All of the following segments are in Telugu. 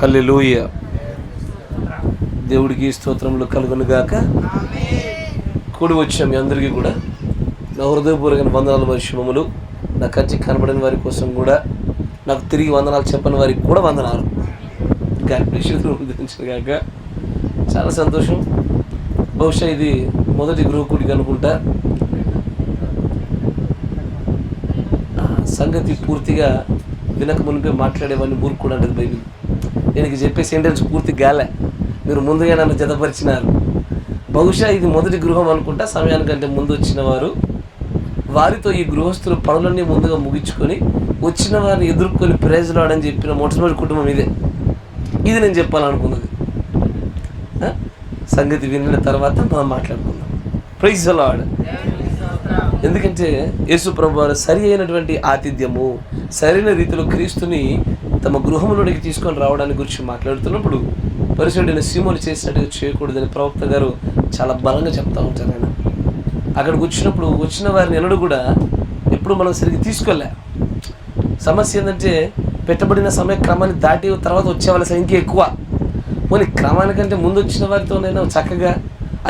హల్లెలూయా. దేవుడికి స్తోత్రములు కలుగునుగాక. కూడి వచ్చాం మీ అందరికీ కూడా నా హృదయపూర్వక వందనాలు మరియు శుభములు. నా కంటికి కనబడిన వారి కోసం కూడా, నాకు తిరిగి వందనాలు చెప్పని వారికి కూడా వందనాలు. గాక చాలా సంతోషం. బహుశా ఇది మొదటి గృహ కూడిక అనుకుంటా. సంగతి పూర్తిగా వినక మునిపే మాట్లాడేవాడిని ఊరుకుండా అంటది బైబిల్. నేను చెప్పే సెంటెన్స్ పూర్తి గాలే, మీరు ముందుగా నన్ను జతపరిచినారు. బహుశా ఇది మొదటి గృహం అనుకుంటా. సమయానికంటే ముందు వచ్చిన వారు, వారితో ఈ గృహస్థులు పనులన్నీ ముందుగా ముగించుకొని వచ్చిన వారిని ఎదుర్కొని ప్రైజ్లాడని చెప్పిన మొట్టమొదటి కుటుంబం ఇదే. ఇది నేను చెప్పాలనుకున్నది. సంగతి విన్న తర్వాత మనం మాట్లాడుకుందాం. Praise the lord. ఎందుకంటే యేసు ప్రభువు వారు సరి అయినటువంటి ఆతిథ్యము, సరైన రీతిలో క్రీస్తుని తమ గృహంలోనికి తీసుకొని రావడానికి గురించి మాట్లాడుతున్నప్పుడు పరిశుద్ధుడైన సీమోను చేసినట్టుగా చేయకూడదని ప్రవక్త గారు చాలా బలంగా చెప్తా ఉంటారు. ఆయన అక్కడికి వచ్చినప్పుడు వచ్చిన వారిని ఎన్నడూ కూడా ఎప్పుడు మనం సరిగ్గా తీసుకోలే. సమస్య ఏంటంటే పెట్టబడిన సమయ క్రమాన్ని దాటి తర్వాత వచ్చేవాళ్ళ సంఖ్య ఎక్కువ. పోనీ క్రమానికంటే ముందు వచ్చిన వారితోనైనా చక్కగా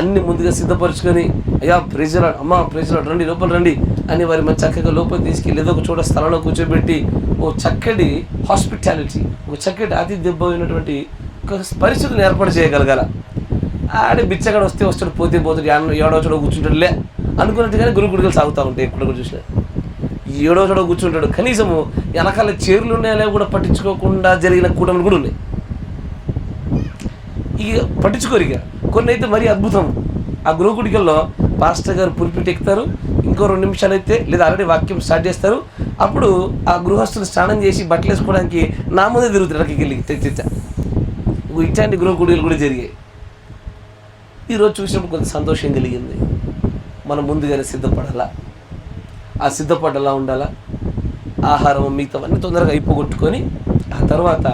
అన్ని ముందుగా సిద్ధపరచుకొని, అయ్యా ప్రైజ్లార్డ్, అమ్మ ప్రైజ్లార్డ్, రండి లోపల రండి అని వారి మంచి చక్కగా లోపల తీసుకెళ్ళి ఏదో ఒక చోట స్థలంలో కూర్చోబెట్టి ఓ చక్కటి హాస్పిటాలిటీ, ఒక చక్కటి ఆతిథ్యమైనటువంటి ఒక పరిస్థితిని ఏర్పాటు చేయగలగాల. ఆడే బిచ్చగాడు వస్తే వస్తాడు, పోతే పోతాడు, ఏడో చోట కూర్చుంటాడులే అనుకున్నట్టుగానే గుడికలు సాగుతూ ఉంటాయి. ఎక్కడ కూడా చూసినా ఏడో చోట కూర్చుంటాడు. కనీసము వెనకాల చీరలు ఉన్నాయో కూడా పట్టించుకోకుండా జరిగిన కూటములు కూడా ఉన్నాయి. ఇక పట్టించుకోరు. ఇక కొన్ని అయితే మరీ అద్భుతం. ఆ గృహకుడికల్లో పాస్టర్ గారు పుల్పిట్ ఎక్కుతారు, ఇంకో 2 నిమిషాలు అయితే లేదా ఆల్రెడీ వాక్యం స్టార్ట్ చేస్తారు. అప్పుడు ఆ గృహస్థులు స్నానం చేసి బట్టలు వేసుకోవడానికి నా ముందే తిరుగుతారు. అక్కడికి వెళ్ళి ఇట్లాంటి గృహకుడికలు కూడా జరిగాయి. ఈరోజు చూసినప్పుడు కొంత సంతోషం కలిగింది. మనం ముందుగానే సిద్ధపడాలా, ఆ సిద్ధపడలా ఉండాలా. ఆహారం మిగతావన్నీ తొందరగా అయిపోగొట్టుకొని ఆ తర్వాత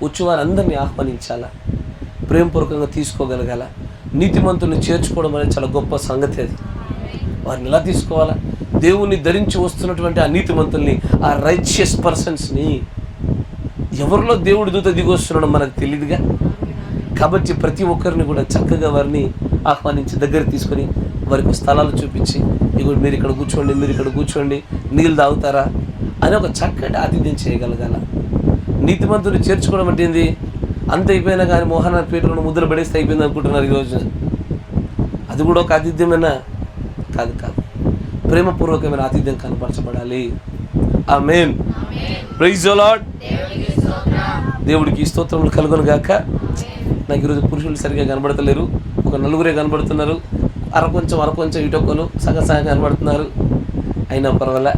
వచ్చి వారందరినీ ఆహ్వానించాలా, ప్రేమపూర్వకంగా తీసుకోగలగాల. నీతిమంతుల్ని చేర్చుకోవడం అనేది చాలా గొప్ప సంగతి. అది వారిని ఎలా తీసుకోవాలా? దేవుణ్ణి ధరించి వస్తున్నటువంటి ఆ నీతిమంతుల్ని, ఆ రైచియస్ పర్సన్స్ని, ఎవరిలో దేవుడి దూత దిగి వస్తున్నాడో మనకు తెలియదుగా. కాబట్టి ప్రతి ఒక్కరిని కూడా చక్కగా వారిని ఆహ్వానించి దగ్గర తీసుకొని వారికి స్థలాలు చూపించి, ఇగో మీరు ఇక్కడ కూర్చోండి, మీరు ఇక్కడ కూర్చోండి, నీళ్ళు తాగుతారా అని ఒక చక్కటి ఆతిథ్యం చేయగలగాల. నీతిమంతుని చేర్చుకోవడం అంటే ఏంది? అంత అయిపోయినా కానీ మోహన పేటలో ముద్ర పడేస్తే అయిపోయింది అనుకుంటున్నారు ఈరోజు. అది కూడా ఒక ఆతిథ్యమేనా? కాదు కాదు, ప్రేమపూర్వకమైన ఆతిథ్యం కనపరచబడాలి. ఆమేన్. Praise the lord. దేవుడికి స్తోత్రములు కలుగును గాక. నాకు ఈరోజు పురుషులు సరిగ్గా కనబడతలేరు, ఒక 4 కనబడుతున్నారు. అరకొంచెం ఇటొక్కలు సగం కనబడుతున్నారు. అయినా పర్వాలే,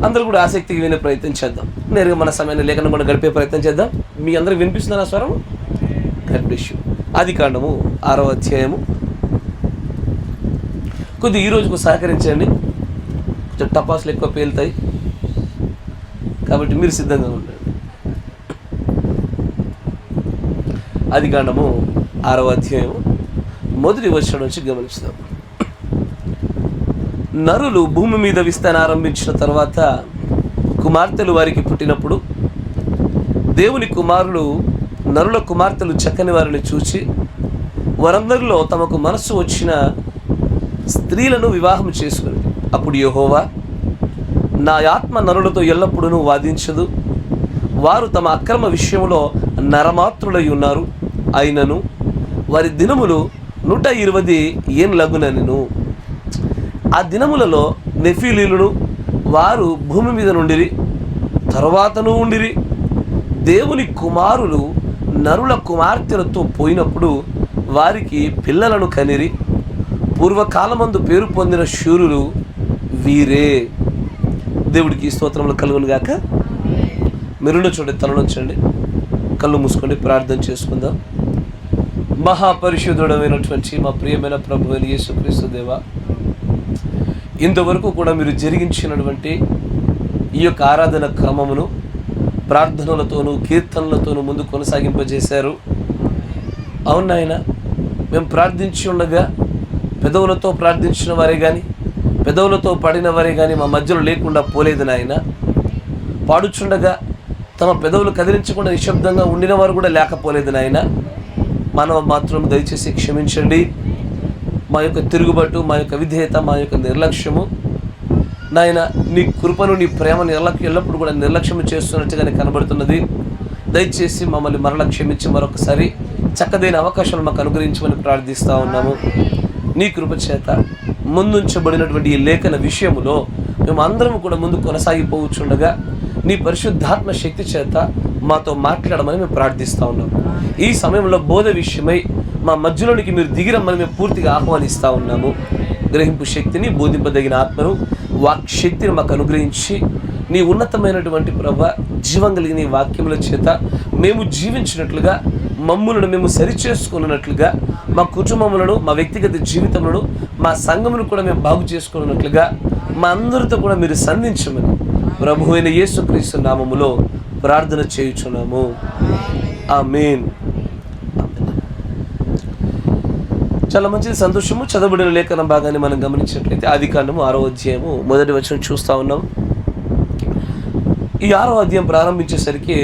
అందరూ కూడా ఆసక్తిగా వినే ప్రయత్నం చేద్దాం. నేరుగా మన సమయాన్ని లేఖనం కూడా గడిపే ప్రయత్నం చేద్దాం. మీ అందరికి వినిపిస్తున్న స్వరం కనిపిస్తూ ఆదికాండము 6వ అధ్యాయము. కొద్దిగా ఈ రోజుకు సహకరించండి. కొంచెం టపాసులు ఎక్కువ పేలుతాయి కాబట్టి మీరు సిద్ధంగా ఉండండి. ఆదికాండము 6వ అధ్యాయము మొదటి వచనం నుంచి గమనిస్తాం. నరులు భూమి మీద విస్తరణ తర్వాత కుమార్తెలు వారికి పుట్టినప్పుడు దేవుని కుమారులు నరుల కుమార్తెలు చక్కని వారిని చూచి వారందరిలో తమకు మనస్సు వచ్చిన స్త్రీలను వివాహం చేసుకుని, అప్పుడు యెహోవా, నా ఆత్మ నరులతో ఎల్లప్పుడూ వాదించదు, వారు తమ అక్రమ విషయంలో నరమాత్రులై ఉన్నారు, అయినను వారి దినములు 120 ఏండ్లగునెను. ఆ దినములలో నెఫీలీలను వారు భూమి మీద నుండిరి, తరువాతను ఉండిరి. దేవుని కుమారులు నరుల కుమార్తెలతో పోయినప్పుడు వారికి పిల్లలను కనిరి. పూర్వకాలమందు పేరు పొందిన శూరులు వీరే. దేవుడికి స్తోత్రములు కలుగును గాక. మెరుణ చూడండి, తలనుంచండి, కళ్ళు మూసుకోండి, ప్రార్థన చేసుకుందాం. మహాపరిశుద్ధుడమైనటువంటి మా ప్రియమైన ప్రభువు అయిన యేసుక్రీస్తు దేవా, ఇంతవరకు కూడా మీరు జరిగించినటువంటి ఈ యొక్క ఆరాధన క్రమమును ప్రార్థనలతోనూ కీర్తనలతోనూ ముందు కొనసాగింపజేశారు. అవును నాయన, మేము ప్రార్థించి ఉండగా పెదవులతో ప్రార్థించిన వారే కానీ పెదవులతో పాడిన వారే కానీ మా మధ్యలో లేకుండా పోలేదు నాయన. పాడుచుండగా తమ పెదవులు కదిలించకుండా నిశ్శబ్దంగా ఉండిన వారు కూడా లేకపోలేదు నాయన. మానవ మాత్రం దయచేసి క్షమించండి. మా యొక్క తిరుగుబాటు, మా యొక్క విధేయత, మా యొక్క నిర్లక్ష్యము నాయన, నీ కృపను, నీ ప్రేమను ఎల్లప్పుడూ కూడా నిర్లక్ష్యం చేస్తున్నట్టుగానే కనబడుతున్నది. దయచేసి మమ్మల్ని మరలా క్షమించి మరొకసారి చక్కదైన అవకాశాలు మాకు అనుగ్రహించమని ప్రార్థిస్తూ ఉన్నాము. నీ కృప చేత ముందుంచబడినటువంటి ఈ లేఖన విషయములో మేము అందరం కూడా ముందు కొనసాగిపోవచ్చుండగా నీ పరిశుద్ధాత్మ శక్తి చేత మాతో మాట్లాడమని మేము ప్రార్థిస్తూ ఉన్నాము. ఈ సమయంలో బోధ విషయమై మా మధ్యలోనికి మీరు దిగిరమ్మని మేము పూర్తిగా ఆహ్వానిస్తూ ఉన్నాము. గ్రహింపు శక్తిని, బోధింపదగిన ఆత్మను, వాక్ శక్తిని మాకు అనుగ్రహించి నీ ఉన్నతమైనటువంటి ప్రభ జీవం కలిగిన ఈ వాక్యముల చేత మేము జీవించినట్లుగా, మమ్ములను మేము సరిచేసుకున్నట్లుగా, మా కుటుంబములను, మా వ్యక్తిగత జీవితములను, మా సంఘమును కూడా మేము బాగు చేసుకున్నట్లుగా మా అందరితో కూడా మీరు సంధించమని ప్రభు అయిన యేసుక్రీస్తు నామములో ప్రార్థన చేయుచున్నాము. ఆమేన్. చాలా మంచిది, సంతోషము. చదవబడిన లేఖన భాగాన్ని మనం గమనించినట్లయితే ఆదికాండము 6వ అధ్యాయము 1వ వచనం చూస్తూ ఉన్నాం. ఈ 6వ అధ్యాయం ప్రారంభించేసరికి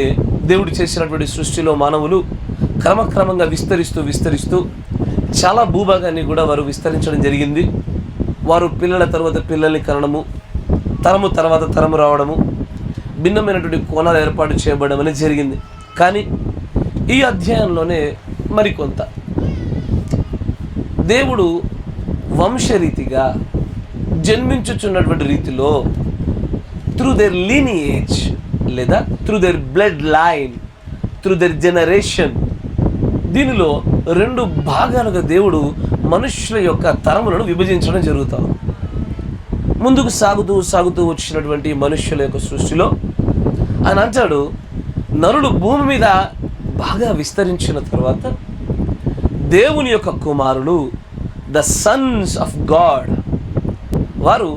దేవుడు చేసినటువంటి సృష్టిలో మానవులు క్రమక్రమంగా విస్తరిస్తూ చాలా భూభాగాన్ని కూడా వారు విస్తరించడం జరిగింది. వారు పిల్లల తర్వాత పిల్లల్ని కనడము, తరము తర్వాత తరము రావడము, భిన్నమైనటువంటి కోణాలు ఏర్పాటు చేయబడడం అనేది జరిగింది. కానీ ఈ అధ్యాయంలోనే మరికొంత దేవుడు వంశరీతిగా జన్మించుచున్నటువంటి రీతిలో త్రూ దేర్ లీనియేజ్ లేదా through there blood line, through there generation, దీనిలో 2 భాగాలుగా దేవుడు మనుషుల యొక్క తరములను విభజించడం జరుగుతాం. ముందుకు సాగుతూ వచ్చినటువంటి మనుష్యుల యొక్క సృష్టిలో ఆయన అంటాడు, నరుడు భూమి మీద బాగా విస్తరించిన తర్వాత దేవుని యొక్క కుమారులు, ద సన్స్ ఆఫ్ గాడ్, వారు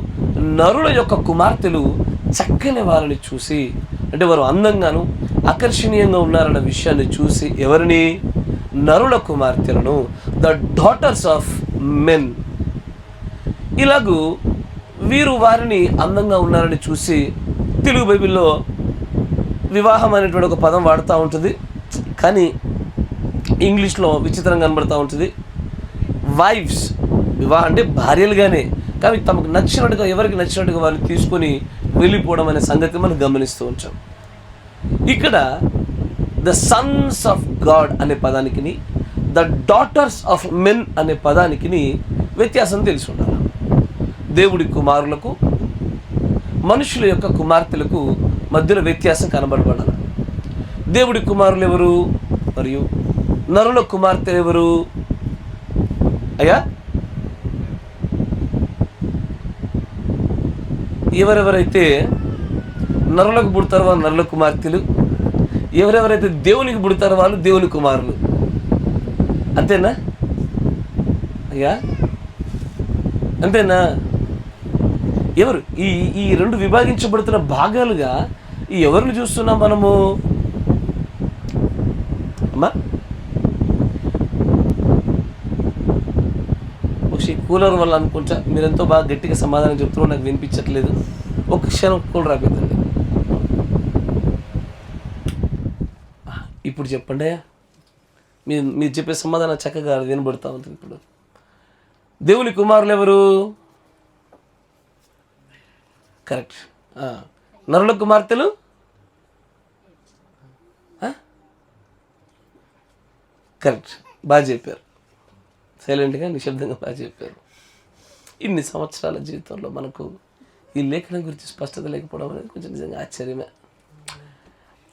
నరుల యొక్క కుమార్తెలు చక్కని వారిని చూసి, అంటే వారు అందంగాను ఆకర్షణీయంగా ఉన్నారన్న విషయాన్ని చూసి, ఎవరిని? నరుల కుమార్తెలను, ద డాటర్స్ ఆఫ్ మెన్. ఇలాగూ వీరు వారిని అందంగా ఉన్నారని చూసి, తెలుగు బైబిల్లో వివాహం అనేటువంటి ఒక పదం వాడుతూ ఉంటుంది, కానీ ఇంగ్లీష్లో విచిత్రంగా కనబడుతూ ఉంటుంది. వైఫ్స్, వివాహం అంటే భార్యలుగానే, కానీ తమకు నచ్చినట్టుగా, ఎవరికి నచ్చినట్టుగా వారిని తీసుకొని వెళ్ళిపోవడం అనే సంగతి మనం గమనిస్తూ ఉంటాం. ఇక్కడ ద సన్స్ ఆఫ్ గాడ్ అనే పదానికి, ద డాటర్స్ ఆఫ్ మెన్ అనే పదానికి వ్యత్యాసం తెలిసి ఉండాలి. దేవుడి కుమారులకు, మనుషుల యొక్క కుమార్తెలకు మధ్యలో వ్యత్యాసం కనబడబడాలి. దేవుడి కుమారులు ఎవరు మరియు నరుల కుమార్తెలు ఎవరు? అయ్యా, ఎవరెవరైతే నరులకు పుడతారో వాళ్ళు నరుల కుమార్తెలు, ఎవరెవరైతే దేవునికి పుడతారో వాళ్ళు దేవుని కుమారులు. అంతేనా అయ్యా? అంతేనా? ఎవరు ఈ 2 విభాగించబడుతున్న భాగాలుగా ఎవరిని చూస్తున్నాం మనము? అమ్మా, ఒకసారి కూలర్ వల్ల అనుకుంటా మీరెంతో బాగా గట్టిగా సమాధానం చెప్తున్నారు, నాకు వినిపించట్లేదు. ఒక క్షణం కూలర్ ఆపేదండి. ఇప్పుడు చెప్పండి అయ్యా, మీరు చెప్పే సమాధానం చక్కగా వినబడుతూ ఉంటుంది. ఇప్పుడు దేవుని కుమారులు ఎవరు? కరెక్ట్. నరుల కుమార్తెలు కరెక్ట్, బాగా చెప్పారు. సైలెంట్గా, నిశ్శబ్దంగా బాగా చెప్పారు. ఇన్ని సంవత్సరాల జీవితంలో మనకు ఈ లేఖనం గురించి స్పష్టత లేకపోవడం అనేది కొంచెం నిజంగా ఆశ్చర్యమే.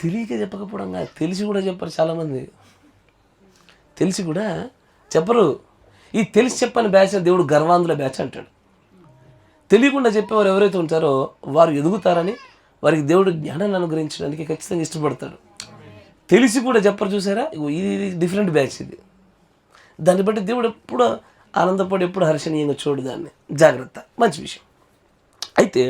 తెలియక చెప్పకపోవడం కాదు, తెలిసి కూడా చెప్పరు చాలామంది. తెలిసి కూడా చెప్పరు. ఈ తెలిసి చెప్పని బ్యాచ్ దేవుడు గర్వాంధుల బ్యాచ్ అంటాడు. తెలియకుండా చెప్పేవారు ఎవరైతే ఉంటారో వారు ఎదుగుతారని, వారికి దేవుడు జ్ఞానాన్ని అనుగ్రహించడానికి ఖచ్చితంగా ఇష్టపడతాడు. తెలిసి కూడా చెప్పరు, చూసారా? ఇది డిఫరెంట్ బ్యాచ్. ఇది దాన్ని బట్టి దేవుడు ఎప్పుడు ఆనందపడి, ఎప్పుడు హర్షణీయంగా చూడు దాన్ని. జాగ్రత్త, మంచి విషయం. అయితే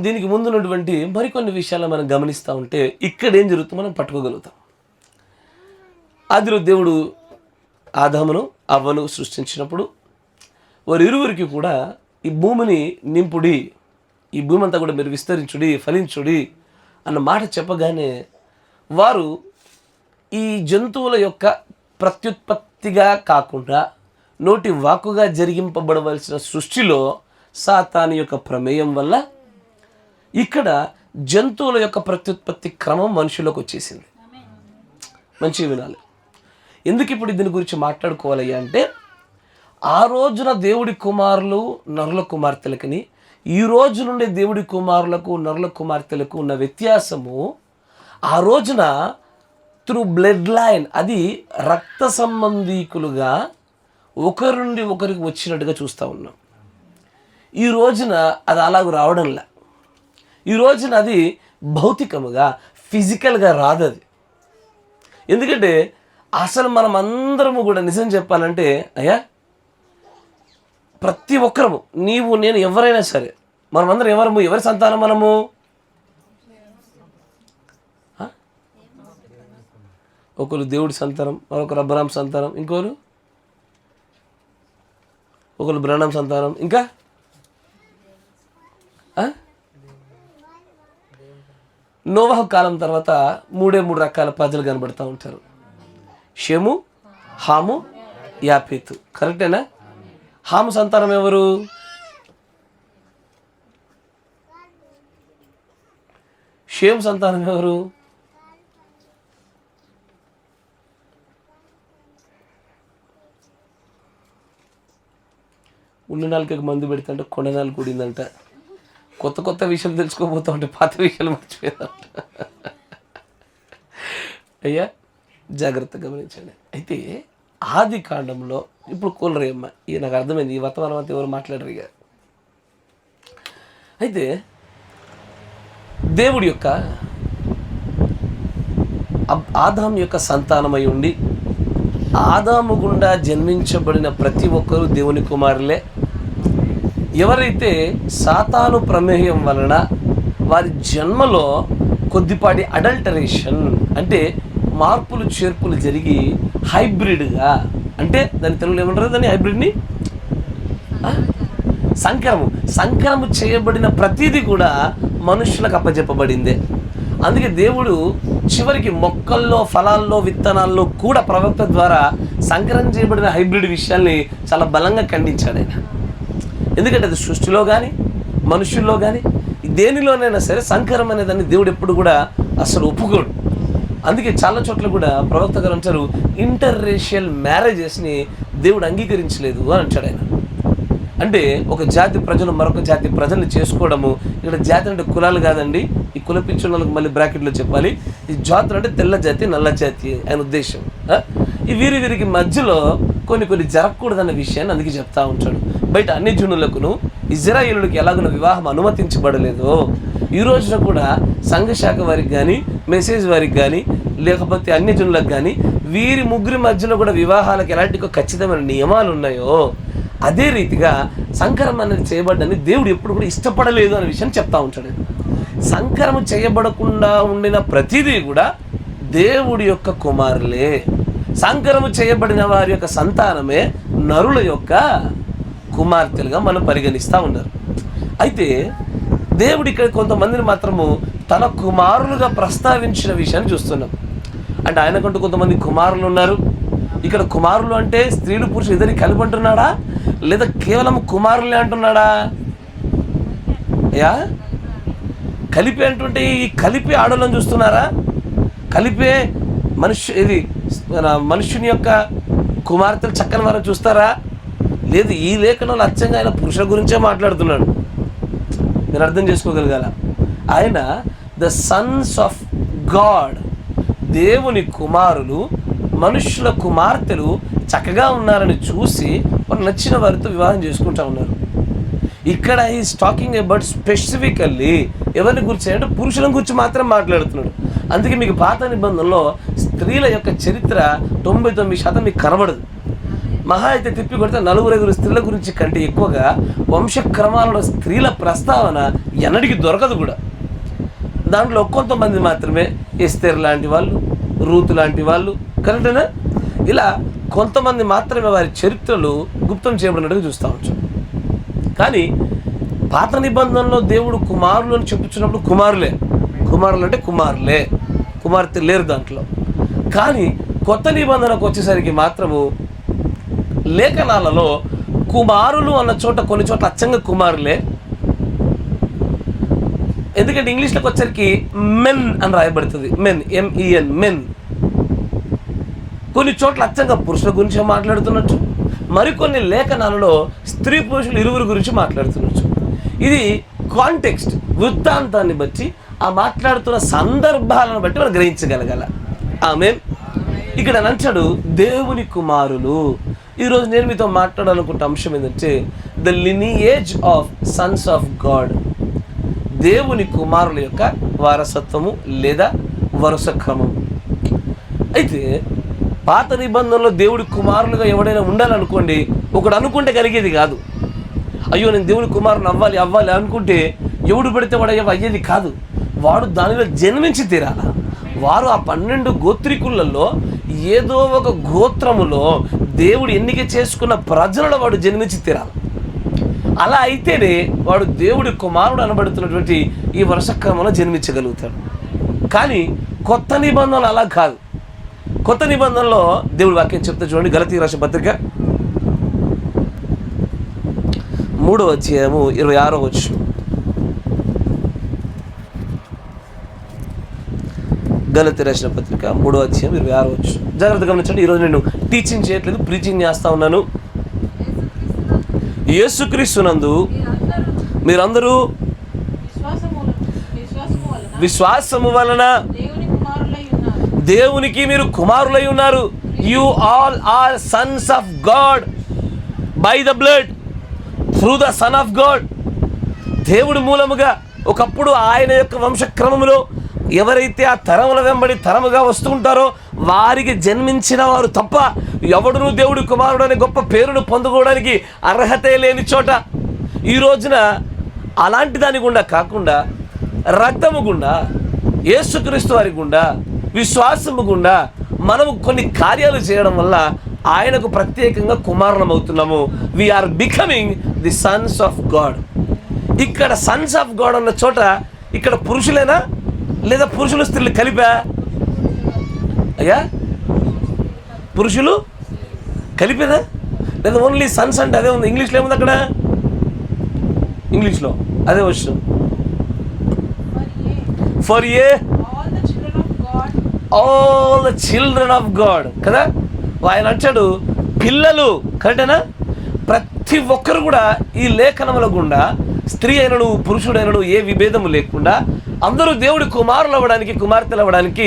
దీనికి ముందున్నటువంటి మరికొన్ని విషయాలు మనం గమనిస్తూ ఉంటే ఇక్కడ ఏం జరుగుతుందో మనం పట్టుకోగలుగుతాం. ఆదిలో దేవుడు ఆదామును అవ్వను సృష్టించినప్పుడు వారు ఇరువురికి కూడా ఈ భూమిని నింపుడి, ఈ భూమి అంతా కూడా మీరు విస్తరించుడి, ఫలించుడి అన్న మాట చెప్పగానే వారు ఈ జంతువుల యొక్క ప్రత్యుత్పత్తిగా కాకుండా నోటి వాక్కుగా జరిగింపబడవలసిన సృష్టిలో సాతాను యొక్క ప్రమేయం వల్ల ఇక్కడ జంతువుల యొక్క ప్రత్యుత్పత్తి క్రమం మనుషులకు వచ్చేసింది. మంచిగా వినాలి. ఎందుకు ఇప్పుడు దీని గురించి మాట్లాడుకోవాలి అంటే, ఆ రోజున దేవుడి కుమారులు నరుల కుమార్తెలకని, ఈ రోజు నుండి దేవుడి కుమారులకు నరుల కుమార్తెలకు ఉన్న వ్యత్యాసము, ఆ రోజున త్రూ బ్లడ్ లైన్, అది రక్త సంబంధీకులుగా ఒకరి నుండి ఒకరికి వచ్చినట్టుగా చూస్తూ ఉన్నాం. ఈ రోజున అది అలాగ రావడంలా. ఈ రోజున అది భౌతికముగా ఫిజికల్గా రాదు. అది ఎందుకంటే అసలు మనం అందరము కూడా నిజం చెప్పాలంటే, అయ్యా ప్రతి ఒక్కరము, నీవు నేను ఎవరైనా సరే, మనమందరం ఎవరి సంతానం? మనము ఒకరు దేవుడి సంతానం, మరొకరు అబ్రహాం సంతానం, ఒకరు బ్రహ్మం సంతానం, ఇంకా నోవహు కాలం తర్వాత మూడు రకాల ప్రజలు కనబడుతూ ఉంటారు. షెము, హాము, యాపేతు. కరెక్టేనా? హాము సంతానం ఎవరు? షేము సంతానం ఎవరు? ఉన్న నాలుకకి మందు పెడుతుంటే కొండ నాలుగు కూడిందంట. కొత్త విషయాలు తెలుసుకోబోతా ఉంటే పాత విషయాలు మర్చిపోయేదంట. అయ్యా జాగ్రత్తగా గమనించండి. అయితే ఆది కాండంలో ఇప్పుడు కోలరేమ్మ, ఇక నాకు అర్థమైంది, ఈ వర్తమానం అంతా ఎవరు మాట్లాడరు ఇక. అయితే దేవుడి యొక్క ఆదాము యొక్క సంతానమై ఉండి ఆదాము గుండా జన్మించబడిన ప్రతి ఒక్కరూ దేవుని కుమారులే. ఎవరైతే సాతాను ప్రమేయం వలన వారి జన్మలో కొద్దిపాటి అడల్టరేషన్ అంటే మార్పులు చేర్పులు జరిగి హైబ్రిడ్గా, అంటే దాని తెలుగులో ఏమంటారు, దాన్ని హైబ్రిడ్ని సంకరము చేయబడిన ప్రతిదీ కూడా మనుషులకు అప్పచెప్పబడిందే. అందుకే దేవుడు చివరికి మొక్కల్లో, ఫలాల్లో, విత్తనాల్లో కూడా ప్రవక్త ద్వారా సంకరం చేయబడిన హైబ్రిడ్ విషయాల్ని చాలా బలంగా ఖండించాడు ఆయన. ఎందుకంటే అది సృష్టిలో కానీ మనుషుల్లో కానీ దేనిలోనైనా సరే సంకరం అనేదాన్ని దేవుడు ఎప్పుడు కూడా అసలు ఒప్పుకోడు. అందుకే చాలా చోట్ల కూడా ప్రవక్త గారు అంటారు, ఇంటర్ రేషియల్ మ్యారేజెస్ని దేవుడు అంగీకరించలేదు అని అంటాడు ఆయన. అంటే ఒక జాతి ప్రజలు మరొక జాతి ప్రజల్ని చేసుకోవడము, ఇక్కడ జాతి అంటే కులాలు కాదండి, ఈ కుల పిచ్చిన వాళ్ళకి మళ్ళీ బ్రాకెట్లో చెప్పాలి, ఈ జాతులు అంటే తెల్ల జాతి నల్ల జాతి ఆయన ఉద్దేశం. ఈ వీరికి మధ్యలో కొన్ని జరగకూడదన్న విషయాన్ని అందుకే చెప్తా ఉంటాడు. బయట అన్ని జనులకును ఇజ్రాయేలుడికి ఎలాగున వివాహం అనుమతించబడలేదో ఈ రోజున కూడా సంఘశాఖ వారికి కానీ మెసేజ్ వారికి కానీ లేకపోతే అన్ని జనులకు కానీ వీరి ముగ్గురి మధ్యలో కూడా వివాహాలకు ఎలాంటి ఖచ్చితమైన నియమాలు ఉన్నాయో అదే రీతిగా సంకరం అనేది చేయబడ్డని దేవుడు ఎప్పుడు కూడా ఇష్టపడలేదు అనే విషయం చెప్తా ఉంటాడు. సంకరము చేయబడకుండా ఉండిన ప్రతిదీ కూడా దేవుడి యొక్క కుమారులే. సంకరము చేయబడిన వారి యొక్క సంతానమే నరుల యొక్క కుమార్తెలుగా మనం పరిగణిస్తూ ఉన్నారు. అయితే దేవుడు ఇక్కడ కొంతమందిని మాత్రము తన కుమారులుగా ప్రస్తావించిన విషయాన్ని చూస్తున్నాం. అంటే ఆయనకంటూ కొంతమంది కుమారులు ఉన్నారు. ఇక్కడ కుమారులు అంటే స్త్రీలు పురుషులు ఇద్దరిని కలిపి అంటున్నాడా, లేదా కేవలం కుమారులే అంటున్నాడా? అయ్యా కలిపి అంటుంటే ఈ కలిపి ఆడోళ్ళని చూస్తున్నారా? కలిపే మనుష్యుని యొక్క కుమార్తెలు చక్కని వారిని చూస్తారా? లేదు, ఈ లేఖనంలో అచ్చంగా ఆయన పురుషుల గురించే మాట్లాడుతున్నాడు. మీరు అర్థం చేసుకోగలగాల. ఆయన ద సన్స్ ఆఫ్ గాడ్, దేవుని కుమారులు మనుషుల కుమార్తెలు చక్కగా ఉన్నారని చూసి వారు నచ్చిన వారితో వివాహం చేసుకుంటా ఉన్నారు. ఇక్కడ ఈజ్ టాకింగ్ అబౌట్ స్పెసిఫికల్లీ ఎవరిని గురించి అంటే పురుషుల గురించి మాత్రం మాట్లాడుతున్నాడు. అందుకే మీకు పాత నిబంధనలో స్త్రీల యొక్క చరిత్ర 99% మీకు కనబడదు. మహా అయితే తిప్పి కొడితే 4-5 స్త్రీల గురించి కంటే ఎక్కువగా వంశక్రమాలలో స్త్రీల ప్రస్తావన ఎన్నటికీ దొరకదు కూడా. దాంట్లో కొంతమంది మాత్రమే ఎస్తేర్ లాంటి వాళ్ళు, రూతు లాంటి వాళ్ళు, కరెక్టేనా? ఇలా కొంతమంది మాత్రమే వారి చరిత్రలు గుప్తం చేయబడినట్టుగా చూస్తూ ఉంటాం. కానీ పాత నిబంధనలో దేవుడు కుమారులు అని చెప్పుచున్నప్పుడు కుమారులు అంటే కుమారులే, కుమార్తె లేరు దాంట్లో. కానీ కొత్త నిబంధనకు వచ్చేసరికి మాత్రము లేఖనాలలో కుమారులు అన్న చోట కొన్ని చోట్ల అచ్చంగా కుమారులే, ఎందుకంటే ఇంగ్లీష్లోకి వచ్చరికి మెన్ అని రాయబడుతుంది, మెన్, MEN, మెన్. కొన్ని చోట్ల అచ్చంగా పురుషుల గురించి మాట్లాడుతున్నట్టు, మరికొన్ని లేఖనాలలో స్త్రీ పురుషులు ఇరువురు గురించి మాట్లాడుతున్నట్టు. ఇది కాంటెక్స్ట్, వృత్తాంతాన్ని బట్టి, ఆ మాట్లాడుతున్న సందర్భాలను బట్టి మనం గ్రహించగలగాల. ఆమేన్. ఇక్కడ నంచాడు దేవుని కుమారులు. ఈరోజు నేను మీతో మాట్లాడాలనుకుంటే అంశం ఏంటంటే the lineage of sons of God, దేవుని కుమారుల యొక్క వారసత్వము లేదా వరుస క్రమం. అయితే పాత నిబంధనలో దేవుడి కుమారులుగా ఎవడైనా ఉండాలనుకోండి, ఒకడు అనుకుంటే కలిగేది కాదు. అయ్యో నేను దేవుని కుమారుని అవ్వాలి అనుకుంటే ఎవడు పెడితే వాడు అయ్యేది కాదు. వాడు దానిలో జన్మించి తీరాల. వారు ఆ 12 గోత్రికులలో ఏదో ఒక గోత్రములో దేవుడు ఎన్నిక చేసుకున్న ప్రజలలో వాడు జన్మించి తీరాలి. అలా అయితేనే వాడు దేవుడి కుమారుడు అనబడుతున్నటువంటి ఈ వరుస క్రమంలో జన్మించగలుగుతాడు. కానీ కొత్త నిబంధనలు అలా కాదు. కొత్త నిబంధనలో దేవుడి వాక్యం చెప్తే చూడండి, గలతీ రాసిన పత్రిక 3వ అధ్యాయము 26వ వచనం. గలతీ రాసిన పత్రిక 3వ అధ్యాయం 26వ వచనం. జాగ్రత్తగా గమనించండి. ఈరోజు నేను టీచింగ్ చేయట్లేదు, ప్రీచింగ్ చేస్తా ఉన్నాను. యేసుక్రీస్తునందు మీరందరూ విశ్వాసము వలన దేవునికి మీరు కుమారులై ఉన్నారు. You all are sons of God by the blood through the son of God. దేవుడి మూలముగా ఒకప్పుడు ఆయన యొక్క వంశక్రమములో ఎవరైతే ఆ తరముల వెంబడి తరముగా వస్తూ ఉంటారో వారికి జన్మించిన వారు తప్ప ఎవడునూ దేవుడి కుమారుడు అనే గొప్ప పేరును పొందుకోవడానికి అర్హతే లేని చోట ఈ రోజున అలాంటి దాని గుండా కాకుండా రక్తము గుండా, యేసుక్రీస్తు వారి గుండా, విశ్వాసము గుండా మనము కొన్ని కార్యాలు చేయడం వల్ల ఆయనకు ప్రత్యేకంగా కుమారులం అవుతున్నాము. We are becoming the sons of God. ఇక్కడ సన్స్ ఆఫ్ గాడ్ అన్న చోట ఇక్కడ పురుషులేనా లేదా పురుషులు స్త్రీలు కలిపా? అయ్యా పురుషులు కలిపేదా లేదా ఓన్లీ సన్స్ అంటే అదే ఉంది? ఇంగ్లీష్లో ఏముంది అక్కడ? ఇంగ్లీష్లో అదే వచ్చిన for a all the children of God కదా. ఆయన అంటాడు పిల్లలు, కరెక్టేనా? ప్రతి ఒక్కరు కూడా ఈ లేఖనముల గుండా స్త్రీ అయినను పురుషుడైనను ఏ విభేదము లేకుండా అందరూ దేవుడి కుమారులు అవ్వడానికి, కుమార్తెలు అవ్వడానికి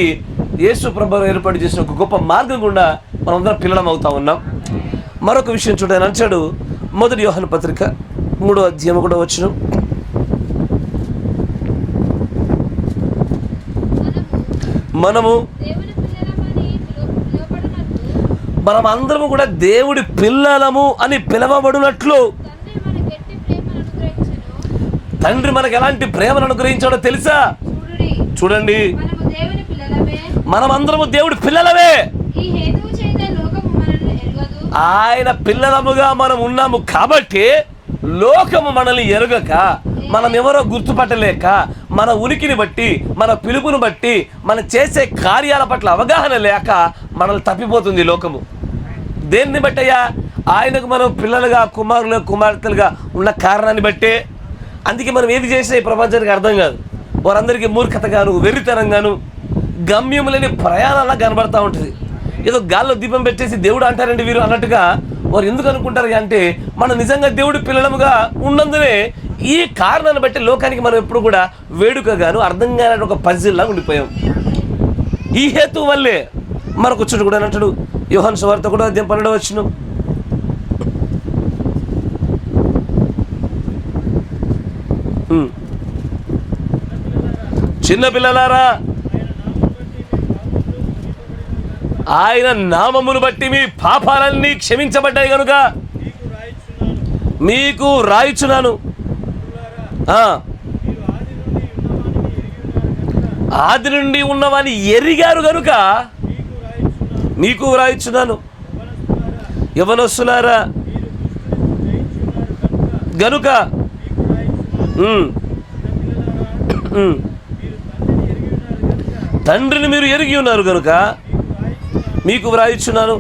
యేసు ప్రభువు ఏర్పాటు చేసిన ఒక గొప్ప మార్గం గుండా మనం అందరం పిల్లలం అవుతా ఉన్నాం. మరొక విషయం చూడండి, అంటాడు 1 యోహాను పత్రిక 3వ అధ్యాయం 1వ వచనం. మనమందరము కూడా దేవుడి పిల్లలము అని పిలవబడినట్లు తండ్రి మనకు ఎలాంటి ప్రేమను అనుగ్రహించాడో తెలుసా? చూడండి, మనమందరము దేవుడి పిల్లలమే. ఆయన పిల్లలముగా మనం ఉన్నాము కాబట్టి లోకము మనల్ని ఎరుగక, మనం ఎవరో గుర్తుపట్టలేక, మన ఉనికిని బట్టి, మన పిలుపుని బట్టి, మనం చేసే కార్యాల పట్ల అవగాహన లేక మనల్ని తప్పిపోతుంది లోకము. దేన్ని బట్టయ్యా? ఆయనకు మనం పిల్లలుగా, కుమారులు, కుమార్తెలుగా ఉన్న కారణాన్ని బట్టే. అందుకే మనం ఏది చేసినా ఈ ప్రపంచానికి అర్థం కాదు. వారందరికీ మూర్ఖతగాను, వెర్రితనంగాను, గమ్యం లేని ప్రయాణాలా కనబడతా ఉంటుంది. ఏదో గాల్లో దీపం పెట్టేసి దేవుడు అంటారండి వీరు అన్నట్టుగా వారు ఎందుకు అనుకుంటారు అంటే మనం నిజంగా దేవుడి పిల్లలముగా ఉన్నందునే ఈ కారణాన్ని బట్టి లోకానికి మనం ఎప్పుడు కూడా వేడుకగాను అర్థం కాని ఒక పజిల్లా ఉండిపోయాం. ఈ హేతు వల్లే మరొక చోటు కూడా అంటాడు, యోహాను సువార్త కూడా అధ్యాయం 12వ వచనం. చిన్నపిల్లలారా, ఆయన నామమును బట్టి మీ పాపాలన్నీ క్షమించబడ్డాయి కనుక మీకు రాయిచున్నాను. ఆది నుండి ఉన్నవాని ఎరిగారు కనుక మీకు రాయిచున్నాను. యవనస్తులారా గనుక తండ్రిని మీరు ఎరిగి ఉన్నారు కనుక మీకు వ్రాయిచున్నాను.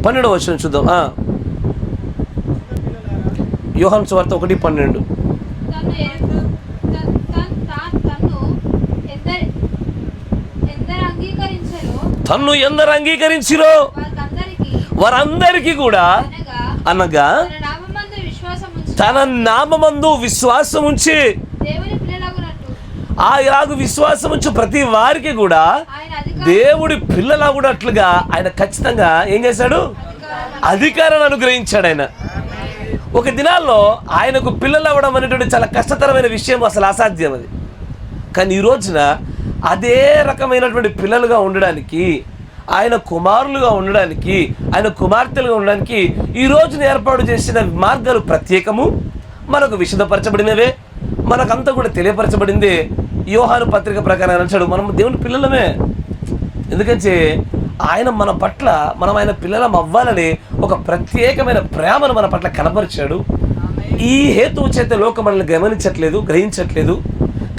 12వ వచనం చూద్దాం. యోహాను సువార్త 1:12. తన్ను ఎందరు అంగీకరించిరో వారందరికీ కూడా, అనగా తన నామమందు విశ్వాసం ఉంచి, ఆయనకు విశ్వాసం ఉంచి ప్రతి వారికి కూడా దేవుడి పిల్లలగునట్లుగా ఆయన ఖచ్చితంగా ఏం చేశాడు? అధికారాన్ని అనుగ్రహించాడు. ఆయన ఒక దినాల్లో ఆయనకు పిల్లలు అవ్వడం అనేటువంటి చాలా కష్టతరమైన విషయం, అసలు అసాధ్యం అది. కానీ ఈ రోజున అదే రకమైనటువంటి పిల్లలుగా ఉండడానికి, ఆయన కుమారులుగా ఉండడానికి, ఆయన కుమార్తెలుగా ఉండడానికి ఈ రోజున ఏర్పాటు చేసిన మార్గాలు ప్రత్యేకము, మనకు విశదపరచబడినవే, మనకంతా కూడా తెలియపరచబడిందే. యోహాను పత్రిక ప్రకారం అంటాడు, మనం దేవుని పిల్లలమే. ఎందుకంటే ఆయన మన పట్ల, మనం ఆయన పిల్లలం అవ్వాలని ఒక ప్రత్యేకమైన ప్రేమను మన పట్ల కనపరిచాడు. ఈ హేతువు చేత లోకం మనల్ని గమనించట్లేదు, గ్రహించట్లేదు.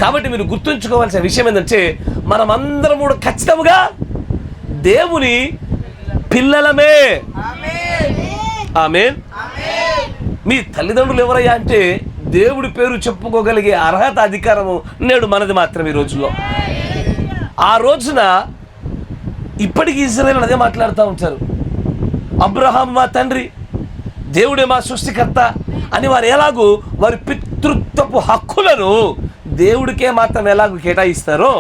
కాబట్టి మీరు గుర్తుంచుకోవాల్సిన విషయం ఏంటంటే, మనమందరం కూడా ఖచ్చితంగా దేవుని పిల్లలమే. ఆమేన్. మీ తల్లిదండ్రులు ఎవరయ్యా అంటే దేవుడి పేరు చెప్పుకోగలిగే అర్హత, అధికారము నేడు మనది మాత్రం ఈ రోజుల్లో. ఆ రోజున ఇప్పటికీ ఇశ్రాయేలు అదే మాట్లాడుతూ ఉంటారు. అబ్రహాము మా తండ్రి, దేవుడే మా సృష్టికర్త అని వారు ఎలాగూ వారి పితృత్వపు హక్కులను దేవుడికే మాత్రం ఎలాగూ కేటాయిస్తారో,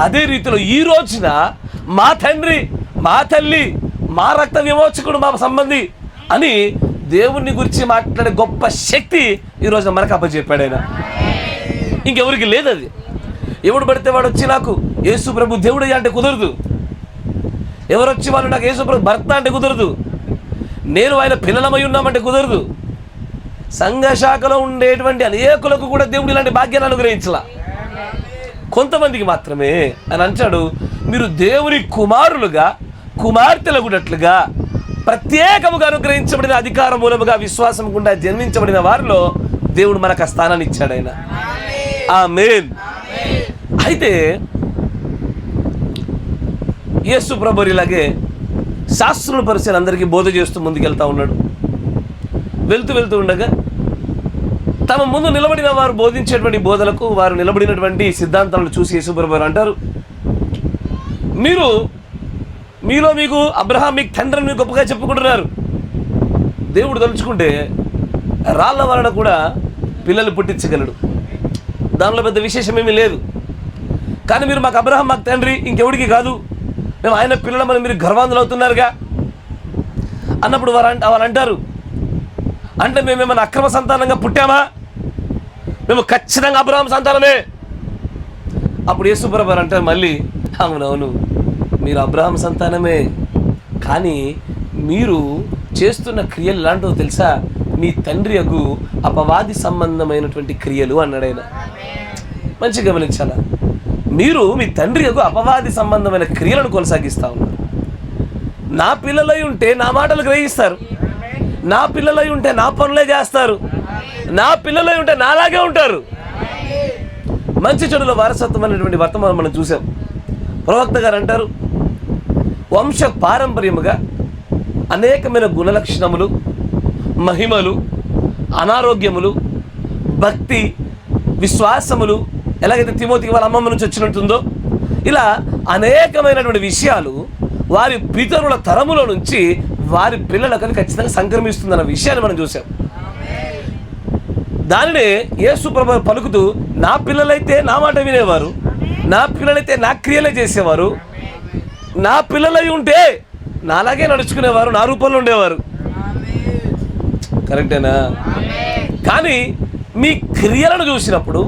అదే రీతిలో ఈ రోజున మా తండ్రి, మా తల్లి, మా రక్త విమోచకుడు, మా సంబంధి అని దేవుని గురించి మాట్లాడే గొప్ప శక్తి ఈరోజు మనకు అప్పచెప్పాడు ఆయన. ఇంకెవరికి లేదు అది. ఎవడు పడితే వాడు వచ్చి నాకు యేసు ప్రభు దేవుడయ్యా అంటే కుదరదు. ఎవరు వచ్చి వాళ్ళు నాకు యేసు ప్రభు భర్త అంటే కుదరదు. నేను ఆయన పిల్లలమై ఉన్నామంటే కుదరదు. సంఘ శాఖలో ఉండేటువంటి అనేకులకు కూడా దేవుడు ఇలాంటి భాగ్యాన్ని అనుగ్రహించలా, కొంతమందికి మాత్రమే. అని అంటాడు, మీరు దేవుని కుమారులుగా, కుమార్తెలగునట్లుగా ప్రత్యేకముగా అనుగ్రహించబడిన అధికార మూలముగా విశ్వాసం గుండా జన్మించబడిన వారిలో దేవుడు మనకు ఆ స్థానాన్ని ఇచ్చాడు ఆయన. ఆమేన్. అయితే యేసు ప్రభు ఇలాగే శాస్త్రుల పరిచయం అందరికీ బోధ చేస్తూ ముందుకెళ్తా ఉన్నాడు. వెళ్తూ ఉండగా తమ ముందు నిలబడిన వారు బోధించేటువంటి బోధలకు, వారు నిలబడినటువంటి సిద్ధాంతాలను చూసి యేసు ప్రభు అంటారు, మీలో మీకు అబ్రహాం మీకు తండ్రిని మీకు గొప్పగా చెప్పుకుంటున్నారు. దేవుడు తలుచుకుంటే రాళ్ళ వలన కూడా పిల్లలు పుట్టించగలడు, దానిలో పెద్ద విశేషం ఏమీ లేదు. కానీ మీరు మాకు అబ్రహాం మాకు తండ్రి, ఇంకెవడికి కాదు, మేము ఆయన పిల్లలమని మీరు గర్వాంధులు అవుతున్నారుగా అన్నప్పుడు వాళ్ళు అంటారు, అంటే మేమేమైనా అక్రమ సంతానంగా పుట్టామా? మేము ఖచ్చితంగా అబ్రహాం సంతానమే. అప్పుడు యేసు ప్రభు అంటారు మళ్ళీ, అవునవును మీరు అబ్రహాం సంతానమే, కానీ మీరు చేస్తున్న క్రియలు ఎలాంటివో తెలుసా? మీ తండ్రి యగు అపవాది సంబంధమైనటువంటి క్రియలు అన్నాడు ఆయన. మంచిగా గమనించాలా? మీరు మీ తండ్రి యగు అపవాది సంబంధమైన క్రియలను కొనసాగిస్తూ ఉన్నారు. నా పిల్లలై ఉంటే నా మాటలు గ్రహిస్తారు, నా పిల్లలై ఉంటే నా పనులే చేస్తారు, నా పిల్లలై ఉంటే నాలాగే ఉంటారు. మంచి చెడుల వారసత్వం అనేటువంటి వర్తమానం మనం చూసాం. ప్రవక్త గారు అంటారు, వంశ పారంపర్యముగా అనేకమైన గుణలక్షణములు, మహిమలు, అనారోగ్యములు, భక్తి, విశ్వాసములు ఎలాగైతే తిమోతికి వాళ్ళ అమ్మమ్మ నుంచి వచ్చినట్టుందో, ఇలా అనేకమైనటువంటి విషయాలు వారి పితరుల తరముల నుంచి వారి పిల్లలకు ఖచ్చితంగా సంక్రమిస్తుందన్న విషయాన్ని మనం చూసాం. దానినే యేసు ప్రభు పలుకుతూ, నా పిల్లలైతే నా మాట వినేవారు, నా పిల్లలైతే నా క్రియలే చేసేవారు, నా పిల్లలై ఉంటే నాలాగే నడుచుకునేవారు, నా రూపంలో ఉండేవారు. కరెక్టేనా? కానీ మీ క్రియలను చూసినప్పుడు,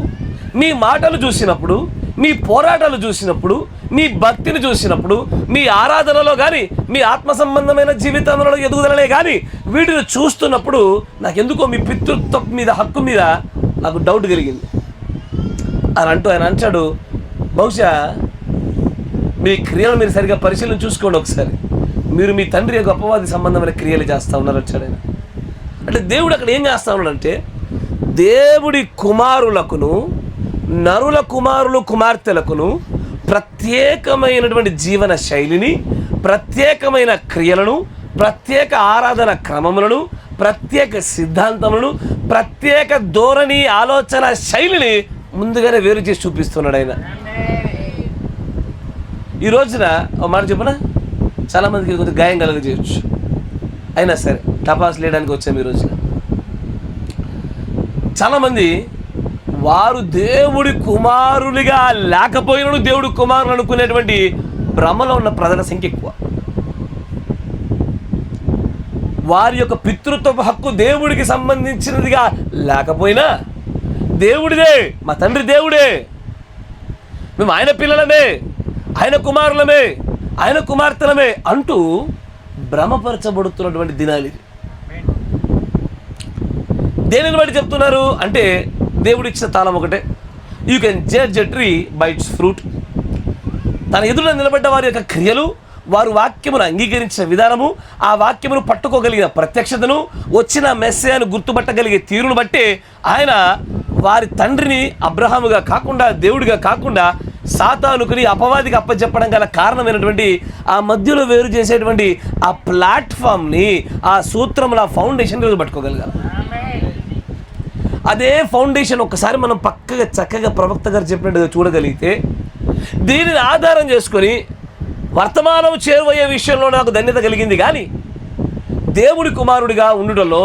మీ మాటలు చూసినప్పుడు, మీ పోరాటాలు చూసినప్పుడు, మీ భక్తిని చూసినప్పుడు, మీ ఆరాధనలో కానీ, మీ ఆత్మ సంబంధమైన జీవితంలో ఎదుగుదలనే కానీ వీటిని చూస్తున్నప్పుడు నాకెందుకో మీ పితృత్వం మీద, హక్కు మీద నాకు డౌట్ కలిగింది అని అంటూ ఆయన అంటాడు, బహుశా మీ క్రియలు మీరు సరిగ్గా పరిశీలన చూసుకోండి ఒకసారి, మీరు మీ తండ్రి యొక్క అపవాది సంబంధమైన క్రియలు చేస్తూ ఉన్నారు వచ్చాడు ఆయన. అంటే దేవుడు అక్కడ ఏం చేస్తూ ఉన్నాడంటే, దేవుడి కుమారులకును నరుల కుమారులు కుమార్తెలకును ప్రత్యేకమైనటువంటి జీవన శైలిని, ప్రత్యేకమైన క్రియలను, ప్రత్యేక ఆరాధన క్రమములను, ప్రత్యేక సిద్ధాంతములను, ప్రత్యేక ధోరణి ఆలోచన శైలిని ముందుగానే వేరు చేసి చూపిస్తున్నాడు ఆయన. ఈ రోజున ఒక మాట చెప్పనా, చాలామందికి కొంచెం గాయం కలగజేయచ్చు, అయినా సరే టపాస్ లేయడానికి వచ్చాము. ఈ రోజున చాలామంది వారు దేవుడి కుమారులుగా లేకపోయినను దేవుడి కుమారులు అనుకునేటువంటి భ్రమలో ఉన్న ప్రజల సంఖ్య ఎక్కువ. వారి యొక్క పితృత్వ హక్కు దేవుడికి సంబంధించినదిగా లేకపోయినా దేవుడిదే, మా తండ్రి దేవుడే, మేము ఆయన పిల్లలమే, ఆయన కుమారులమే, ఆయన కుమార్తెలమే అంటూ భ్రమపరచబడుతున్నటువంటి దినాలు ఇది. దేనిని బట్టి చెప్తున్నారు అంటే దేవుడిచ్చిన తాళం ఒకటే, you can judge a tree by it's fruit. తన ఎదుట నిలబడ్డ వారి యొక్క క్రియలు, వారు వాక్యమును అంగీకరించిన విధానము, ఆ వాక్యమును పట్టుకోగలిగిన ప్రత్యక్షతను, వచ్చిన మెస్సేయను గుర్తుపట్టగలిగే తీరును బట్టి ఆయన వారి తండ్రిని అబ్రహాముగా కాకుండా, దేవుడిగా కాకుండా సాతానుకుని అపవాదికి అప్పచెప్పడం గల కారణమైనటువంటి ఆ మధ్యలో వేరు చేసేటువంటి ఆ ప్లాట్ఫామ్ని, ఆ సూత్రముల ఫౌండేషన్ పట్టుకోగలగాలి. అదే ఫౌండేషన్ ఒక్కసారి మనం పక్కగా చక్కగా ప్రవక్త గారు చెప్పినట్టుగా చూడగలిగితే, దీనిని ఆధారం చేసుకొని వర్తమానం చేరువయ్యే విషయంలో నాకు ధన్యత కలిగింది. కానీ దేవుడి కుమారుడిగా ఉండుటలో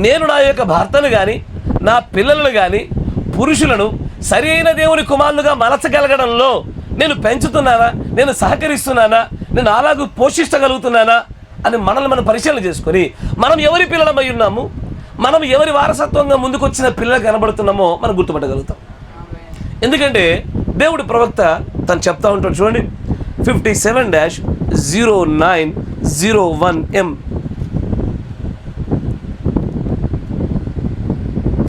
నేను నా యొక్క భర్తను కానీ, నా పిల్లలను కానీ, పురుషులను సరి అయిన దేవుని కుమారులుగా మలచగలగడంలో నేను పెంచుతున్నానా, నేను సహకరిస్తున్నానా, నేను అలాగూ పోషించగలుగుతున్నానా అని మనల్ని మనం పరిశీలన చేసుకొని, మనం ఎవరి పిల్లలమై ఉన్నాము, మనం ఎవరి వారసత్వంగా ముందుకొచ్చిన పిల్లలు కనబడుతున్నామో మనం గుర్తుపట్టగలుగుతాం. ఎందుకంటే దేవుడి ప్రవక్త తను చెప్తా ఉంటాడు చూడండి, 57-0901M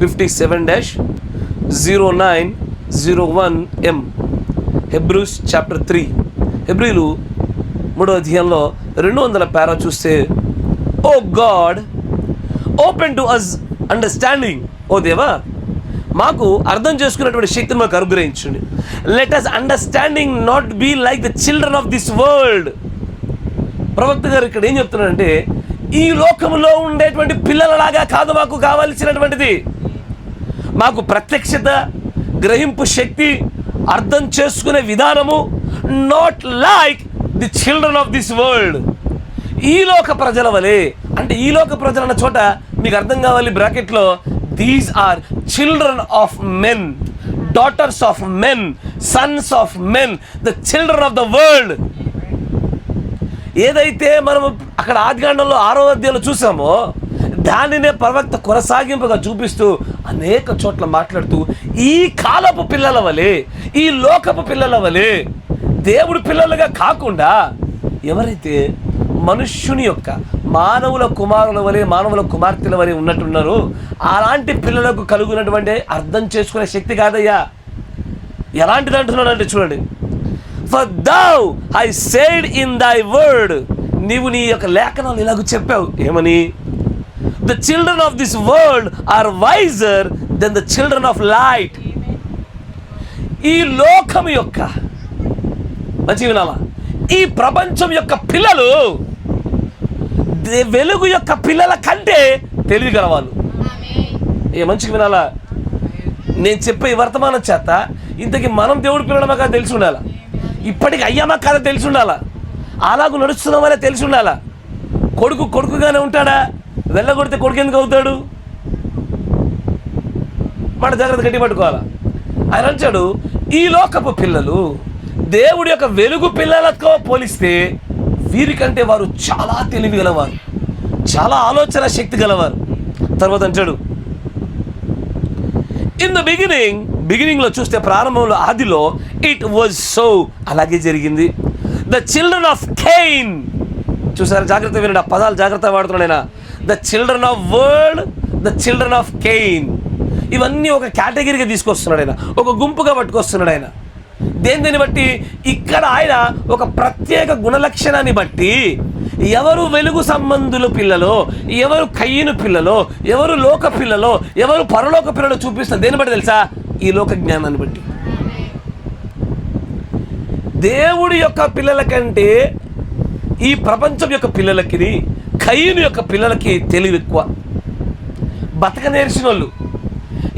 57-0901M హెబ్రూస్ చాప్టర్ 3, హెబ్రీలు 3వ అధ్యాయంలో 200 పారా చూస్తే, O God open to us understanding, ఓ దేవా మాకు అర్థం చేసుకునేటువంటి శక్తిని మాకు అనుగ్రహించండి. Let us understanding not be like the children of this world. ప్రవక్త గారు ఇక్కడ ఏం చెప్తున్నారంటే, ఈ లోకంలో ఉండేటువంటి పిల్లలలాగా కాదు మాకు కావాల్సినటువంటిది. మాకు ప్రత్యక్షత, గ్రహింపు శక్తి, అర్థం చేసుకునే విధానము not like the children of this world. ఈ లోక ప్రజల వలె, అంటే ఈ లోక ప్రజలు అన్న చోట మీకు అర్థం కావాలి బ్రాకెట్లో, these are children of men, daughters of men, sons of men, the children of the world. ఏదైతే మనం అక్కడ ఆదికాండంలో 6వ అధ్యాయంలో చూసామో దానినే ప్రవక్త కొనసాగింపుగా చూపిస్తూ అనేక చోట్ల మాట్లాడుతూ, ఈ కాలపు పిల్లల వలె, ఈ లోకపు పిల్లల వలె దేవుడి పిల్లలుగా కాకుండా ఎవరైతే మనుష్యుని యొక్క మానవుల కుమారుల వలె, మానవుల కుమార్తెల వలె ఉన్నట్టున్నారు, అలాంటి పిల్లలకు కలుగునటువంటి అర్థం చేసుకునే శక్తి కాదయ్యా. ఎలాంటిది అంటున్నాడు అంటే చూడండి, for thou I said in thy word, నీవు నీ యొక్క లేఖనాలు ఇలాగ చెప్పావు, ఏమని, the children of this world are wiser than the children of light. ఈ లోకం యొక్క, మంచి వినాలా, ఈ ప్రపంచం యొక్క పిల్లలు వెలుగు యొక్క పిల్లల కంటే తెలివి గలవాళ్ళు. ఏ మంచిగా వినాలా, నేను చెప్పే ఈ వర్తమానం చేత ఇంతకీ మనం దేవుడి పిల్లలమా కాదు తెలిసి ఉండాలా, ఇప్పటికి అయ్యామా కాదా తెలిసి ఉండాలా, అలాగూ నడుస్తున్నామనే తెలిసి ఉండాలా. కొడుకు కొడుకుగానే ఉంటాడా, వెళ్ళగొడితే కొడుకు ఎందుకు అవుతాడు, మాట జాగ్రత్త గట్టి పట్టుకోవాలా. ఆయన అంటాడు, ఈ లోకపు పిల్లలు దేవుడి యొక్క వెలుగు పిల్లలతో పోలిస్తే వీరికంటే వారు చాలా తెలివి గలవారు, చాలా ఆలోచన శక్తి గలవారు. తర్వాత అంటాడు, ఇన్ ద బిగినింగ్లో చూస్తే ప్రారంభంలో, ఆదిలో, ఇట్ వాజ్ సో, అలాగే జరిగింది. ద చిల్డ్రన్ ఆఫ్ కైన్, చూసారు, జాగ్రత్త వినండి, ఆ పదాలు జాగ్రత్త వాడుతున్నాడు ఆయన. The children of world, the children of Kine, ఇవన్నీ ఒక కేటగిరీగా తీసుకొస్తున్నాడు ఆయన, ఒక గుంపుగా పట్టుకొస్తున్నాడు ఆయన. దేన్ని బట్టి, ఇక్కడ ఆయన ఒక ప్రత్యేక గుణలక్షణాన్ని బట్టి ఎవరు వెలుగు సంబంధుల పిల్లలో, ఎవరు కయ్యను పిల్లలో, ఎవరు లోక పిల్లలో, ఎవరు పరలోక పిల్లలో చూపిస్తారు. దేన్ని బట్టి తెలుసా, ఈ లోక జ్ఞానాన్ని బట్టి. దేవుడి యొక్క పిల్లల కంటే ఈ ప్రపంచం యొక్క పిల్లలకి, కయ్యూను యొక్క పిల్లలకి తెలివి ఎక్కువ. బతక నేర్చిన వాళ్ళు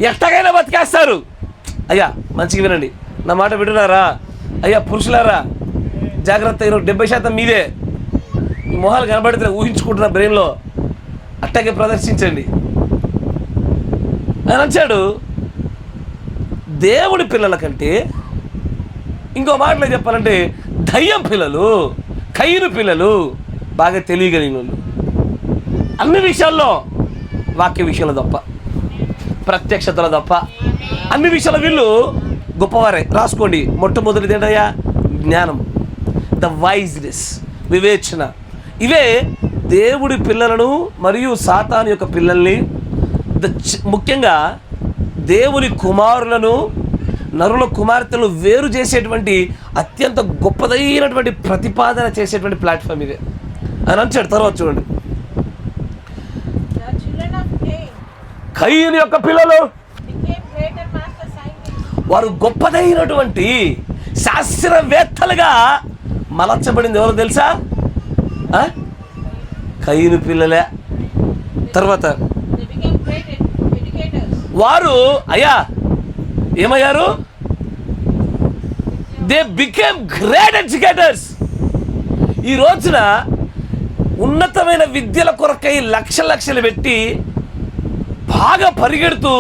ఎట్టగైనా బతికేస్తారు. అయ్యా మంచిగా వినండి, నా మాట వింటున్నారా? అయ్యా పురుషులారా జాగ్రత్త, 70% మీదే. మీ మొహాలు కనబడితే ఊహించుకుంటున్న బ్రెయిన్లో అట్టగే ప్రదర్శించండి అని వచ్చాడు. దేవుడి పిల్లల కంటే, ఇంకో మాటలో చెప్పాలంటే దయ్యం పిల్లలు, కయ్యూను పిల్లలు బాగా తెలియగలిగిన వాళ్ళు. అన్ని విషయాల్లో, వాక్య విషయంలో తప్ప, ప్రత్యక్షతలో తప్ప, అన్ని విషయాల వీళ్ళు గొప్పవారే. రాసుకోండి. మొట్టమొదటిది ఏంటయ్యా? జ్ఞానం, ద వైజ్నెస్, వివేచన. ఇవే దేవుడి పిల్లలను మరియు సాతాను యొక్క పిల్లల్ని, ముఖ్యంగా దేవుని కుమారులను, నరుల కుమార్తెలను వేరు చేసేటువంటి అత్యంత గొప్పదైనటువంటి ప్రతిపాదన చేసేటువంటి ప్లాట్ఫామ్ ఇదే అని అంటాడు. తర్వాత చూడండి, కయ్యూను యొక్క పిల్లలు వారు గొప్పదైనటువంటి శాస్త్రవేత్తలుగా మలచబడింది ఎవరో తెలుసా? కయ్యూను పిల్లలే. తర్వాత వారు అయ్యా ఏమయ్యారు? They became great educators. ఈ రోజున ఉన్నతమైన విద్యల కొరకై లక్షలు పెట్టి బాగా పరిగెడుతూ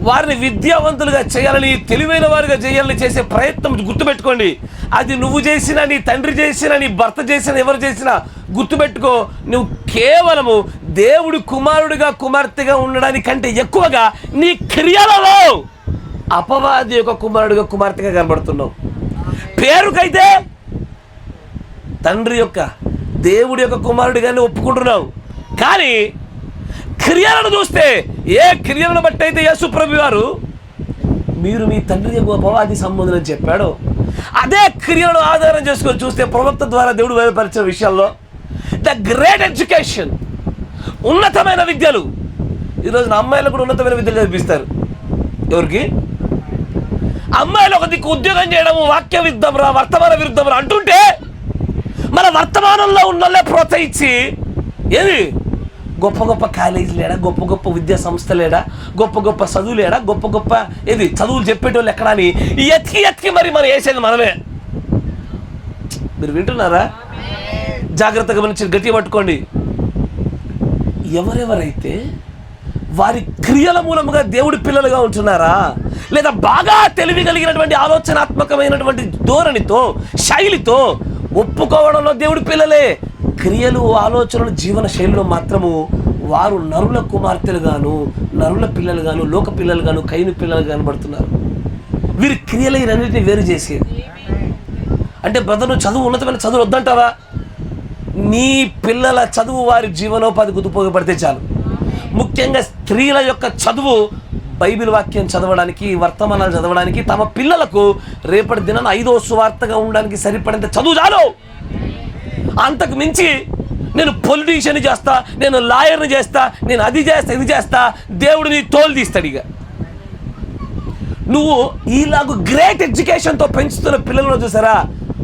వారిని విద్యావంతులుగా చేయాలని, తెలివైన వారిగా చేయాలని చేసే ప్రయత్నం గుర్తుపెట్టుకోండి. అది నువ్వు చేసినా, నీ తండ్రి చేసినా, నీ భర్త చేసినా, ఎవరు చేసినా గుర్తుపెట్టుకో, నువ్వు కేవలము దేవుడి కుమారుడిగా, కుమార్తెగా ఉండడానికంటే ఎక్కువగా నీ క్రియలలో అపవాది యొక్క కుమారుడిగా, కుమార్తెగా కనబడుతున్నావు. పేరుకైతే తండ్రి యొక్క, దేవుడి యొక్క కుమారుడిగానే ఒప్పుకుంటున్నావు, కానీ క్రియలను చూస్తే, ఏ క్రియలను బట్టి అయితే యేసు ప్రభు వారు మీరు మీ తండ్రి యొక్క అపవాది సంబంధం అని చెప్పాడో, అదే క్రియలను ఆధారం చేసుకొని చూస్తే ప్రవక్త ద్వారా దేవుడు బయలుపరిచిన విషయాల్లో ద గ్రేట్ ఎడ్యుకేషన్, ఉన్నతమైన విద్యలు. ఈరోజున అమ్మాయిలు కూడా ఉన్నతమైన విద్యలు చదివిస్తారు. ఎవరికి? అమ్మాయిలు ఒక దిక్కు ఉద్యోగం చేయడము, వాక్య విరుద్ధం రా, వర్తమాన విరుద్ధం రా అంటుంటే, మన వర్తమానంలో ఉన్నోళ్ళే ప్రోత్సహించి ఏది గొప్ప గొప్ప కాలేజీలు లేడా, గొప్ప గొప్ప విద్యా సంస్థలు లేడా, గొప్ప గొప్ప చదువులు లేడా, గొప్ప గొప్ప ఏది చదువులు చెప్పేటోళ్ళు ఎక్కడా అని ఎత్తికి మరి మనం వేసేది మనమే. మీరు వింటున్నారా? జాగ్రత్తగా మంచి గట్టిగా పట్టుకోండి. ఎవరెవరైతే వారి క్రియల మూలముగా దేవుడి పిల్లలుగా ఉంటున్నారా, లేదా బాగా తెలివి కలిగినటువంటి ఆలోచనాత్మకమైనటువంటి ధోరణితో, శైలితో ఒప్పుకోవడంలో దేవుడి పిల్లలే, క్రియలు, ఆలోచనలు, జీవన శైలిలో మాత్రము వారు నరుల కుమార్తెలుగాను, నరుల పిల్లలుగాను, లోక పిల్లలుగాను, కయ్యూను పిల్లలు కనబడుతున్నారు. వీరి క్రియలు ఇవన్నిటిని వేరు చేసేది. అంటే బ్రదర్, నువ్వు చదువు, ఉన్నతమైన చదువు వద్దంటావా? నీ పిల్లల చదువు వారి జీవనోపాధికి ఉపయోగపడితే చాలు. ముఖ్యంగా స్త్రీల యొక్క చదువు, బైబిల్ వాక్యం చదవడానికి, వర్తమానాలు చదవడానికి, తమ పిల్లలకు రేపటి దినాన 5వ సువార్తగా ఉండడానికి సరిపడేంత చదువు చాలు. అంతకు మించి నేను పొలిటీషియన్ చేస్తా, నేను లాయర్ని చేస్తా, నేను అది చేస్తా, ఇది చేస్తా, దేవుడిని తోలు తీస్తాడు. ఇక నువ్వు ఈలాగు గ్రేట్ ఎడ్యుకేషన్తో పెంచుతున్న పిల్లలను చూసారా,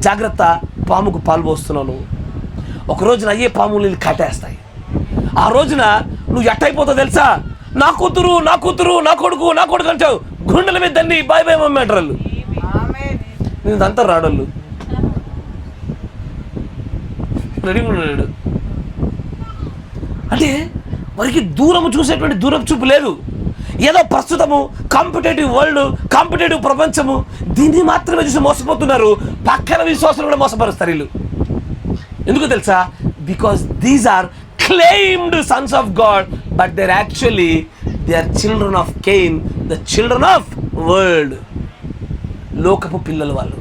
జాగ్రత్త, పాముకు పాలు పోస్తున్నావు. నువ్వు ఒక రోజున అయ్యే పాములు నేను కాటేస్తాయి. ఆ రోజున నువ్వు ఎట్టయిపోతావు తెలుసా? నా కూతురు, నా కూతురు, నా కొడుకు, నా కొడుకు అంటావు. గుండెల మీద దాన్ని బాయ్ బాయ్ మమ్మీ అంటారు వాళ్ళు. నేను అంతా రాడోళ్ళు రెడీగా ఉన్నాడు. అంటే వారికి దూరము చూసేటువంటి దూరపు చూపు లేదు. ఏదో ప్రస్తుతము కాంపిటేటివ్ వరల్డ్, కాంపిటేటివ్ ప్రపంచము, దీన్ని మాత్రమే చూసి మోసపోతున్నారు. పక్కన విశ్వాసాలు కూడా మోసపరుస్తారు వీళ్ళు. ఎందుకు తెలుసా? Because these are claimed sons of God, but they're actually they are children of Cain, the children of world. లోకపు పిల్లలు వాళ్ళు.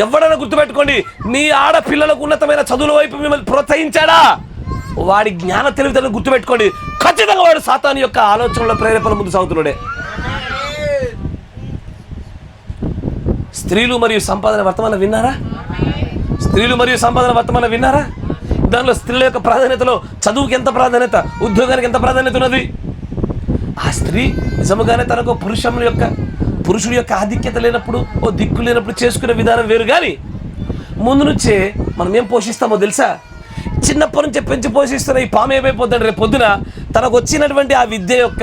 ఎవడైనా గుర్తుపెట్టుకోండి, మీ ఆడపిల్లలకు ఉన్నతమైన చదువుల వైపు మిమ్మల్ని ప్రోత్సహించాడా, వాడి జ్ఞాన తెలివితేటలు గుర్తుపెట్టుకోండి, ఖచ్చితంగా వాడు సాతాను యొక్క ఆలోచనల ప్రేరేపణ ముందు సాగుతున్నాడే. స్త్రీలు మరియు సంపాదన వర్తమానం విన్నారా? స్త్రీలు మరియు సంపాదన వర్తమానం విన్నారా? దానిలో స్త్రీల యొక్క ప్రాధాన్యతలో చదువుకి ఎంత ప్రాధాన్యత, ఉద్యోగానికి ఎంత ప్రాధాన్యత ఉన్నది. ఆ స్త్రీ నిజముగానే తనకు పురుషుడి యొక్క ఆధిక్యత లేనప్పుడు, ఓ దిక్కు లేనప్పుడు చేసుకునే విధానం వేరు. కానీ ముందు నుంచే మనం ఏం పోషిస్తామో తెలుసా? చిన్నప్పటి నుంచి పెంచి పోషిస్తున్న ఈ పాము ఏమైపోద్దండి రేపు పొద్దున తనకు వచ్చినటువంటి ఆ విద్య యొక్క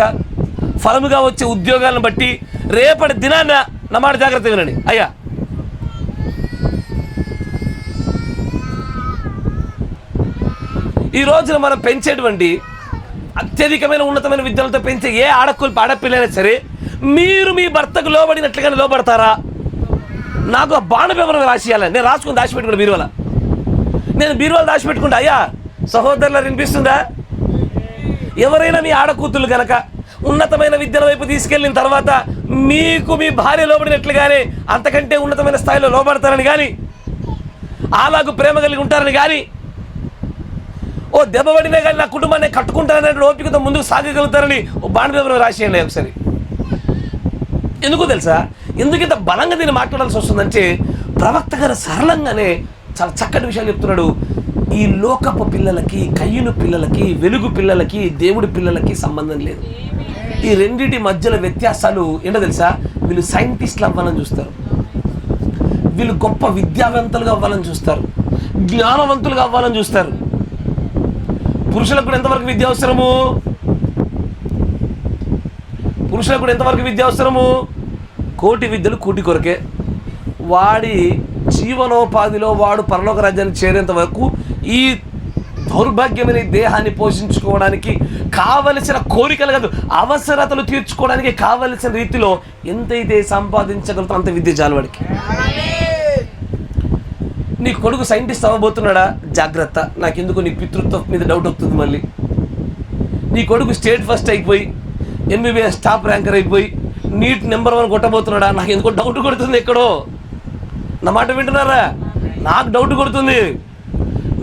ఫలముగా వచ్చే ఉద్యోగాలను బట్టి రేపటి దినాన్న నా మాట జాగ్రత్త వినండి అయ్యా. ఈ రోజున మనం పెంచేటువంటి అత్యధికమైన ఉన్నతమైన విద్యలతో పెంచే ఏ ఆడపిల్లైనా సరే, మీరు మీ భర్తకు లోబడినట్లుగానే లోబడతారా? నాకు ఆ బాణపేపర్ రాసియాలని నేను రాసుకుని దాచిపెట్టుకుంటా బీరువాల. నేను బీరువాలు దాచిపెట్టుకుంటా. అయ్యా సహోదరులు వినిపిస్తుందా? ఎవరైనా మీ ఆడకూతులు కనుక ఉన్నతమైన విద్యల వైపు తీసుకెళ్ళిన తర్వాత మీకు మీ భార్య లోబడినట్లుగానే అంతకంటే ఉన్నతమైన స్థాయిలో లోబడతారని కానీ, అలాగూ ప్రేమ కలిగి ఉంటారని కానీ, ఓ దెబ్బపడినా కానీ నా కుటుంబాన్ని కట్టుకుంటారనే ఓపికతో ముందుకు సాగగలుగుతారని ఓ బాణపేపర్ రాసేయండి ఒకసారి. ఎందుకు తెలుసా? ఎందుకు ఇంత బలంగా దీన్ని మాట్లాడాల్సి వస్తుందంటే, ప్రవక్త గారు సరళంగానే చాలా చక్కటి విషయాలు చెప్తున్నాడు. ఈ లోకపు పిల్లలకి, కయ్యూను పిల్లలకి, వెలుగు పిల్లలకి, దేవుడి పిల్లలకి సంబంధం లేదు. ఈ రెండింటి మధ్యలో వ్యత్యాసాలు ఏంటో తెలుసా? వీళ్ళు సైంటిస్టులు అవ్వాలని చూస్తారు, వీళ్ళు గొప్ప విద్యావంతులుగా అవ్వాలని చూస్తారు, జ్ఞానవంతులుగా అవ్వాలని చూస్తారు. పురుషులకు కూడా ఎంతవరకు విద్య అవసరము? పురుషులకు కూడా ఎంతవరకు విద్య అవసరము? కోటి విద్యలు కూటి కొరకే. వాడి జీవనోపాధిలో వాడు పరలోక రాజ్యాన్ని చేరేంత వరకు ఈ దౌర్భాగ్యమైన దేహాన్ని పోషించుకోవడానికి కావలసిన కోరికలు కాదు, అవసరతలు తీర్చుకోవడానికి కావలసిన రీతిలో ఎంతైతే సంపాదించగలుగుతా అంత విద్య జాలవాడికి. నీ కొడుకు సైంటిస్ట్ అవ్వబోతున్నాడా? జాగ్రత్త, నాకెందుకు నీ పితృత్వం మీద డౌట్ వస్తుంది. మళ్ళీ నీ కొడుకు స్టేట్ ఫస్ట్ అయిపోయి ఎంబీబీఎస్ టాప్ ర్యాంకర్ అయిపోయి నీట్ నెంబర్ 1 కొట్టబోతున్నాడా? నాకు ఎందుకో డౌట్ కొడుతుంది. ఎక్కడో నా మాట వింటున్నారా? నాకు డౌట్ కొడుతుంది.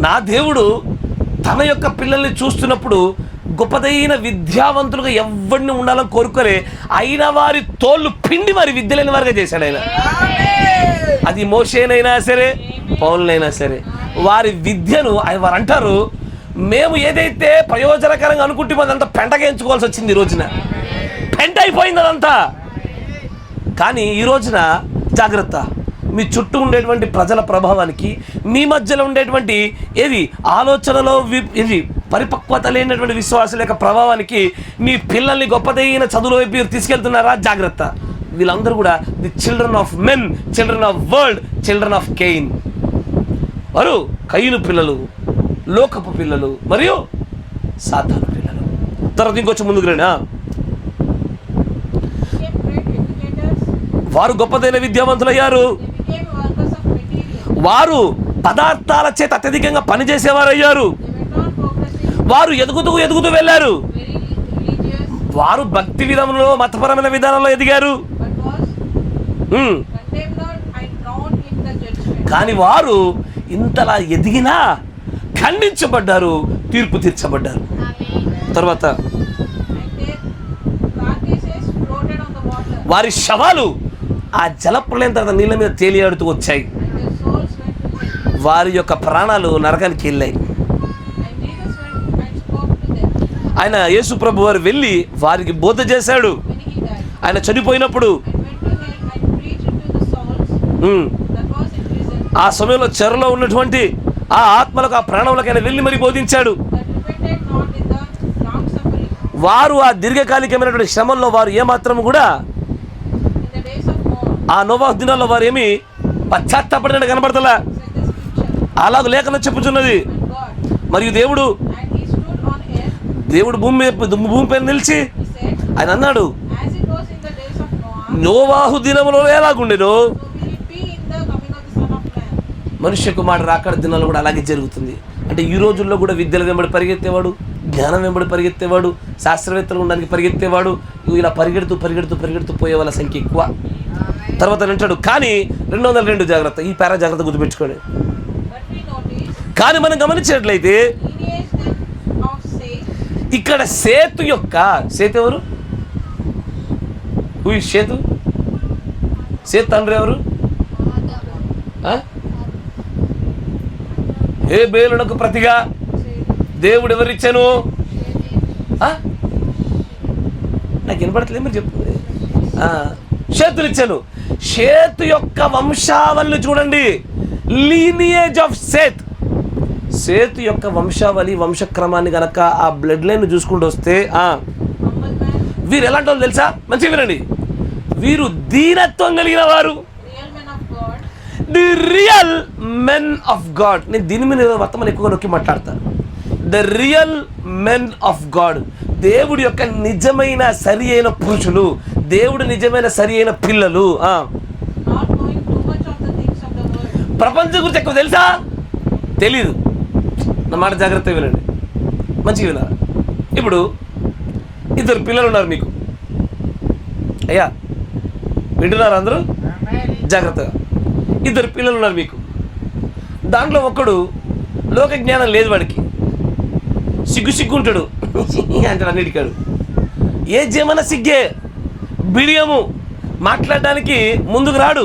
నా దేవుడు తన యొక్క పిల్లల్ని చూస్తున్నప్పుడు గొప్పదైన విద్యావంతులుగా ఎవరిని ఉండాలని కోరుకోలే, అయిన వారి తోళ్ళు పిండి వారి విద్య లేని వారిగా చేశాడు ఆయన. అది మోషేనైనా సరే, పౌలునైనా సరే, వారి విద్యను వారు అంటారు, మేము ఏదైతే ప్రయోజనకరంగా అనుకుంటే అదంతా పెంటగా ఎంచుకోవాల్సి వచ్చింది. ఈ రోజున పెంట అయిపోయింది అదంతా. కానీ ఈ రోజున జాగ్రత్త, మీ చుట్టూ ఉండేటువంటి ప్రజల ప్రభావానికి, మీ మధ్యలో ఉండేటువంటి ఆలోచనలో పరిపక్వత లేనటువంటి విశ్వాసం యొక్క ప్రభావానికి మీ పిల్లల్ని గొప్పదైన చదువుల వైపు తీసుకెళ్తున్నారా? జాగ్రత్త. వీళ్ళందరూ కూడా the children of men, children of world, children of Cain. వారు కయ్యూను పిల్లలు, లోకపు పిల్లలు మరియు సాతాను పిల్లలు. తర్వాత ఇంకొంచెం ముందుకు రండి. వారు గొప్పదైన విద్యావంతులయ్యారు. వారు పదార్థాల చేత అత్యధికంగా పనిచేసేవారు అయ్యారు. వారు ఎదుగుతూ వెళ్ళారు. వారు భక్తి విధానంలో, మతపరమైన విధానంలో ఎదిగారు. కానీ వారు ఇంతలా ఎదిగినా ఖండించబడ్డారు, తీర్పు తీర్చబడ్డారు. తర్వాత వారి శవాలు ఆ జలప్రలయం తర్వాత నీళ్ళ మీద తేలియాడుతూ వచ్చాయి. వారి యొక్క ప్రాణాలు నరకానికి వెళ్ళాయి. ఆయన యేసు ప్రభు వారు వెళ్ళి వారికి బోధ చేశాడు. ఆయన చనిపోయినప్పుడు ఆ సమయంలో చెరలో ఉన్నటువంటి ఆ ఆత్మలకు, ఆ ప్రాణములకు ఆయన వెళ్ళి మరి బోధించాడు. వారు ఆ దీర్ఘకాలికమైనటువంటి శ్రమంలో వారు ఏమాత్రం కూడా ఆ నోవాహు దినాల్లో వారు ఏమి పశ్చాత్తాపడినట్టు కనబడతలా. అలాగ లేఖనం చెప్పుచున్నది. మరియు దేవుడు భూమి పైన నిలిచి ఆయన అన్నాడు, నోవాహు దినములో ఎలాగుండెనో మనుష్య కుమారుడు రాకడ దినాల్లో కూడా అలాగే జరుగుతుంది. అంటే ఈ రోజుల్లో కూడా విద్యల వెంబడి పరిగెత్తేవాడు, జ్ఞానం వెంబడి పరిగెత్తేవాడు, శాస్త్రవేత్తలు ఉండడానికి పరిగెత్తేవాడు, ఇలా పరిగెడుతూ పోయే వాళ్ళ సంఖ్య ఎక్కువ. తర్వాత అంటాడు, కానీ 202 జాగ్రత్త, ఈ పేరా జాగ్రత్త గుర్తుపెట్టుకోండి. కానీ మనం గమనించినట్లయితే ఇక్కడ సేతు ఎవరు? సేతు తండ్రి ఎవరు? హేబేలునకు ప్రతిగా దేవుడు ఎవరిచ్చాను? నాకు వినపడట్లేదు, మీరు చెప్తుంది. షేతుని ఇచ్చాను. షేతు యొక్క వంశావళిని చూడండి, లీనియేజ్ ఆఫ్ సేత్. సేతు యొక్క వంశావళి వంశక్రమాన్ని గనక ఆ బ్లడ్ లైన్ చూసుకుంటూ వస్తే వీరు ఎలాంటి వాళ్ళు తెలుసా? మంచిగా వినండి. వీరు దీనత్వం కలిగిన వారు, the real men of God. నేను దీని మీద వర్తమానం ఎక్కువగా నొక్కి మాట్లాడతాను. The real men of God, దేవుడి యొక్క నిజమైన సరి అయిన పురుషులు, దేవుడు నిజమైన సరి అయిన పిల్లలు. ప్రపంచం గురించి ఎక్కువ తెలుసా? తెలీదు. నా మాట జాగ్రత్తగా వినండి, మంచిగా వినాలి. ఇప్పుడు ఇద్దరు పిల్లలు ఉన్నారు మీకు. అయ్యా వింటున్నారు అందరూ? జాగ్రత్తగా. ఇద్దరు పిల్లలు ఉన్నారు మీకు. దాంట్లో ఒక్కడు లోక జ్ఞానం లేదు, వాడికి సిగ్గుంటాడు అంటాడు అన్నిటికాడు. ఏ చేయమన్నా సిగ్గే, బిడియము, మాట్లాడడానికి ముందుకు రాడు.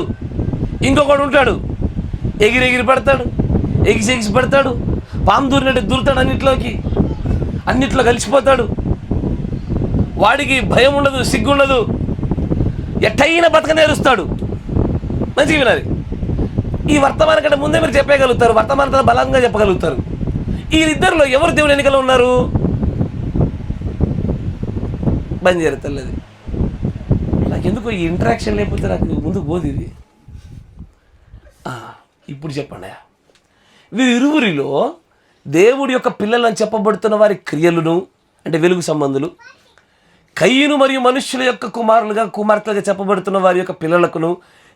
ఇంకొకడు ఉంటాడు, ఎగిరి పడతాడు, ఎగిసి పడతాడు, పాము దూరినట్టు దూరుతాడు, అన్నిట్లో కలిసిపోతాడు. వాడికి భయం ఉండదు, సిగ్గు ఉండదు, ఎట్టయినా బతక నేరుస్తాడు. మంచిగా వినాలి. ఈ వర్తమానం కంటే ముందే మీరు చెప్పగలుగుతారు, వర్తమానంతో బలంగా చెప్పగలుగుతారు. వీళ్ళిద్దరిలో ఎవరు దేవుని ఎన్నికలో ఉన్నారు? బంజారా తెల్లది. నాకెందుకు ఈ ఇంటరాక్షన్ లేకపోతే నాకు ముందుకు పోదు ఇది. ఇప్పుడు చెప్పండి, వీరిరువురిలో దేవుడి యొక్క పిల్లలని చెప్పబడుతున్న వారి క్రియలను, అంటే వెలుగు సంబంధులు, కయ్యను మరియు మనుష్యుల యొక్క కుమార్తెలుగా చెప్పబడుతున్న వారి యొక్క పిల్లలకును,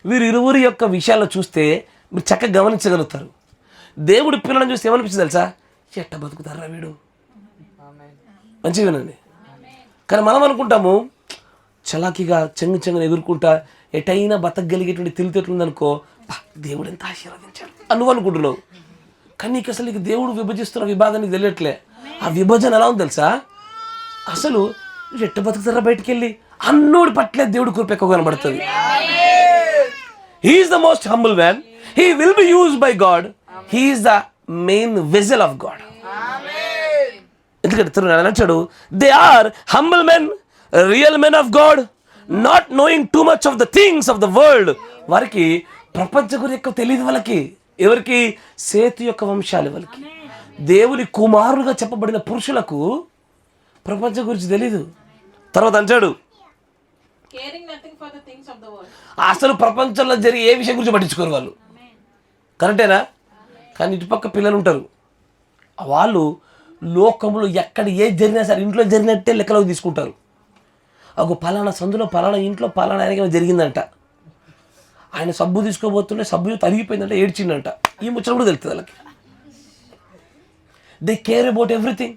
వీరిరువురి యొక్క విషయాలను చూస్తే మీరు చక్కగా గమనించగలుగుతారు. దేవుడి పిల్లలను చూస్తే ఏమనిపిస్తుంది తెలుసా? ఎట్ట బతుకుతారా వీడు, మంచిగా వినండి. కానీ మనం అనుకుంటాము చలాకీగా చెంగుని ఎదుర్కొంటా ఎటైనా బతకగలిగేటువంటి తెలివితేటలుందనుకో, దేవుడు ఎంత ఆశీర్వదించాడు నువ్వు అనుకుంటున్నావు. కానీ నీకు అసలు నీకు దేవుడు విభజిస్తున్న విభాగం నీకు తెలియట్లే. ఆ విభజన ఎలా ఉంది తెలుసా? అసలు ఎట్ట బతుకుతారా బయటికి వెళ్ళి అన్నోడు పట్లే దేవుడు కృప ఎక్కువ కనబడుతుంది. He is the most humble man. He will be used by God. He is the main vessel of God. ఎందుకంటే తిరునాడు అన్నాడు, they are humble men, real men of God, not knowing too much of the things of the world. వారికి ప్రపంచం గురించి ఎక్కువ తెలియదు. వాళ్ళకి ఎవరికి? సేతు యొక్క వంశాలు. వాళ్ళకి దేవుని కుమారులుగా చెప్పబడిన పురుషులకు ప్రపంచం గురించి తెలీదు. తర్వాత అంటాడు, అసలు ప్రపంచంలో జరిగే ఏ విషయం గురించి పట్టించుకోరు వాళ్ళు. కరెక్టేనా? కానీ ఇటుపక్క పిల్లలు ఉంటారు, వాళ్ళు లోకంలో ఎక్కడ ఏది జరిగినా సరే ఇంట్లో జరిగినట్టే లెక్కలోకి తీసుకుంటారు. ఒక పలానా సందులో పలానా ఇంట్లో పలానా ఆయనకి జరిగిందంట, ఆయన సబ్బు తీసుకోబోతుంటే సబ్బు తరిగిపోయిందంటే ఏడ్చిందంట, ఈ ముచ్చట కూడా తెలుస్తుంది వాళ్ళకి. They care about everything.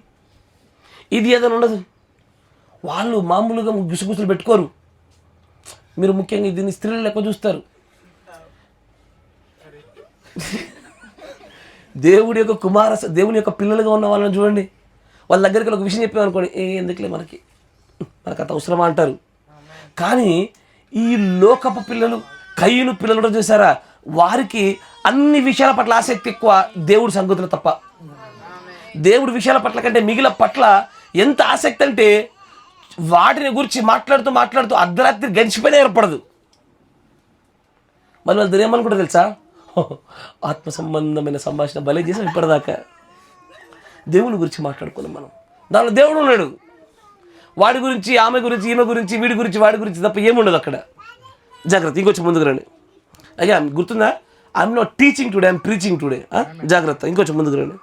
ఇది ఏదైనా ఉండదు. వాళ్ళు మామూలుగా గుసగుసలు పెట్టుకోరు. మీరు ముఖ్యంగా దీన్ని స్త్రీలు ఎక్కువ చూస్తారు. దేవుడి యొక్క పిల్లలుగా ఉన్న వాళ్ళని చూడండి. వాళ్ళ దగ్గరికి ఒక విషయం చెప్పామనుకోండి, ఎందుకులే మనకు అంత అవసరమా అంటారు. కానీ ఈ లోకపు పిల్లలు, కయ్యను పిల్లలు చూసారా, వారికి అన్ని విషయాల పట్ల ఆసక్తి ఎక్కువ, దేవుడి సంగతులు తప్ప. దేవుడి విషయాల పట్ల కంటే మిగిలిన పట్ల ఎంత ఆసక్తి అంటే వాటిని గురించి మాట్లాడుతూ అర్ధరాత్రి గడిచిపోయినా ఏర్పడదు. మళ్ళీ వాళ్ళు ఏమనుకుంటారు తెలుసా? ఆత్మ సంబంధమైన సంభాషణ భలే చేసాం ఇప్పటిదాకా. దేవుని గురించి మాట్లాడుకున్నాం మనం. దానిలో దేవుడు ఉన్నాడు. వాడి గురించి, ఆమె గురించి, ఈమె గురించి, వీడి గురించి, వాడి గురించి తప్ప ఏముండదు అక్కడ. జాగ్రత్త. ఇంకొచ్చి ముందుకు రండి. అయ్యా గుర్తుందా? I'm not teaching today, I'm preaching today. జాగ్రత్త. ఇంకొచ్చి ముందుకు రండి.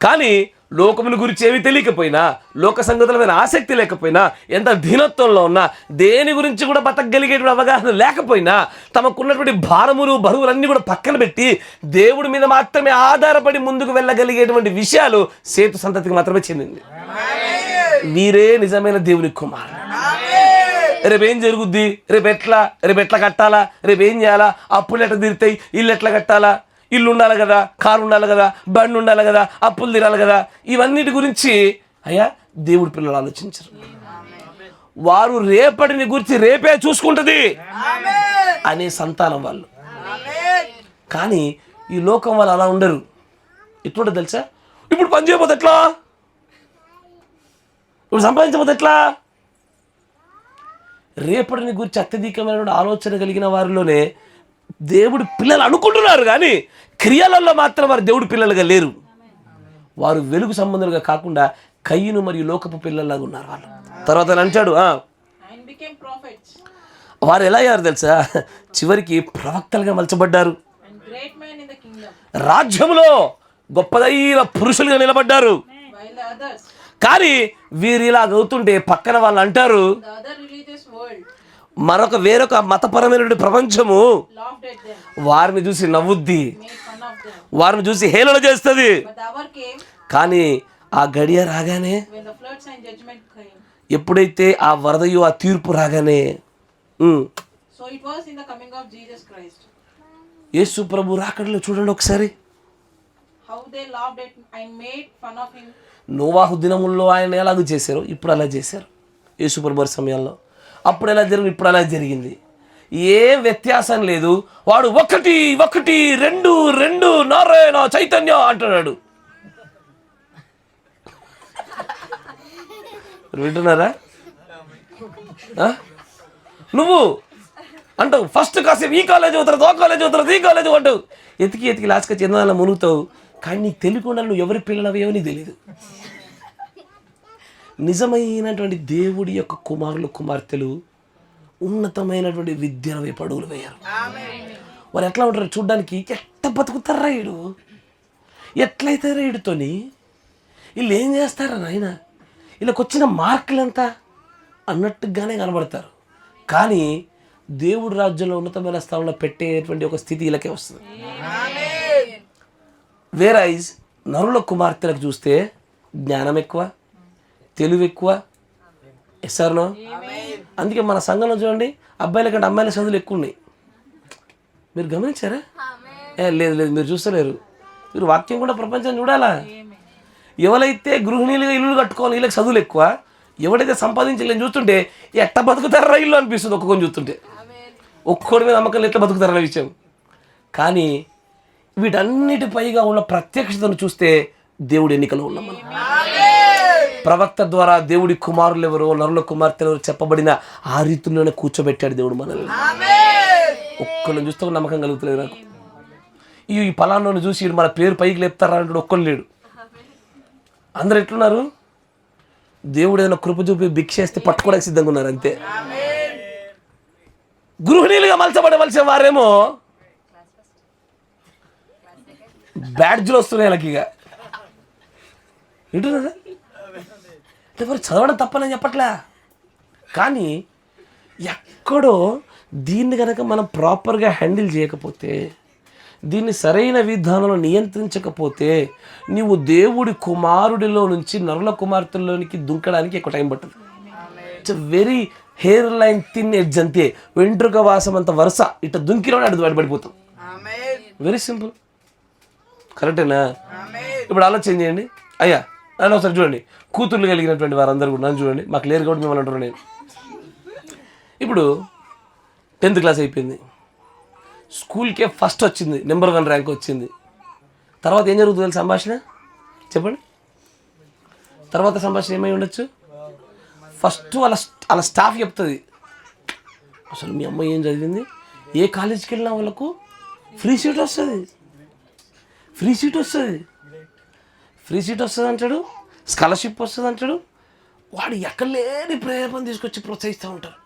కానీ లోకముని గురించి ఏమీ తెలియకపోయినా, లోక సంగతుల మీద ఆసక్తి లేకపోయినా, ఎంత దీనత్వంలో ఉన్నా, దేని గురించి కూడా బతకగలిగేటువంటి అవగాహన లేకపోయినా, తమకున్నటువంటి భారములు బరువులన్నీ కూడా పక్కన పెట్టి దేవుడి మీద మాత్రమే ఆధారపడి ముందుకు వెళ్ళగలిగేటువంటి విషయాలు సేతు సంతతికి మాత్రమే చెందింది. వీరే నిజమైన దేవుని కుమారులు. రేపేం జరుగుద్ది, రేపు ఎట్లా కట్టాలా, రేపు ఏం చేయాలా, అప్పులు ఎట్లా తీరుతాయి, ఇల్లు ఎట్లా కట్టాలా, ఇల్లు ఉండాలి కదా, కారు ఉండాలి కదా, బండి ఉండాలి కదా, అప్పులు తీరాలి కదా, ఇవన్నిటి గురించి అయ్యా దేవుడి పిల్లలు ఆలోచించరు. వారు రేపటిని గురించి రేపే చూసుకుంటుంది అనే సంతానం వాళ్ళు. కానీ ఈ లోకం వాళ్ళు అలా ఉండరు. ఎట్లుంటుంది తెలుసా? ఇప్పుడు పని చేయకపోతే ఎట్లా, ఇప్పుడు సంపాదించకపోతే ఎట్లా? రేపటిని గురించి అత్యధికమైన ఆలోచన కలిగిన వారిలోనే దేవుడి పిల్లలు అనుకుంటున్నారు, కానీ క్రియలలో మాత్రం వారు దేవుడి పిల్లలుగా లేరు. వారు వెలుగు సంబంధులుగా కాకుండా కయ్యను మరియు లోకపు పిల్లల్లాగా ఉన్నారు వాళ్ళు. తర్వాత అంటాడు వారు ఎలా అయ్యారు తెలుసా? చివరికి ప్రవక్తలుగా మలచబడ్డారు, రాజ్యంలో గొప్పదైన పురుషులుగా నిలబడ్డారు. కానీ వీరు ఇలాగ అవుతుంటే పక్కన వాళ్ళు అంటారు, వేరొక మతపరమైన ప్రపంచము వారిని చూసి నవ్వుద్ది, వారిని చూసి హేళన చేస్తుంది. కానీ ఆ గడియ రాగానే, ఎప్పుడైతే ఆ వరదయు ఆ తీర్పు రాగానే, యేసు ప్రభు రాకడలో చూడండి ఒకసారి, నోవాహు దినముల్లో ఆయన ఎలాగ చేశారు, ఇప్పుడు అలా చేశారు. యేసు ప్రభు సమయంలో అప్పుడు ఎలా జరిగింది, ఇప్పుడు అలా జరిగింది. ఏ వ్యత్యాసం లేదు. వాడు ఒకటి ఒకటి రెండు రెండు నారాయణ చైతన్య అంటున్నాడు. వింటున్నారా? నువ్వు అంటావు ఫస్ట్ కాసేపు ఈ కాలేజ్ అవుతారు, ఆ కాలేజ్ అవుతారు, ఈ కాలేజ్ అంటావు, ఎతికి లాస్ట్గా చిన్న మునుగుతావు. కానీ నీకు తెలియకుండా నువ్వు ఎవరి పిల్లలవేవో నీకు తెలియదు. నిజమైనటువంటి దేవుడి యొక్క కుమారులు కుమార్తెలు ఉన్నతమైనటువంటి విద్యల వైపు అడుగులు వేయారు. వారు ఎట్లా ఉంటారు చూడ్డానికి? ఎట్లా బతుకుతారా వీడు, ఎట్లయితే వీడితోని వీళ్ళు ఏం చేస్తారా నాయన, వీళ్ళకి వచ్చిన మార్కులు ఎంత అన్నట్టుగానే కనబడతారు. కానీ దేవుడి రాజ్యంలో ఉన్నతమైన స్థానంలో పెట్టేటువంటి ఒక స్థితి వీళ్ళకే వస్తుంది. వేరైజ్ నరుల కుమార్తెలకు చూస్తే జ్ఞానం ఎక్కువ, తెలివి ఎక్కువ. ఎస్ఆర్నో? అందుకే మన సంఘంలో చూడండి, అబ్బాయిల కంటే అమ్మాయిల చదువులు ఎక్కువ ఉన్నాయి. మీరు గమనించారా? లేదు మీరు చూస్తలేరు. మీరు వాక్యం కూడా ప్రపంచం చూడాలా. ఎవరైతే గృహిణీలుగా ఇల్లు కట్టుకోవాలి వీళ్ళకి చదువులు ఎక్కువ, ఎవడైతే సంపాదించలేని చూస్తుంటే ఎట్ట బతుకుతారా ఇల్లు అనిపిస్తుంది ఒక్కొక్కని చూస్తుంటే. ఒక్కొక్కడి మీద నమ్మకం ఎట్లా బతుకుతారన్న విషయం. కానీ వీటన్నిటి పైగా ఉన్న ప్రత్యక్షతను చూస్తే దేవుడి ఎన్నికలో ఉన్నాం మనం. ప్రవక్త ద్వారా దేవుడి కుమారులు ఎవరో, నరుల కుమార్తెలు ఎవరు చెప్పబడిన ఆ రీతిలోనే కూర్చోబెట్టాడు దేవుడు మనల్ని. ఒక్కళ్ళని చూస్తే నమ్మకం కలుగుతలేదు నాకు. ఈ ఫలాన్ని చూసి మన పేరు పైకి లేపుతారా అంటే ఒక్కళ్ళు లేడు. అందరు ఎట్లున్నారు? దేవుడు ఏదైనా కృప చూపి భిక్షేస్తే పట్టుకోవడానికి సిద్ధంగా ఉన్నారు అంతే. గృహిణీలుగా మలచబడవలసిన వారేమో బ్యాడ్జ్లు వస్తున్నాయి వాళ్ళకి. ఇక వింటున్నారా? అంటే మరి చదవడం తప్పని చెప్పట్లే, కానీ ఎక్కడో దీన్ని కనుక మనం ప్రాపర్గా హ్యాండిల్ చేయకపోతే, దీన్ని సరైన విధానంలో నియంత్రించకపోతే, నీవు దేవుడి కుమారుడిలో నుంచి నరుల కుమార్తెల్లోనికి దుంకడానికి ఎక్కువ టైం పడుతుంది. It's very hair line thin edge అంతే. వెంట్రుక వాసం అంత వరుస ఇట్లా దుంకిలోనే అడుగు బయటపడిపోతాం. Very simple. కరెక్టేనా? ఇప్పుడు ఆలోచన చేయండి. అయ్యా నన్ను ఒకసారి చూడండి, కూతుర్లు కలిగినటువంటి వారందరూ కూడా నన్ను చూడండి. మాకు లేరు కాబట్టి మిమ్మల్ని అంటున్నాను నేను. ఇప్పుడు 10th క్లాస్ అయిపోయింది, స్కూల్కే ఫస్ట్ వచ్చింది, నెంబర్ 1 ర్యాంక్ వచ్చింది. తర్వాత ఏం జరుగుతుంది సంభాషణ చెప్పండి? తర్వాత సంభాషణ ఏమై ఉండొచ్చు? ఫస్ట్ వాళ్ళ స్టాఫ్ చెప్తుంది, అసలు మీ అమ్మాయి ఏం చదివింది, ఏ కాలేజీకి వెళ్ళినా వాళ్ళకు ఫ్రీ సీట్ వస్తుంది, ఫ్రీ సీట్ వస్తుంది, ఫ్రీ సీట్ వస్తుంది అంటాడు, స్కాలర్షిప్ వస్తుంది అంటాడు. వాడు ఎక్కడ లేని ప్రేరేపణ తీసుకొచ్చి ప్రోత్సహిస్తూ ఉంటారు.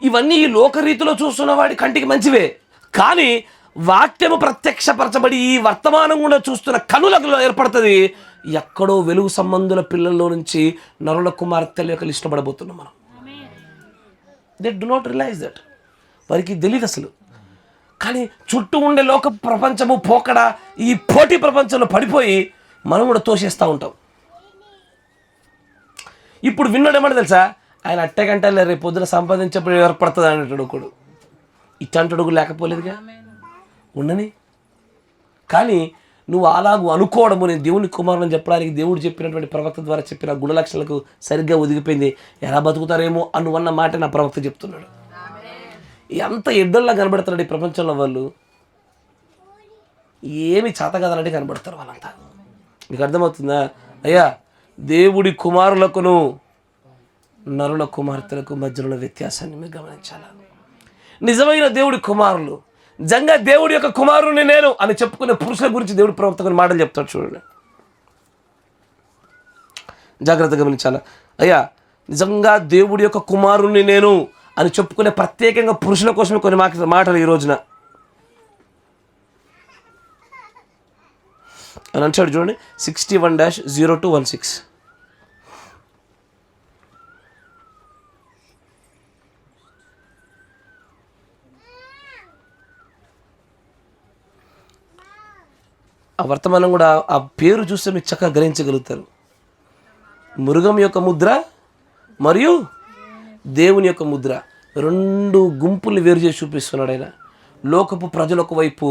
ఇవన్నీ ఈ లోకరీతిలో చూస్తున్న వాడి కంటికి మంచివే, కానీ వాక్యము ప్రత్యక్షపరచబడి ఈ వర్తమానం కూడా చూస్తున్న కనులకు ఏర్పడుతుంది. ఎక్కడో వెలుగు సంబంధుల పిల్లల్లో నుంచి నరుల కుమార్తెల యొక్క లిస్ట్ పడబోతున్నాం మనం. They do not realize that. వారికి తెలియదు అసలు. కానీ చుట్టూ ఉండే లోక ప్రపంచము పోకడ, ఈ పోటీ ప్రపంచంలో పడిపోయి మనం కూడా తోసేస్తూ ఉంటాం. ఇప్పుడు విన్నాడేమని తెలుసా, ఆయన అట్టేకంటే రేపు పొద్దున సంపాదించేప్పుడు ఏర్పడుతుంది అనేటాడు ఒకడు. ఇట్టంటడుగు లేకపోలేదుగా ఉండని. కానీ నువ్వు అలాగూ అనుకోవడము, నేను దేవుని కుమారుని చెప్పడానికి దేవుడు చెప్పినటువంటి ప్రవక్త ద్వారా చెప్పిన గుణలక్షణాలకు సరిగ్గా ఒదిగిపోయింది. ఎలా బతుకుతారేమో అన్న మాట నా ప్రవక్త చెప్తున్నాడు. ఎంత ఎడ్డల్లా కనబడుతున్నాడు ఈ ప్రపంచంలో. వాళ్ళు ఏమి చేత కదనంటే కనబడతారు వాళ్ళంతా. మీకు అర్థమవుతుందా? అయ్యా దేవుడి కుమారులకును నరుల కుమార్తెలకు మధ్యలో వ్యత్యాసాన్ని మీరు గమనించాలి. నిజమైన దేవుడి కుమారులు, నిజంగా దేవుడి యొక్క కుమారుని నేను అని చెప్పుకునే పురుషుల గురించి దేవుడి ప్రవక్త కొన్ని మాటలు చెప్తాడు. చూడండి, జాగ్రత్తగా గమనించాలి. అయ్యా, నిజంగా దేవుడి యొక్క కుమారుని నేను అని చెప్పుకునే ప్రత్యేకంగా పురుషుల కోసమే కొన్ని మాటలు ఈ రోజున అని అంటాడు. చూడండి, 61-0216. ఆ వర్తమానం కూడా ఆ పేరు చూస్తే మీరు చక్కగా గ్రహించగలుగుతారు. మృగం యొక్క ముద్ర మరియు దేవుని యొక్క ముద్ర, రెండు గుంపుల్ని వేరు చేసి చూపిస్తున్నాడు ఆయన. లోకపు ప్రజలకు వైపు,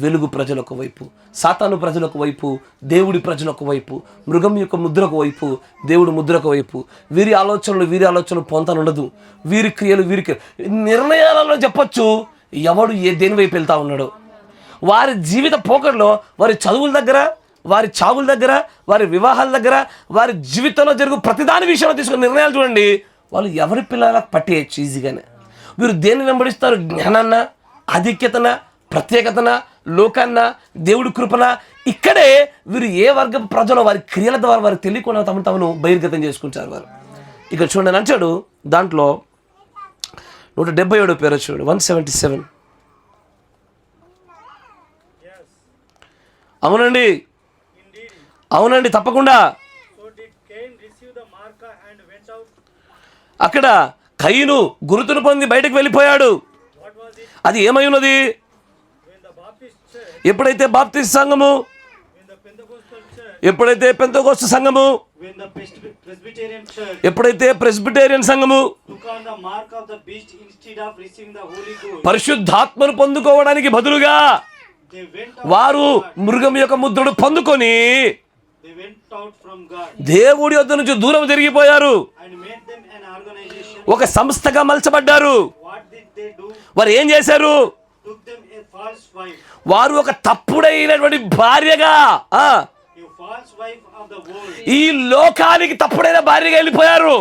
వెలుగు ప్రజలకు వైపు, సాతాను ప్రజలకు వైపు, దేవుడి ప్రజలకు వైపు, మృగం యొక్క ముద్రకు వైపు, దేవుడి ముద్రకు వైపు. వీరి ఆలోచనలు పొంతనుండదు, వీరి క్రియలు నిర్ణయాలలో చెప్పొచ్చు ఎవడు దేని వైపు వెళ్తా ఉన్నాడో. వారి జీవిత పోకడలో, వారి చదువుల దగ్గర, వారి చావుల దగ్గర, వారి వివాహాల దగ్గర, వారి జీవితంలో జరుగు ప్రతిదాని విషయంలో తీసుకున్న నిర్ణయాలు చూడండి. వాళ్ళు ఎవరి పిల్లలకు పట్టేయచ్చు ఈజీగానే. వీరు దేన్ని వెంబడిస్తారు? జ్ఞానాన్న, ఆధిక్యతన, ప్రత్యేకతన, లోకాన్న, దేవుడి కృపన. ఇక్కడే వీరు ఏ వర్గ ప్రజలు వారి క్రియల ద్వారా వారికి తెలియకుండా తమను బహిర్గతం చేసుకుంటారు వారు. ఇక్కడ చూడండి అంటాడు, దాంట్లో 177 పేరు చూడండి, 177. అవునండి తప్పకుండా. అక్కడ కయీను గురుతును పొంది బయటకు వెళ్ళిపోయాడు. అది ఏమై ఉన్నది? ఎప్పుడైతే బాప్టిస్ట్ సంఘము, ఎప్పుడైతే పెంతెకోస్తు సంఘము, ఎప్పుడైతే ప్రెస్బిటేరియన్ సంఘము పరిశుద్ధాత్మను పొందుకోవడానికి బదులుగా వారు మృగం యొక్క ముద్రను పొందుకొని దేవుడి యొద్ద నుంచి దూరం జరిగిపోయారు, ఒక సంస్థగా మలచబడ్డారు. వారు ఏం చేశారు? వారు ఒక తప్పుడైనటువంటి భార్యగా, ఈ లోకానికి తప్పుడైన భార్యగా వెళ్ళిపోయారు.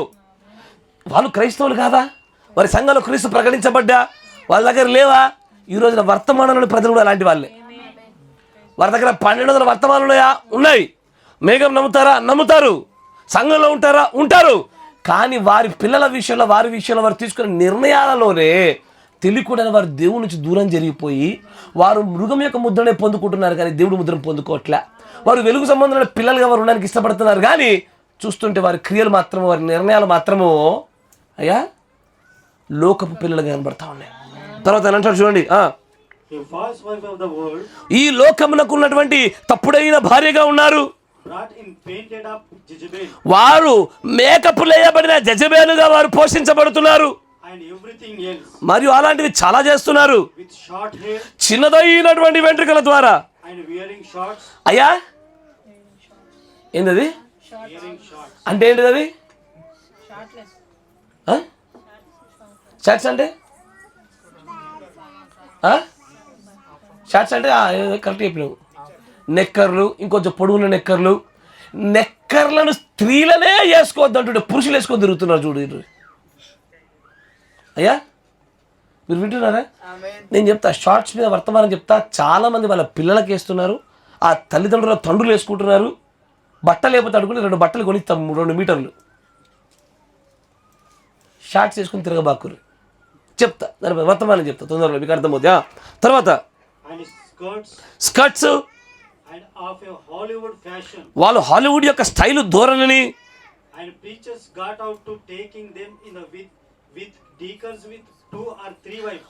వాళ్ళు క్రైస్తవులు కాదా? వారి సంఘంలో క్రీస్తు ప్రకటించబడ్డా వాళ్ళ దగ్గర లేవా? ఈ రోజున వర్తమానంలోని ప్రజలు కూడా అలాంటి వాళ్ళే. వారి దగ్గర 1200 వర్తమానాలు ఉన్నాయి. మేఘం నమ్ముతారు, సంఘంలో ఉంటారు. కానీ వారి పిల్లల విషయంలో, వారి విషయంలో వారు తీసుకునే నిర్ణయాలలోనే తెలియకుండా వారు దేవుడి నుంచి దూరం జరిగిపోయి వారు మృగం యొక్క ముద్రనే పొందుకుంటున్నారు, కానీ దేవుడి ముద్రను పొందుకోవట్లే. వారు వెలుగు సంబంధమైన పిల్లలుగా వారు ఉండడానికి ఇష్టపడుతున్నారు, కానీ చూస్తుంటే వారి క్రియలు మాత్రము, వారి నిర్ణయాలు మాత్రము అయ్యా లోకపు పిల్లలుగా కనబడతా ఉన్నాయి. తర్వాత అంటారు చూడండి, ఈ లోకమునకు ఉన్నటువంటి తప్పుడైన భార్యగా ఉన్నారు. వారు మేకప్ లేయబడిన జెజబేలుగా వారు పోషించబడుతున్నారు. మరియు అలాంటివి చాలా చేస్తున్నారు. చిన్నదైనటువంటి వెంట్రుకల ద్వారా. అయ్యా ఏంటది? అంటే ఏంటిది అది? షార్ట్స్ అంటే షార్ట్స్ అంటే కరెక్ట్ చెప్పినావు. నెక్కర్లు, ఇంకొంచెం పొడుగున్న నెక్కర్లను స్త్రీలనే వేసుకోవద్దు అంటుంటే పురుషులు వేసుకొని తిరుగుతున్నారు. చూడు అయ్యా, మీరు వింటున్నారా? నేను చెప్తా, షార్ట్స్ మీద వర్తమానం చెప్తా. చాలామంది వాళ్ళ పిల్లలకి వేస్తున్నారు, ఆ తల్లిదండ్రుల తండ్రులు వేసుకుంటున్నారు. బట్టలు లేకపోతే అడుగుని 2 బట్టలు కొనిస్తాం, 2 మీటర్లు షార్ట్స్ వేసుకుని తిరగబాకురు. చెప్తా, దాని వర్తమానం చెప్తా తొందరలో, మీకు అర్థమవుతా. తర్వాత స్కర్ట్స్, వాళ్ళు హాలీవుడ్ యొక్క స్టైల్ ధోరణిని,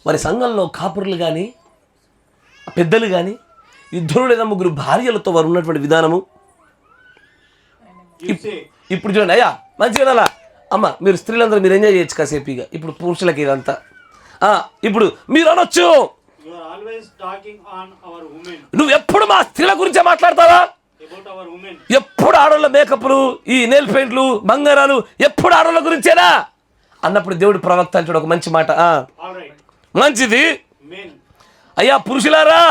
వారి సంఘంలో కాపురులు కానీ పెద్దలు కానీ 2 లేదా 3 భార్యలతో వారు ఉన్నటువంటి విధానము. ఇప్పుడు చూడండి అయ్యా, మంచిగా అలా అమ్మ, మీరు స్త్రీలందరూ మీరు ఎంజాయ్ చేయొచ్చు కాసేపు. ఇక ఇప్పుడు పురుషులకి ఇదంతా. ఇప్పుడు మీరు అనొచ్చు, నువ్వు ఎప్పుడు మా స్త్రీల గురించే మాట్లాడతావా? ఎప్పుడు ఆడవాళ్ళ మేకప్లు, ఈ నెయిల్ పెయింట్లు, బంగారాలు, ఎప్పుడు ఆడవాళ్ళ గురించేనా అన్నప్పుడు దేవుడు ప్రవక్త అంటాడు ఒక మంచి మాట. మంచిది అయ్యా పురుషులారా,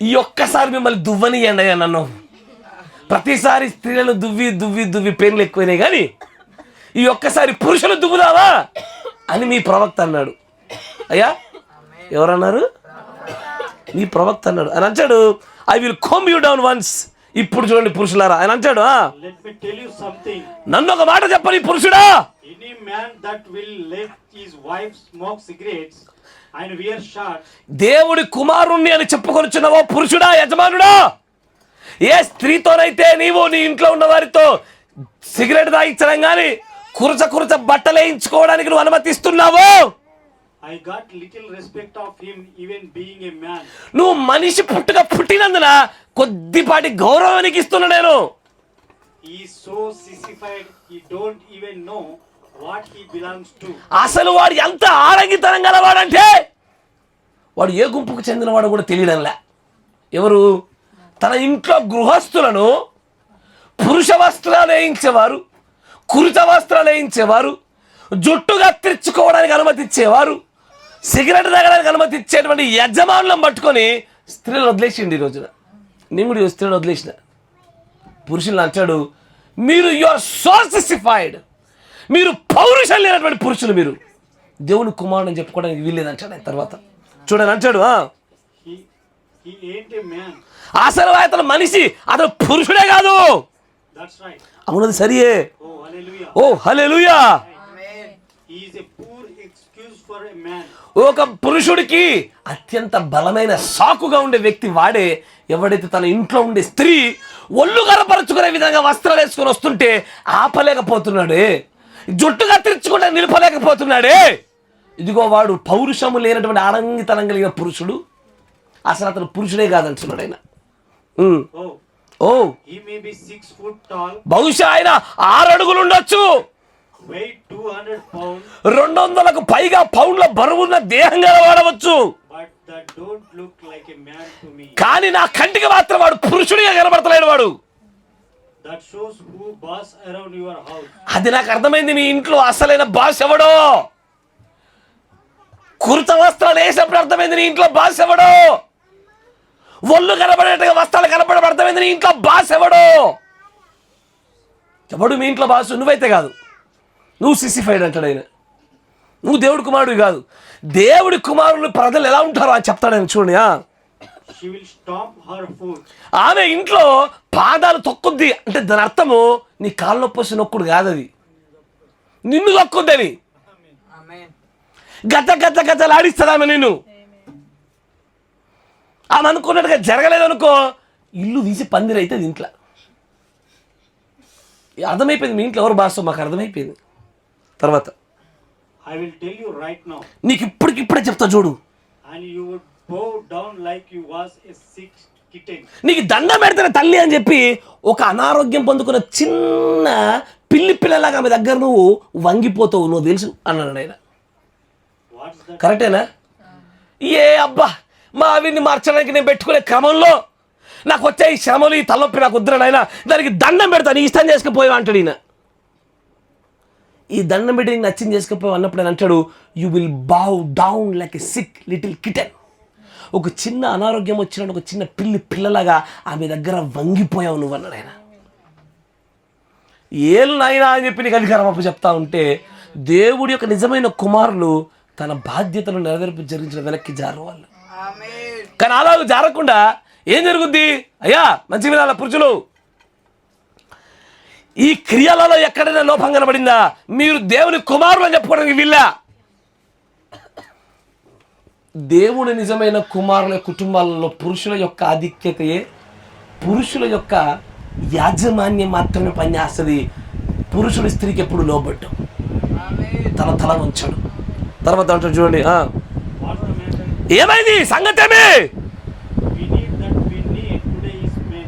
ఈ ఒక్కసారి మిమ్మల్ని దువ్వనియండి అయ్యా నన్ను. ప్రతిసారి స్త్రీలను దువ్వి దువ్వి దువ్వి పెయిన్లు ఎక్కువైనాయి, కానీ ఈ ఒక్కసారి పురుషులు దువ్వుదావా అని మీ ప్రవక్త అన్నాడు. అయ్యా ఎవరన్నారు? నీ ప్రవక్త అన్నాడు. అని అంటాడు, I will comb you down once. ఇప్పుడు చూడండి పురుషులారా, ఆయన అంటాడు, నన్ను ఒక మాట చెప్పని పురుషుడా, any man that will let his wife smoke cigarettes and wear shorts, దేవుడి కుమారుణ్ణి అని చెప్పుకొనిచున్నావో పురుషుడా, యజమానుడా, ఏ స్త్రీతోనైతే నీవు నీ ఇంట్లో ఉన్న వారితో సిగరెట్ తాగించడం కానీ కురచ బట్టలు వేయించుకోవడానికి నువ్వు అనుమతిస్తున్నావో, I got little respect of him even being a man. నువ్వు మనిషి పుట్టినందున కొద్దిపాటి గౌరవానికి ఇస్తున్నా నేను. He is so sissified, he don't even know what he belongs to. అసలు వాడు ఎంత ఆడంగితనం గలవాడంటే వాడు ఏ గుంపుకు చెందినవాడు కూడా తెలియడంలే. ఎవరు? తన ఇంట్లో గృహస్థులను పురుష వస్త్రాలు వేయించేవారు, కురుచ వస్త్రాలు వేయించేవారు, జుట్టు కత్తిరించుకోవడానికి అనుమతి ఇచ్చేవారు, సిగరెట్ తాగడానికి అనుమతి ఇచ్చేటువంటి యజమానులను పట్టుకొని స్త్రీలు వదిలేసిండి. ఈ రోజున నేను కూడా స్త్రీలు వదిలేసిన. పురుషులను అంటాడు, మీరు యు ఆర్ సో సిసిఫైడ్, మీరు పౌరుషం లేనటువంటి పురుషులు, మీరు దేవుని కుమారుడు అని చెప్పుకోవడానికి వీల్లేదంటాడు. ఆయన తర్వాత చూడని అంటాడు, he ain't a man. అసలు అతను మనిషి, అతను పురుషుడే కాదు. That's right. అవునది సరియే. Oh hallelujah. Oh hallelujah. He is a poor excuse for a man. ఒక పురుషుడికి అత్యంత బలమైన సాకుగా ఉండే వ్యక్తి వాడే. ఎవడైతే తన ఇంట్లో ఉండే స్త్రీ ఒళ్ళు కనపరుచుకునే విధంగా వస్త్రాలు వేసుకొని వస్తుంటే ఆపలేకపోతున్నాడే, జుట్టు కత్తిరించుకుంటే నిలపలేకపోతున్నాడే, ఇదిగో వాడు పౌరుషము లేనటువంటి ఆడంగితనం కలిగిన పురుషుడు. అసలు అతను పురుషుడే కాదంటున్నాడు ఆయన. ఓ he may be 6 foot tall, బహుశా ఆయన 6 అడుగులు ఉండొచ్చు, weight 200 pounds, 200కు పైగా పౌండ్ల బరువున్న దేహంగా వాడవచ్చు, but that don't look like a man to me. కానీ నా కంటికి మాత్రం వాడు పురుషుడిగా కనబడతలేడు. వాడు That shows who boss around your house. అది నాకు అర్థమైంది. మీ ఇంట్లో అసలైన బాస్ ఎవడో. కుర్త వస్త్రాలు వేసినప్పుడు అర్థమైంది నీ ఇంట్లో బాస్ ఎవడో. ఒళ్ళు కనబడేట్టుగా వస్త్రాలు కనబడడం అర్థమైంది నీ ఇంట్లో బాస్ ఎవడో. ఎవడు మీ ఇంట్లో బాసు? నువ్వైతే కాదు, నువ్వు సిసిఫైడ్ అంటాడు ఆయన. నువ్వు దేవుడి కుమారుడు కాదు. దేవుడి కుమారులు ప్రజలు ఎలా ఉంటారో అని చెప్తాడు ఆయన. చూడండి, She will stomp her foot. ఆమె ఇంట్లో పాదాలు తొక్కుద్ది అంటే దాని అర్థము నీ కాళ్ళు నొప్పి నొక్కుడు కాదు, అది నిన్ను తొక్కుద్దని. గత ఆడిస్తుంది ఆమె నిన్ను. ఆమె అనుకున్నట్టుగా జరగలేదనుకో, ఇల్లు తీసి పందిరి అవుతుంది ఇంట్లో. అర్థమైపోయింది మీ ఇంట్లో ఎవరు బాసో మాకు అర్థమైపోయింది. తర్వాత I will tell you right now. నీకు ఇప్పటికిప్పుడే చెప్తా చూడు. And you would bow down like you was a sick kitten. నీకు దండం పెడతాను తల్లి అని చెప్పి ఒక అనారోగ్యం పొందుకున్న చిన్న పిల్లలాగా ఆమె దగ్గర నువ్వు వంగిపోతావు, నువ్వు తెలుసు అన్నాడు ఆయన. What's that? కరెక్టేనా? ఏ అబ్బా, మా అవిని మార్చడానికి నేను పెట్టుకునే క్రమంలో నాకు వచ్చే ఈ శ్రమలు, ఈ తలనొప్పి నాకు వద్దురాడు, దానికి దండం పెడతా, నీ ఇష్టం చేసుకుపోయావు అంటాడు ఈయన. ఈ దండం పెట్టి నీకు నచ్చింది చేసుకుపోయావు అన్నప్పుడు ఆయన అంటాడు, you will bow down like a sick little kitten. ఒక చిన్న అనారోగ్యం వచ్చినట్టు ఒక చిన్న పిల్లలాగా ఆమె దగ్గర వంగిపోయావు నువ్వు అన్నాడు ఆయన. ఏళ్ళు నాయనా అని చెప్పి నీకు అధికారం అప్పు చెప్తా ఉంటే దేవుడి యొక్క నిజమైన కుమారులు తన బాధ్యతను నెరవేర్పు జరిగించిన వెనక్కి జారు వాళ్ళు. కానీ అలాగ జారకుండా ఏం జరుగుద్ది? అయ్యా మంచి విధాల పురుషులు, ఈ క్రియలలో ఎక్కడైనా లోపం కనబడిందా? మీరు దేవుని కుమారులు అని చెప్పుకోవడానికి వీళ్ళ. దేవుని నిజమైన కుమారుల కుటుంబాలలో పురుషుల యొక్క ఆధిక్యతయే, పురుషుల యొక్క యాజమాన్యం మాత్రమే పనిచేస్తుంది. పురుషుడు స్త్రీకి ఎప్పుడు లోబడ్డు, తల వంచాడు. తర్వాత అంటాడు చూడండి, What's the matter? ఏమైంది సంగతి ఏమి? We need that we need today is men.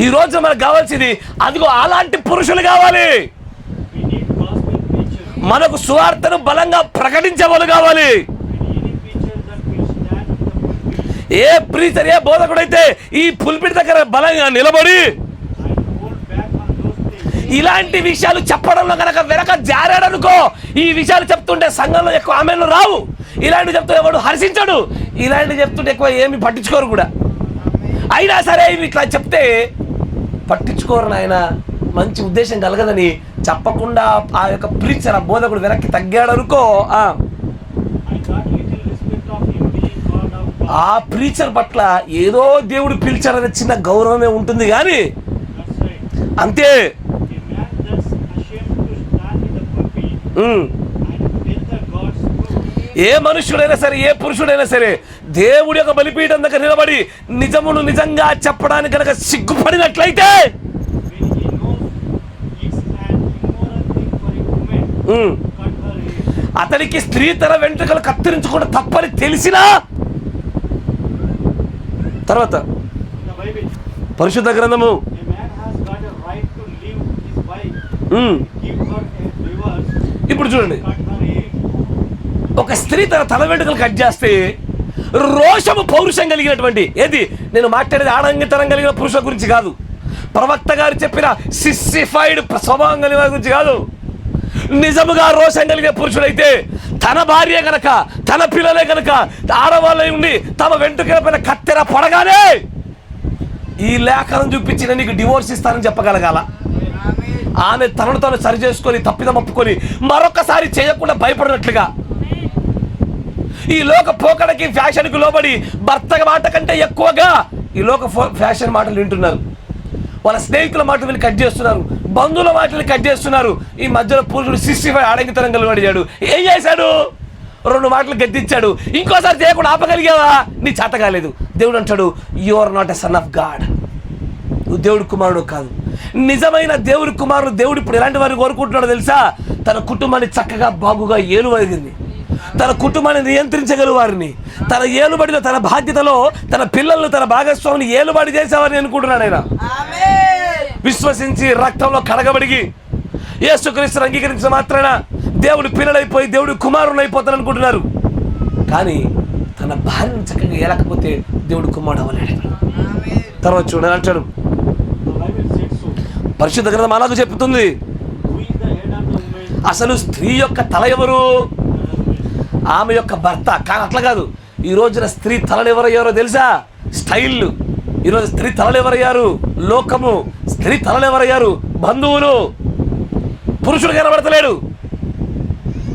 ఈ రోజు మనకు కావాల్సింది అదిగో అలాంటి పురుషులు కావాలి. We need gospel preachers. మనకు సువార్తను బలంగా ప్రకటించే వాళ్ళు కావాలి. We need any preacher that will stand in the pulpit a preacher, ఏ బోధకుడైతే ఈ పుల్పిట్ దగ్గర బలంగా నిలబడి and hold back on those things. ఇలాంటి విషయాలు చెప్పడంలో కనుక వెనక జారాడనుకో, ఈ విషయాలు చెప్తుంటే సంఘంలో ఎక్కువ ఆమెను రావు. ఇలాంటివి చెప్తుంటే ఎవడు హర్షించడు. ఇలాంటివి చెప్తుంటే ఎక్కువ ఏమి పట్టించుకోరు కూడా. అయినా సరే ఇవి ఇట్లా చెప్తే పట్టించుకోరని ఆయన మంచి ఉద్దేశం కలగదని చెప్పకుండా ఆ యొక్క ప్రీచర్, ఆ బోధకుడు వెనక్కి తగ్గాడు అనుకో, I got little respect of him being called of God. ఆ ప్రీచర్ పట్ల ఏదో దేవుడు పిలిచాడనే చిన్న గౌరవమే ఉంటుంది కానీ That's right. అంతే. A man that's ashamed to stand in the pulpit and tell the God's truth. ఏ మనుష్యుడైనా సరే, ఏ పురుషుడైనా సరే దేవుడి యొక్క బలిపీఠం దగ్గర నిలబడి నిజమును నిజంగా చెప్పడానికి కనుక సిగ్గుపడినట్లయితే, When he knows it's an immoral thing for a woman to cut her hair, అతనికి స్త్రీ తన వెంట్రుకలు కత్తిరించుకోవడం తప్పని తెలిసినా, తర్వాత in the Bible, పరిశుద్ధ గ్రంథము a man has got a right to leave his wife, give her a divorce, ఇప్పుడు చూడండి, cut her hair. ఒక స్త్రీ తన వెంట్రుకలు కట్ చేస్తే రోషము, పౌరుషం కలిగినటువంటి, ఏది నేను మాట్లాడేది ఆడంగితనం కలిగిన పురుషుల గురించి కాదు, ప్రవక్త గారు చెప్పిన సిస్సిఫైడ్ స్వభావం కలిగిన వారి గురించి కాదు. నిజముగా రోషం కలిగిన పురుషుడైతే తన భార్య గనక, తన పిల్లలే గనక ఆడవాళ్ళై ఉండి తమ వెంట్రుకల పైన కత్తెర పడగానే ఈ లేఖనం చూపించి నేను నీకు డివోర్స్ ఇస్తానని చెప్పగలగాల. ఆమె తనను తాను సరి చేసుకొని తప్పిదం ఒప్పుకొని మరొకసారి చేయకుండా భయపడినట్లుగా ఈ లోక పోకడకి, ఫ్యాషన్కి లోబడి భర్త మాట కంటే ఎక్కువగా ఈ లోక ఫ్యాషన్ మాటలు వింటున్నారు. వాళ్ళ స్నేహితుల మాటలు వీళ్ళు కట్ చేస్తున్నారు, బంధువుల మాటలు కట్ చేస్తున్నారు. ఈ మధ్యలో పురుషుడు 65 ఆడంగితనం కలిగాడు. ఏం చేశాడు? 2 మాటలు గద్దించాడు. ఇంకోసారి చేయకుండా ఆపగలిగావా? నీ చేత కాలేదు. దేవుడు అంటాడు, you are not a son of God. నువ్వు దేవుడి కుమారుడు కాదు. నిజమైన దేవుడి కుమారుడు దేవుడు ఇప్పుడు ఎలాంటి వారిని కోరుకుంటున్నాడో తెలుసా? తన కుటుంబాన్ని చక్కగా బాగుగా ఏలువరిగింది, తన కుటుంబాన్ని నియంత్రించగల వారిని, తన ఏలుబడిలో, తన బాధ్యతలో తన పిల్లలను, తన భాగస్వామిని ఏలుబడి చేసేవారిని అనుకుంటున్నాడు ఆయన. విశ్వసించి రక్తంలో కడగబడిగి యేసుక్రీస్తును అంగీకరించిన మాత్రాన దేవుడు పిల్లలైపోయి దేవుడు కుమారులు అయిపోతాను అనుకుంటున్నారు. కానీ తన భార్యను చక్కగా ఏలకపోతే దేవుడు కుమారుడు అవ్వలేడు. తర్వాత చూడని అంటాడు, The Bible said so. పరిశుద్ధ గ్రంథం అలాగే చెప్తుంది. Who is the head of the woman? అసలు స్త్రీ యొక్క తల ఎవరు? The husband. ఆమె యొక్క భర్త. కానీ అట్లా కాదు. ఈ రోజున స్త్రీ తలలు ఎవరయ్యారో తెలుసా? స్టైల్. ఈరోజు స్త్రీ తలలు ఎవరయ్యారు? లోకము. స్త్రీ తలలు ఎవరయ్యారు? బంధువులు. పురుషుడు కనబడతలేడు.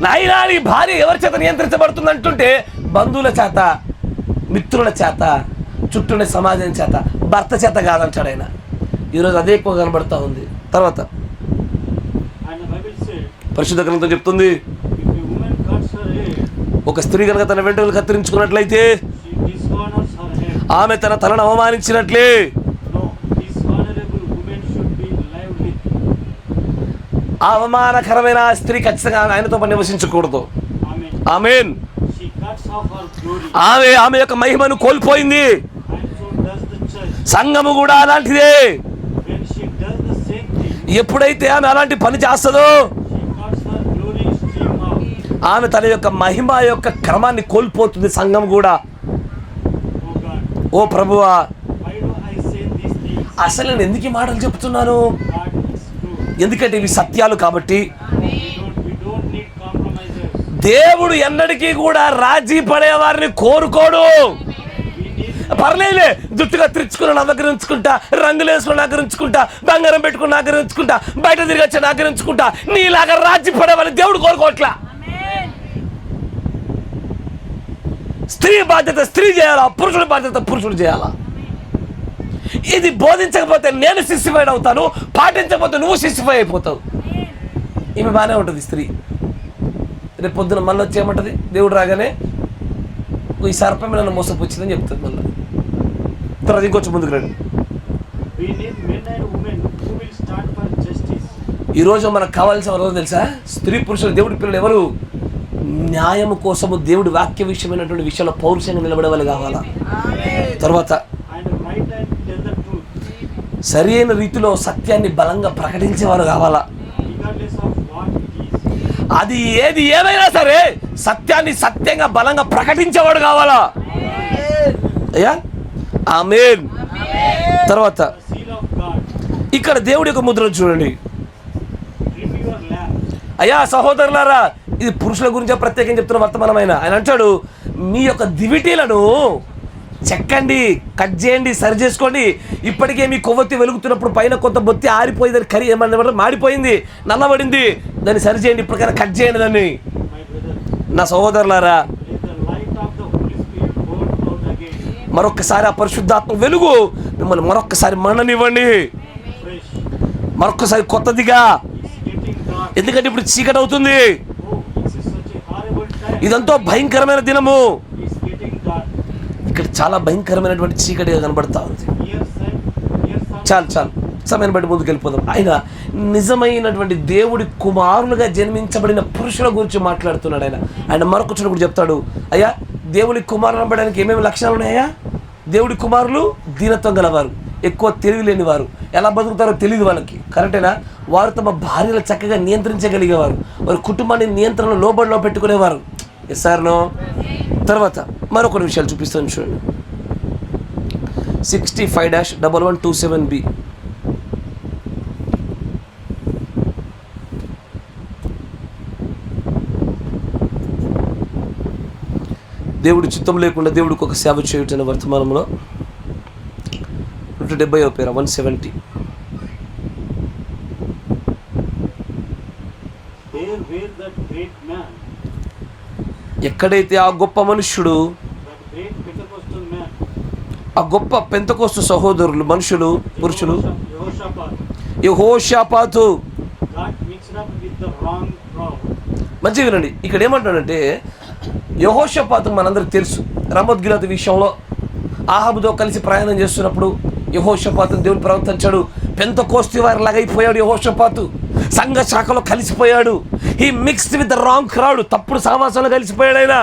నాయనా నీ భార్య ఎవరి చేత నియంత్రించబడుతుంది అంటుంటే బంధువుల చేత, మిత్రుల చేత, చుట్టూనే సమాజం చేత, భర్త చేత కాదంటాడు ఆయన. ఈరోజు అదే ఎక్కువ కనబడుతూ ఉంది. తర్వాత And the Bible said, పరిశుద్ధ గ్రంథం చెప్తుంది, if a woman cuts her hair, ఒక స్త్రీ కనుక తన వెంట్రుకలు కత్తిరించుకున్నట్లయితే she dishonors her head. ఆమె తన తలను అవమానించినట్లే. No, dishonorable woman should be lived with. ఆ అవమానకరమైన స్త్రీ ఖచ్చితంగా ఆయనతో పని నివసించకూడదు. Amen. Amen. She cuts off her glory. ఆమె యొక్క మహిమను కోల్పోయింది. And so does the church. సంఘము కూడా అలాంటిదే. When she does the same thing, ఎప్పుడైతే ఆమె అలాంటి పని చేస్తుందో she cuts her glory stream off. ఆమె తన యొక్క మహిమ యొక్క క్రమాన్ని కోల్పోతుంది. సంఘం కూడా. Oh God, ఓ ప్రభువా, why do I say these things? అసలు నేను ఎందుకు ఈ మాటలు చెప్తున్నాను? God is true. ఎందుకంటే ఇవి సత్యాలు కాబట్టి. We don't need compromisers. దేవుడు ఎన్నటికీ కూడా రాజీ పడే వారిని కోరుకోడు. We need పర్లేదులే, జుట్టుగా తెచ్చుకుని అలంకరించుకుంటా, రంగులు వేసుకుని అలంకరించుకుంటా, బంగారం పెట్టుకుని అలంకరించుకుంటా, బయట తిరిగి వచ్చి అలంకరించుకుంటా, నీలాగా రాజీ పడేవాళ్ళని దేవుడు కోరుకోవట్లా. స్త్రీ బాధ్యత స్త్రీ చేయాలా, పురుషుడి బాధ్యత పురుషుడు చేయాలా. ఇది బోధించకపోతే నేను సిస్సిఫైడ్ అవుతాను, పాటించకపోతే నువ్వు సిస్సిఫై అయిపోతావు. ఈమె బాగానే ఉంటుంది స్త్రీ. రేపు పొద్దున మళ్ళీ వచ్చేయమంటుంది, దేవుడు రాగానే ఈ సర్పం నన్ను మోసపోచ్చిందని చెప్తుంది. మళ్ళీ తర్వాత ఇంకొంచెం ముందుకు రండి. we need men and women who will stand for justice. ఈరోజు మనకు కావాల్సిన ఎవరో తెలుసా? స్త్రీ పురుషులు, దేవుడి పిల్లలు ఎవరు? న్యాయం కోసము దేవుడి వాక్య విషయమైనటువంటి విషయంలో పౌరుషంగా నిలబడే వాళ్ళు కావాలా. తర్వాత And write and tell the truth, సరి అయిన రీతిలో సత్యాన్ని బలంగా ప్రకటించేవారు కావాలా. regardless of what it is. అది ఏది ఏమైనా సరే సత్యాన్ని సత్యంగా బలంగా ప్రకటించేవాడు కావాలా. అయ్యా ఆమేన్. తర్వాత The seal of God. ఇక్కడ దేవుడి యొక్క ముద్రను చూడండి. Trim your lamp. అయ్యా సహోదరులారా, ఇది పురుషుల గురించే ప్రత్యేకంగా చెప్తున్న వర్తమానమైన ఆయన అంటాడు, మీ యొక్క దివిటీలను చెక్కండి, కట్ చేయండి, సరి చేసుకోండి. ఇప్పటికే మీ కొవ్వొత్తి వెలుగుతున్నప్పుడు పైన కొంత బొత్తి ఆరిపోయింది, కరి ఏమన్నా మాడిపోయింది, నల్లబడింది, దాన్ని సరి చేయండి, ఇప్పటికైనా కట్ చేయండి దాన్ని. My brother, నా సహోదరులారా, let the light of the Holy Spirit burn out again, మరొక్కసారి ఆ పరిశుద్ధాత్మ వెలుగు మిమ్మల్ని మరొక్కసారి మండనివ్వండి, fresh. మరొక్కసారి కొత్తదిగా. It's getting dark. ఎందుకంటే ఇప్పుడు చీకటి అవుతుంది. Oh, it's such a horrible time. ఇదంతా భయంకరమైన దినము. It's getting dark. ఇక్కడ చాలా భయంకరమైనటువంటి చీకటిగా కనబడతా ఉంది. చాలు సమయాన్ని బట్టి ముందుకు వెళ్ళిపోదాం. ఆయన నిజమైనటువంటి దేవుడి కుమారులుగా జన్మించబడిన పురుషుల గురించి మాట్లాడుతున్నాడు. ఆయన మరొక చోట కూడా చెప్తాడు, అయ్యా దేవుడి కుమారులు అనబడడానికి ఏమేమి లక్షణాలు ఉన్నాయా? దేవుడి కుమారులు దీనత్వం గలవారు, ఎక్కువ తెలివి లేని వారు, ఎలా బతుకుతారో తెలియదు వాళ్ళకి, కరెక్టేనా? వారు తమ భార్యలు చక్కగా నియంత్రించగలిగేవారు, వారి కుటుంబాన్ని నియంత్రణలో లోబడిలో పెట్టుకునేవారు. Yes sir no? తర్వాత మరొక విషయాలు చూపిస్తాను చూడండి. 65-1127B. దేవుడి చిత్తం లేకుండా దేవుడికి ఒక సేవ చేయుటనే వర్తమానంలో 170వ పేర 170. There where that great man, ఎక్కడైతే ఆ గొప్ప మనుష్యుడు, that great Pentecostal man, ఆ గొప్ప పెంతెకోస్తు సహోదరులు, మనుషులు, పురుషులు, Jehoshaphat, యెహోషాపాతు got mixed up with the wrong crowd. మంచిగా వినండి. ఇక్కడ ఏమంటాడంటే, యెహోషాపాతు మనందరికి తెలుసు. రమోత్ గిలాదు విషయంలో ఆహాబుతో కలిసి ప్రయాణం చేస్తున్నప్పుడు యెహోషాపాతును దేవుడు ప్రవర్తించాడు. పెంతెకోస్తు వారి లాగైపోయాడు యెహోషాపాతు. సంఘ శాఖలో కలిసిపోయాడు. He mixed with the wrong crowd. తప్పుడు సహవాసంలో కలిసిపోయాడు ఆయన.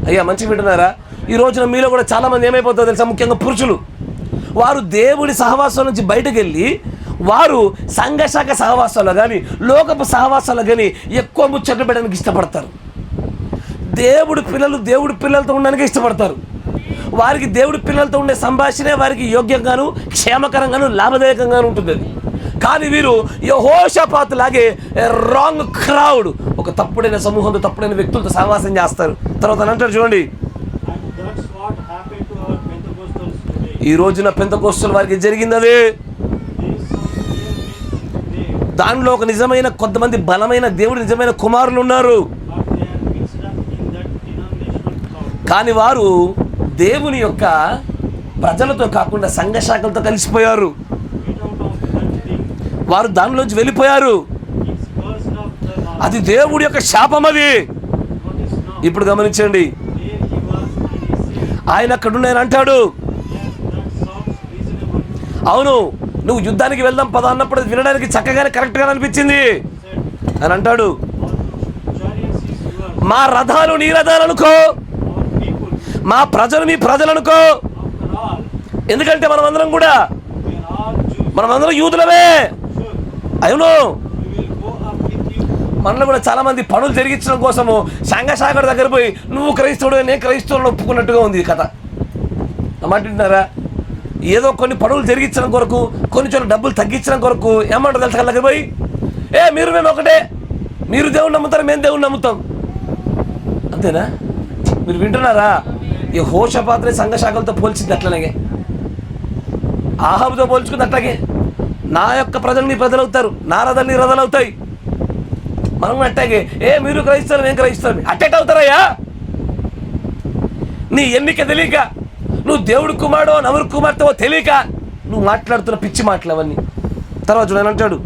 అయ్యా మంచిగా వింటున్నారా? ఈ రోజున మీలో కూడా చాలామంది ఏమైపోతుందో తెలుసా? ముఖ్యంగా పురుషులు, వారు దేవుడి సహవాసం నుంచి బయటకు వెళ్ళి వారు సంఘశాఖ సహవాసాలు కానీ లోకపు సహవాసాలు కానీ ఎక్కువ ముచ్చట్లు పెట్టడానికి ఇష్టపడతారు. దేవుడి పిల్లలతో ఉండడానికి ఇష్టపడతారు. వారికి దేవుడి పిల్లలతో ఉండే సంభాషణే వారికి యోగ్యంగాను క్షేమకరంగాను లాభదాయకంగాను ఉంటుంది. కానీ వీరు యెహోషాపాతు లాగే రాంగ్ క్రౌడ్, ఒక తప్పుడైన సమూహంతో తప్పుడైన వ్యక్తులతో సహవాసం చేస్తారు. తర్వాత అంటారు చూడండి, And that's what happened to our Pentecostals today. ఈ రోజున పెంతెకోస్తుల వారికి జరిగింది అదే. There is some real men there, దానిలో ఒక నిజమైన కొంతమంది బలమైన దేవుడి నిజమైన కుమారులు ఉన్నారు. but they are mixed up in that denominational crowd. కానీ వారు దేవుని యొక్క ప్రజలతో కాకుండా సంఘ శాఖలతో కలిసిపోయారు. Get out of that thing. వారు దానిలోంచి వెళ్ళిపోయారు. It's cursed of the Lord. అది దేవుడి యొక్క శాపం. అది What is now? ఇప్పుడు గమనించండి. There he was and he said, ఆయన అక్కడున్నాయని అంటాడు, yes, that sounds reasonable. అవును నువ్వు యుద్ధానికి వెళ్దాం పద అన్నప్పుడు అది వినడానికి చక్కగానే కరెక్ట్గా అనిపించింది Said, అని అంటాడు. our chariots is yours, మా రథాలు నీ రథాలు అనుకో, our people. మా ప్రజలు నీ ప్రజలు అనుకో. After all, ఎందుకంటే మనమందరం కూడా we are all Jews. మనమందరం యూదులమే. Sure, అవును we will go up with you. మనలో కూడా చాలా మంది పనులు జరిగించడం కోసము సంఘశాఖ దగ్గర పోయి నువ్వు క్రైస్తవుడు నేను క్రైస్తవులను ఒప్పుకున్నట్టుగా ఉంది ఈ కథ. అమ్మంటున్నారా? ఏదో కొన్ని పనులు జరిగించడం కొరకు, కొన్ని చోట్ల డబ్బులు తగ్గించడం కొరకు ఏమంటారు తెలుసా? దగ్గర పోయి మీరు మేము ఒకటే, మీరు దేవుని నమ్ముతారు మేము దేవుని నమ్ముతాం. అంతేనా? మీరు వింటున్నారా? ఈ యెహోషాపాతుని సంఘశాఖలతో పోల్చింది అట్లనే, ఆహాబుతో పోల్చుకుంది అట్లాగే. నా యొక్క ప్రజలు నీ ప్రజలు అవుతారు, నా రథాలు నీ రథాలు అవుతాయి. మనం అట్టాగే మీరు క్రైస్తవులు నేను క్రైస్తవులు అట్టేట్ అవుతారయ్యా. నీ ఎన్నిక తెలియక, నువ్వు దేవుడి కుమారుడో నవరు కుమార్తెవో తెలియక నువ్వు మాట్లాడుతున్న పిచ్చి మాటలు అవన్నీ. తర్వాత చూడని అంటాడు,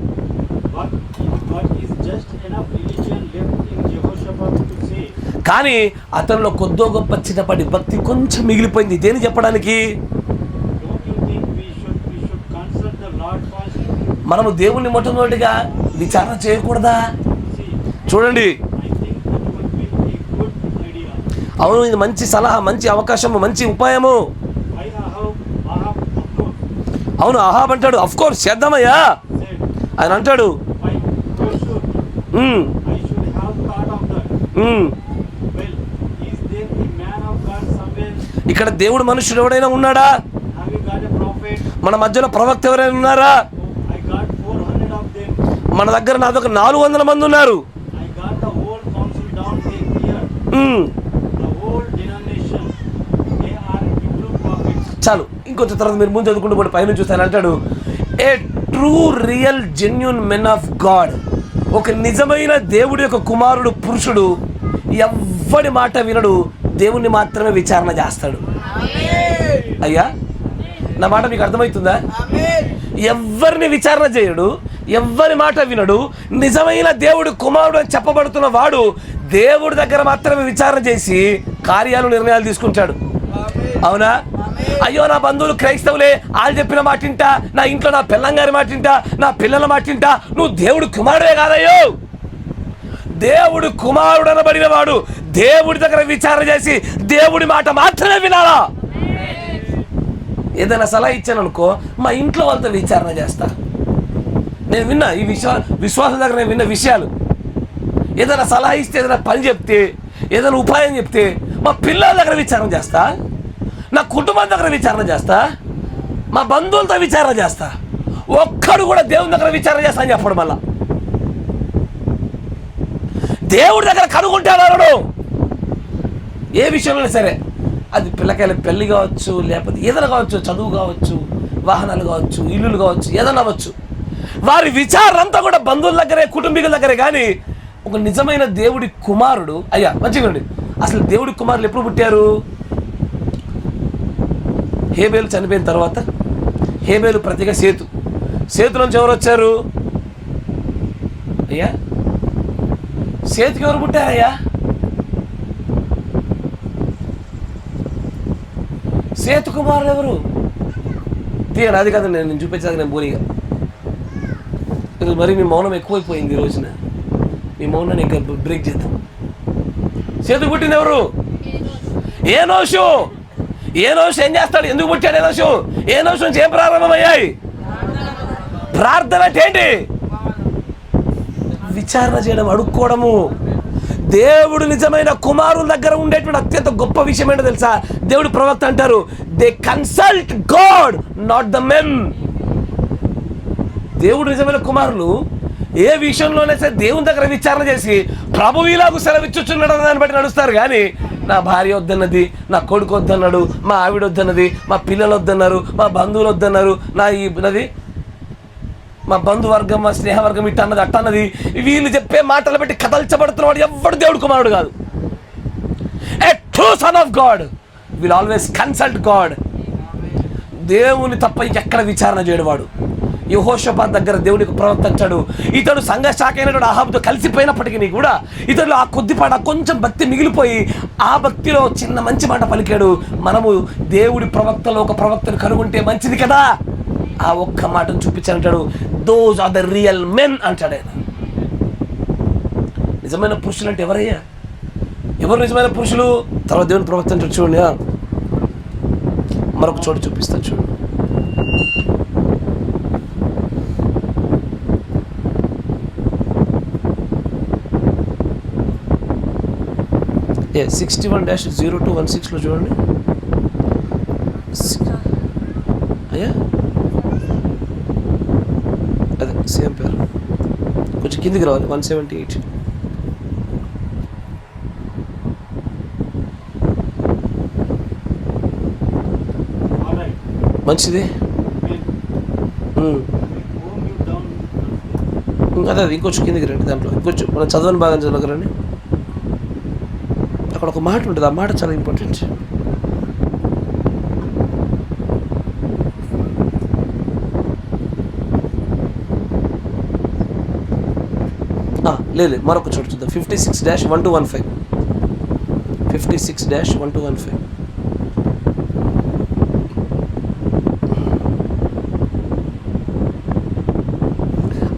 But is just enough religion left in Jehoshaphat to say, కానీ అతనిలో కొద్దో గొప్ప చిన్నపాటి భక్తి కొంచెం మిగిలిపోయింది. దేని చెప్పడానికి? don't you think we should consult the Lord first? మనము దేవుణ్ణి మొట్టమొదటిగా విచారణ చేయకూడదా? See, చూడండి, I think that would be a good idea. అవును ఇది మంచి సలహా, మంచి అవకాశము, మంచి ఉపాయము. Why Ahab of course అవును అహాబ్ అంటాడు అఫ్ కోర్స్ చేద్దామయ్యా. said, ఆయన అంటాడు why for sure I should have thought of that. Well, is there a man of God somewhere? ఇక్కడ దేవుడు మనుషుడు ఎవడైనా ఉన్నాడా? Have you got a prophet? మన మధ్యలో ప్రవక్త ఎవరైనా ఉన్నారా? Oh, I got 400 of them. మన దగ్గర నాదొక 400 మంది ఉన్నారు. I got the whole council down here. Um, The whole denomination, they are a group of చాలు, ఇంకొంచెం తర్వాత మీరు ముందు చదువుకుంటూ కూడా పైన చూస్తాను అంటాడు, ఏ true real genuine men of God, ఒక నిజమైన దేవుడి యొక్క కుమారుడు పురుషుడు ఎవ్వడి మాట వినడు, దేవుణ్ణి మాత్రమే విచారణ చేస్తాడు. అయ్యా నా మాట మీకు అర్థమవుతుందా? ఎవ్వరిని విచారణ చేయడు, ఎవ్వరి మాట వినడు, నిజమైన దేవుడు కుమారుడు అని చెప్పబడుతున్న వాడు దేవుడి దగ్గర మాత్రమే విచారణ చేసి కార్యాలు నిర్ణయాలు తీసుకుంటాడు. అవునా? అయ్యో నా బంధువులు క్రైస్తవులే, వాళ్ళు చెప్పిన మాట వింటా, నా ఇంట్లో నా పిల్లంగారి మాట వింటా, నా పిల్లల మాట వింటా, నువ్వు దేవుడు కుమారుడే కాదయ్యో. దేవుడు కుమారుడు అనబడిన వాడు దేవుడి దగ్గర విచారణ చేసి దేవుడి మాట మాత్రమే వినాలా. ఏదైనా సలహా ఇచ్చాను అనుకో, మా ఇంట్లో వాళ్ళతో విచారణ చేస్తా. నేను విన్నా ఈ విశ్వాసం దగ్గర నేను విన్న విషయాలు. ఏదైనా సలహా ఇస్తే, ఏదైనా పని చెప్తే, ఏదైనా ఉపాయం చెప్తే మా పిల్లల దగ్గర విచారణ చేస్తా, నా కుటుంబం దగ్గర విచారణ చేస్తా, మా బంధువులతో విచారణ చేస్తా. ఒక్కడు కూడా దేవుని దగ్గర విచారణ చేస్తా అని చెప్పడం వల్ల దేవుడి దగ్గర కనుగొంటాడు. ఏ విషయంలో సరే, అది పిల్లకాయల పెళ్లి కావచ్చు, లేకపోతే ఏదైనా కావచ్చు, చదువు కావచ్చు, వాహనాలు కావచ్చు, ఇల్లులు కావచ్చు, ఏదైనా అవ్వచ్చు, వారి విచారణ అంతా కూడా బంధువుల దగ్గరే, కుటుంబీకుల దగ్గరే. కానీ ఒక నిజమైన దేవుడి కుమారుడు, అయ్యా మంచిగా ఉండి, అసలు దేవుడి కుమారులు ఎప్పుడు పుట్టారు? హేబేలు చనిపోయిన తర్వాత హేబేలు ప్రతిగా సేతు నుంచి ఎవరు వచ్చారు? అయ్యా సేతుకి ఎవరు పుట్టారయ్యా? సేతు కుమారులు ఎవరు? తీయను, అది కాదు నేను చూపించాక నేను బోనిగా. మరి మీ మౌనం ఎక్కువైపోయింది ఈ రోజున. మీ మౌనాన్ని ఇంకా బ్రేక్ చేద్దాం. సేతు పుట్టింది ఎవరు? ఏనోషు. ఏనోషు ఏం చేస్తాడు? ఎందుకు పుట్టాడు ఏనోషు? ఏనోషు నుంచి ఏం ప్రారంభమయ్యాయి? ప్రార్థన అంటే ఏంటి? విచారణ చేయడం, అడుక్కోవడము. దేవుడు నిజమైన కుమారుల దగ్గర ఉండేటువంటి అత్యంత గొప్ప విషయం ఏంటో తెలుసా? దేవుడు ప్రవక్త అంటారు, they consult God not the men. దేవుడు నిజమైన కుమారులు ఏ విషయంలోనే సరే దేవుని దగ్గర విచారణ చేసి ప్రభు ఇలాగూ సెలవిచ్చుచున్నాడు దాన్ని బట్టి నడుస్తారు. కానీ నా భార్య వద్దన్నది, నా కొడుకు వద్దన్నాడు, మా ఆవిడ వద్దన్నది, మా పిల్లలు వద్దన్నారు, మా బంధువులు వద్దన్నారు, మా బంధువర్గం, మా స్నేహవర్గం ఇట్ట అన్నది అట్ట అన్నది, వీళ్ళు చెప్పే మాటలు బట్టి కదల్చబడుతున్నవాడు ఎవడు దేవుడు కుమారుడు కాదు. ఏ true son of God will always consult God. దేవుని తప్ప ఇంకెక్కడ విచారణ చేయడవాడు. యెహోషాపాతు దగ్గర దేవుడికి ప్రవక్త అంటాడు, ఇతడు సంఘ శాఖ అయినటువంటి అహాబుతో కలిసిపోయినప్పటికీ కూడా ఇతడు ఆ కొద్దిపాట కొంచెం భక్తి మిగిలిపోయి ఆ భక్తిలో చిన్న మంచి మాట పలికాడు. మనము దేవుడి ప్రవక్తలో ఒక ప్రవక్తను కనుగొంటే మంచిది కదా. ఆ ఒక్క మాటను చూపించాలంటాడు, those are the real men అంటాడు ఆయన. నిజమైన పురుషులు అంటే ఎవరయ్యా? ఎవరు నిజమైన పురుషులు? తర్వాత దేవుని ప్రవక్త అంటాడు చూడండి, మరొక చోటు చూపిస్తాను చూడండి. 61-0216 చూడండి. అయ్యా అదే సేమ్ పేరు, కొంచెం కిందికి రావాలి. 178 మంచిది. అదే ఇంకొంచెం కిందికి రండి. దాంట్లో ఇంకొంచెం మనం చదవని భాగం చదవగలండి. అక్కడ ఒక మాట ఉంటుంది, ఆ మాట చాలా ఇంపార్టెంట్. లేదు మరొక చోటు చూద్దాం. 56-1-15 56-1-15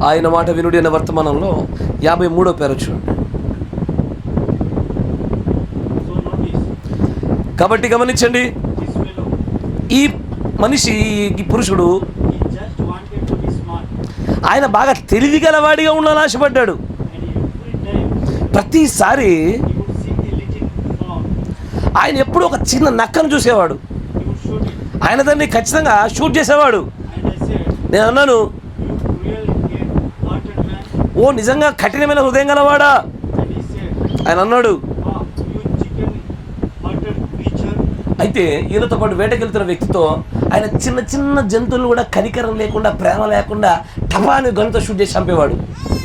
ఆయన మాట వినుడి అనే వర్తమానంలో 53వ పేరు చూడండి. కాబట్టి గమనించండి, ఈ మనిషి, ఈ పురుషుడు ఆయన బాగా తెలివిగలవాడిగా ఉండాలని ఆశపడ్డాడు. ప్రతిసారి ఆయన ఎప్పుడు ఒక చిన్న నక్కను చూసేవాడు, ఆయన దాన్ని ఖచ్చితంగా షూట్ చేసేవాడు. నేను అన్నాను, ఓ నిజంగా కఠినమైన హృదయం గలవాడా? ఆయన అన్నాడు, అయితే ఈయనతో పాటు వేటకెళ్తున్న వ్యక్తితో ఆయన చిన్న చిన్న జంతువులు కూడా కనికరం లేకుండా ప్రేమ లేకుండా టపాని గన్తో షూట్ చేసి చంపేవాడు.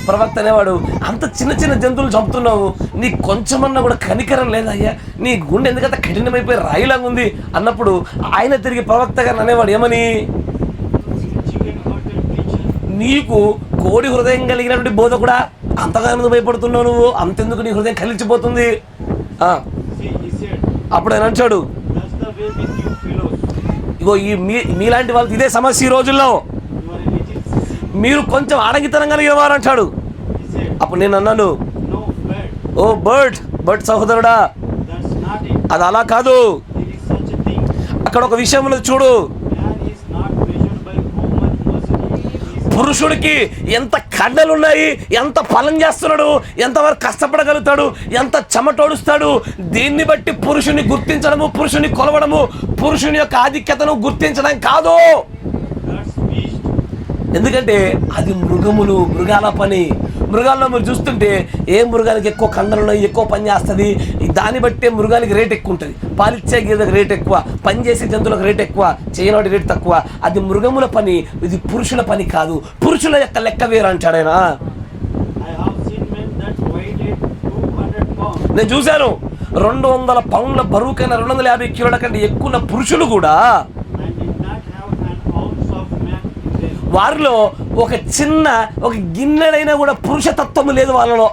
ప్రవక్త అనేవాడు, అంత చిన్న చిన్న జంతువులు చంపుతున్నావు, నీకు కొంచెమన్నా కూడా కనికరం లేదయ్యా, నీ గుండె ఎందుకంత కఠినమైపోయి రాయిలాగా ఉంది అన్నప్పుడు ఆయన తిరిగి ప్రవక్త గారిని అనేవాడు ఏమని, నీకు కోడి హృదయం కలిగినటువంటి బోధ కూడా అంతగా ఎందుకు భయపడుతున్నావు నువ్వు, అంతెందుకు నీ హృదయం కలిసిపోతుంది. అప్పుడు ఆయన అంటాడు, ఇగో ఈ మీలాంటి వాళ్ళకి ఇదే సమస్య ఈ రోజుల్లో, మీరు కొంచెం ఆడంగితనం కలిగిన వారు అంటాడు. అప్పుడు నేను అన్నాను, ఓ బర్డ్ సహోదరుడా, అది అలా కాదు. అక్కడ ఒక విషయం ఉన్నది చూడు, పురుషుడికి ఎంత కండలు ఉన్నాయి, ఎంత ఫలం చేస్తున్నాడు, ఎంతవరకు కష్టపడగలుగుతాడు, ఎంత చెమటోడుస్తాడు, దీన్ని బట్టి పురుషుని గుర్తించడము, పురుషుని కొలవడము, పురుషుని యొక్క ఆధిక్యతను గుర్తించడం కాదు. ఎందుకంటే అది మృగాల పని. మృగాల్లో మీరు చూస్తుంటే ఏ మృగానికి ఎక్కువ కండలు ఉన్నాయి, ఎక్కువ పని చేస్తుంది, దాన్ని బట్టే మృగానికి రేట్ ఎక్కువ ఉంటుంది. పాలిచ్చే గేదెకి రేట్ ఎక్కువ, పని చేసే జంతువులకు రేట్ ఎక్కువ, చేయనవాడి రేట్ తక్కువ. అది మృగముల పని, ఇది పురుషుల పని కాదు. పురుషుల యొక్క లెక్క వేరు అంటాడు ఆయన. నేను చూశాను 200 పౌండ్ల బరువుకైనా 250 కిలోల కంటే ఎక్కువ పురుషులు కూడా వారిలో ఒక గిన్నెడైనా కూడా పురుషతత్వం లేదు వాళ్ళలో,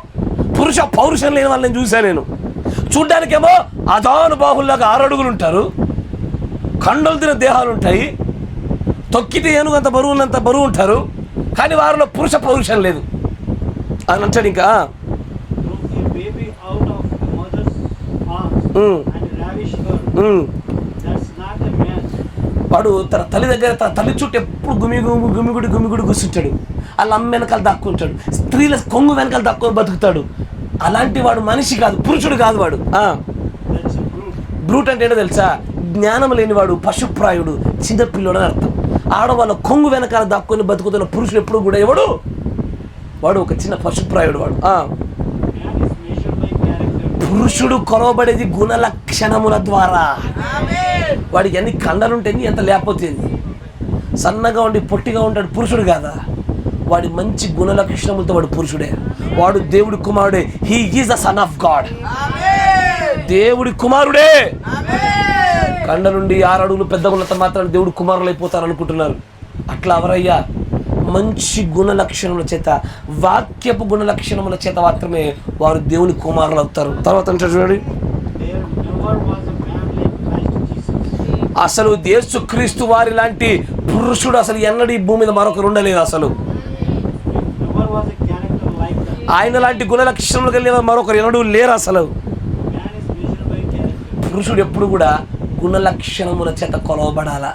పురుష పౌరుషం లేని వాళ్ళని చూశాను నేను. చూడ్డానికేమో అజానుబాహుల్లాగా 6 అడుగులు ఉంటారు, కండలు తిన దేహాలు ఉంటాయి, తొక్కితే ఏనుగంత బరువు ఉన్నంత బరువు ఉంటారు, కానీ వారిలో పురుష పౌరుషం లేదు అని అంటాడు. ఇంకా వాడు తన తల్లి దగ్గర, తన తల్లి చుట్టూ ఎప్పుడు గుమిగుడి కూర్చుంటాడు, వాళ్ళ అమ్మ వెనకాల దాక్కుంటాడు, స్త్రీల కొంగు వెనకాల దాక్కుని బతుకుతాడు. అలాంటి వాడు మనిషి కాదు, పురుషుడు కాదు వాడు. బ్రూట్ అంటే ఏంటో తెలుసా, జ్ఞానం లేనివాడు, పశుప్రాయుడు, చిన్నపిల్లోడు అని అర్థం. ఆడవాళ్ళ కొంగు వెనకాల దాక్కుని బతుకుతున్న పురుషుడు ఎప్పుడు కూడా ఎవడు, వాడు ఒక చిన్న పశుప్రాయుడు వాడు. పురుషుడు కొలవబడేది గుణలక్షణముల ద్వారా. వాడికి ఎన్ని కండలుంటాయి, ఎంత లేకపోతే సన్నగా ఉండి పొట్టిగా ఉంటాడు, పురుషుడు కాదా. వాడి మంచి గుణలక్షణములతో వాడు పురుషుడే, వాడు దేవుడి కుమారుడే. He is the son of God, దేవుడి కుమారుడే. కండలుండి 6 అడుగులు పెద్ద ఉన్నంత మాత్రం దేవుడి కుమారులు అయిపోతారు అనుకుంటున్నారు. అట్లా ఎవరయ్యా, మంచి గుణలక్షణముల చేత, వాక్యపు గుణలక్షణముల చేత మాత్రమే వారు దేవుని కుమారులు అవుతారు. తర్వాత అంటే చూడండి, అసలు యేసుక్రీస్తు వారి లాంటి పురుషుడు అసలు ఎన్నడూ ఈ భూమి మీద మరొకరు ఉండలేదు. అసలు ఆయన లాంటి గుణలక్షణములు కలిగిన మరొకరు ఎన్నడూ లేరు. అసలు పురుషుడు ఎప్పుడు కూడా గుణలక్షణముల చేత కొలవబడాలా.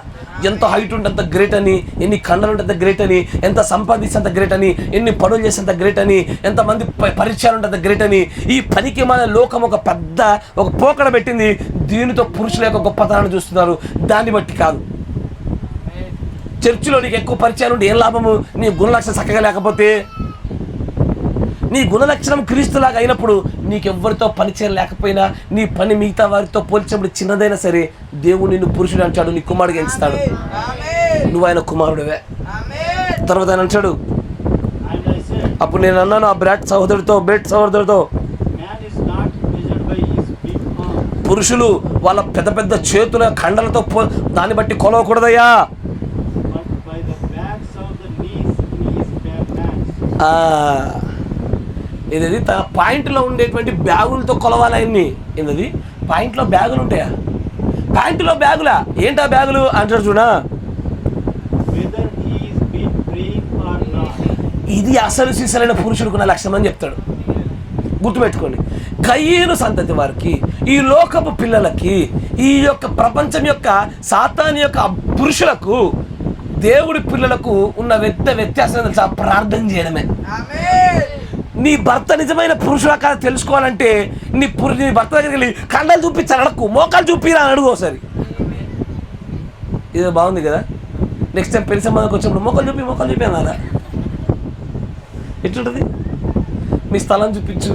ఎంత హైట్ ఉంటే అంత గ్రేట్ అని, ఎన్ని కండలు ఉంటే అంత గ్రేట్ అని, ఎంత సంపాదిస్తే అంత గ్రేట్ అని, ఎన్ని పనులు చేసేంత గ్రేట్ అని, ఎంతమంది పరిచయాలు ఉంటే అంత గ్రేట్ అని. ఈ పనికి మన లోకం ఒక పోకడ పెట్టింది. దీనితో పురుషుల యొక్క గొప్పతనాన్ని చూస్తున్నారు, దాన్ని బట్టి కాదు. చర్చిలో నీకు ఎక్కువ పరిచయాలు ఉంటే ఏం లాభము, నీ గుణలక్షణం చక్కగా లేకపోతే. నీ గుణలక్షణం క్రీస్తులాగా అయినప్పుడు నీకెవ్వరితో పరిచయం లేకపోయినా, నీ పని మిగతా వారితో పోల్చినప్పుడు చిన్నదైనా సరే, దేవుడు నిన్ను పురుషుడు అంటాడు, నీ కుమారుడిగా ఎంచుతాడు, నువ్వు ఆయన కుమారుడివే. తర్వాత ఆయన అంటాడు, అప్పుడు నేను అన్నాను ఆ బ్రేట్ సహోదరుడితో, పురుషులు వాళ్ళ పెద్ద పెద్ద చేతుల కండలతో దాన్ని బట్టి కొలవకూడదయ్యా. ఇది తన పాయింట్లో ఉండేటువంటి బ్యాగులతో కొలవాలి ఆయన్ని. ఏంటది పాయింట్లో బ్యాగులు ఉంటాయా, ప్యాంటులో బ్యాగులా, ఏంటా బ్యాగులు అంటారు చూడా. ఇది అసలు సీసలైన పురుషుడుకున్న లక్షణం అని చెప్తాడు. గుర్తుపెట్టుకోండి, కయ్యేను సంతతి వారికి, ఈ లోకపు పిల్లలకి, ఈ యొక్క ప్రపంచం యొక్క సాతాను యొక్క పురుషులకు, దేవుడి పిల్లలకు ఉన్న వ్యత్యాసం తెలుసా, ప్రార్థన చేయడమే. నీ భర్త నిజమైన పురుషుడు కాదు తెలుసుకోవాలంటే నీ భర్త దగ్గరికి వెళ్ళి కండలు చూపించాలి అడక్కు, మోకాలు చూపిరా అని అడుగు ఒకసారి. ఇది బాగుంది కదా. నెక్స్ట్ టైం పెళ్లి సంబంధంకి వచ్చినప్పుడు మొక్కలు చూపి అన్నారా. ఎట్లుంటుంది, మీ స్థలం చూపించు,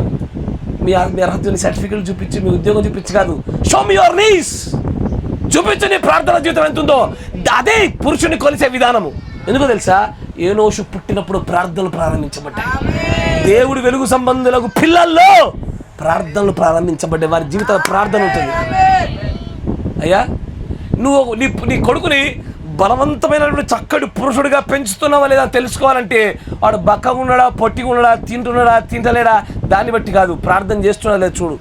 మీ అర్హత సర్టిఫికెట్ చూపించు, మీ ఉద్యోగం చూపించు కాదు, షో మీ యువర్ నీస్. చూపించు నీ ప్రార్థన జీవితం ఎంత ఉందో. అదే పురుషుని కొలిసే విధానము. ఎందుకో తెలుసా? ఏనోషు పుట్టినప్పుడు ప్రార్థనలు ప్రారంభించబడ్డాయి. దేవుడు వెలుగు సంబంధులకు పిల్లల్లో ప్రార్థనలు ప్రారంభించబడ్డాయి. వారి జీవితంలో ప్రార్థన ఉంటుంది. అయ్యా, నువ్వు నీ కొడుకుని బలవంతమైనటువంటి చక్కటి పురుషుడిగా పెంచుతున్నావా లేదా తెలుసుకోవాలంటే వాడు బక్కగా ఉన్నాడా, పొట్టిగా ఉన్నాడా, తింటున్నాడా, తింటలేడా, దాన్ని బట్టి కాదు, ప్రార్థన చేస్తున్నాడా లేదా చూడు.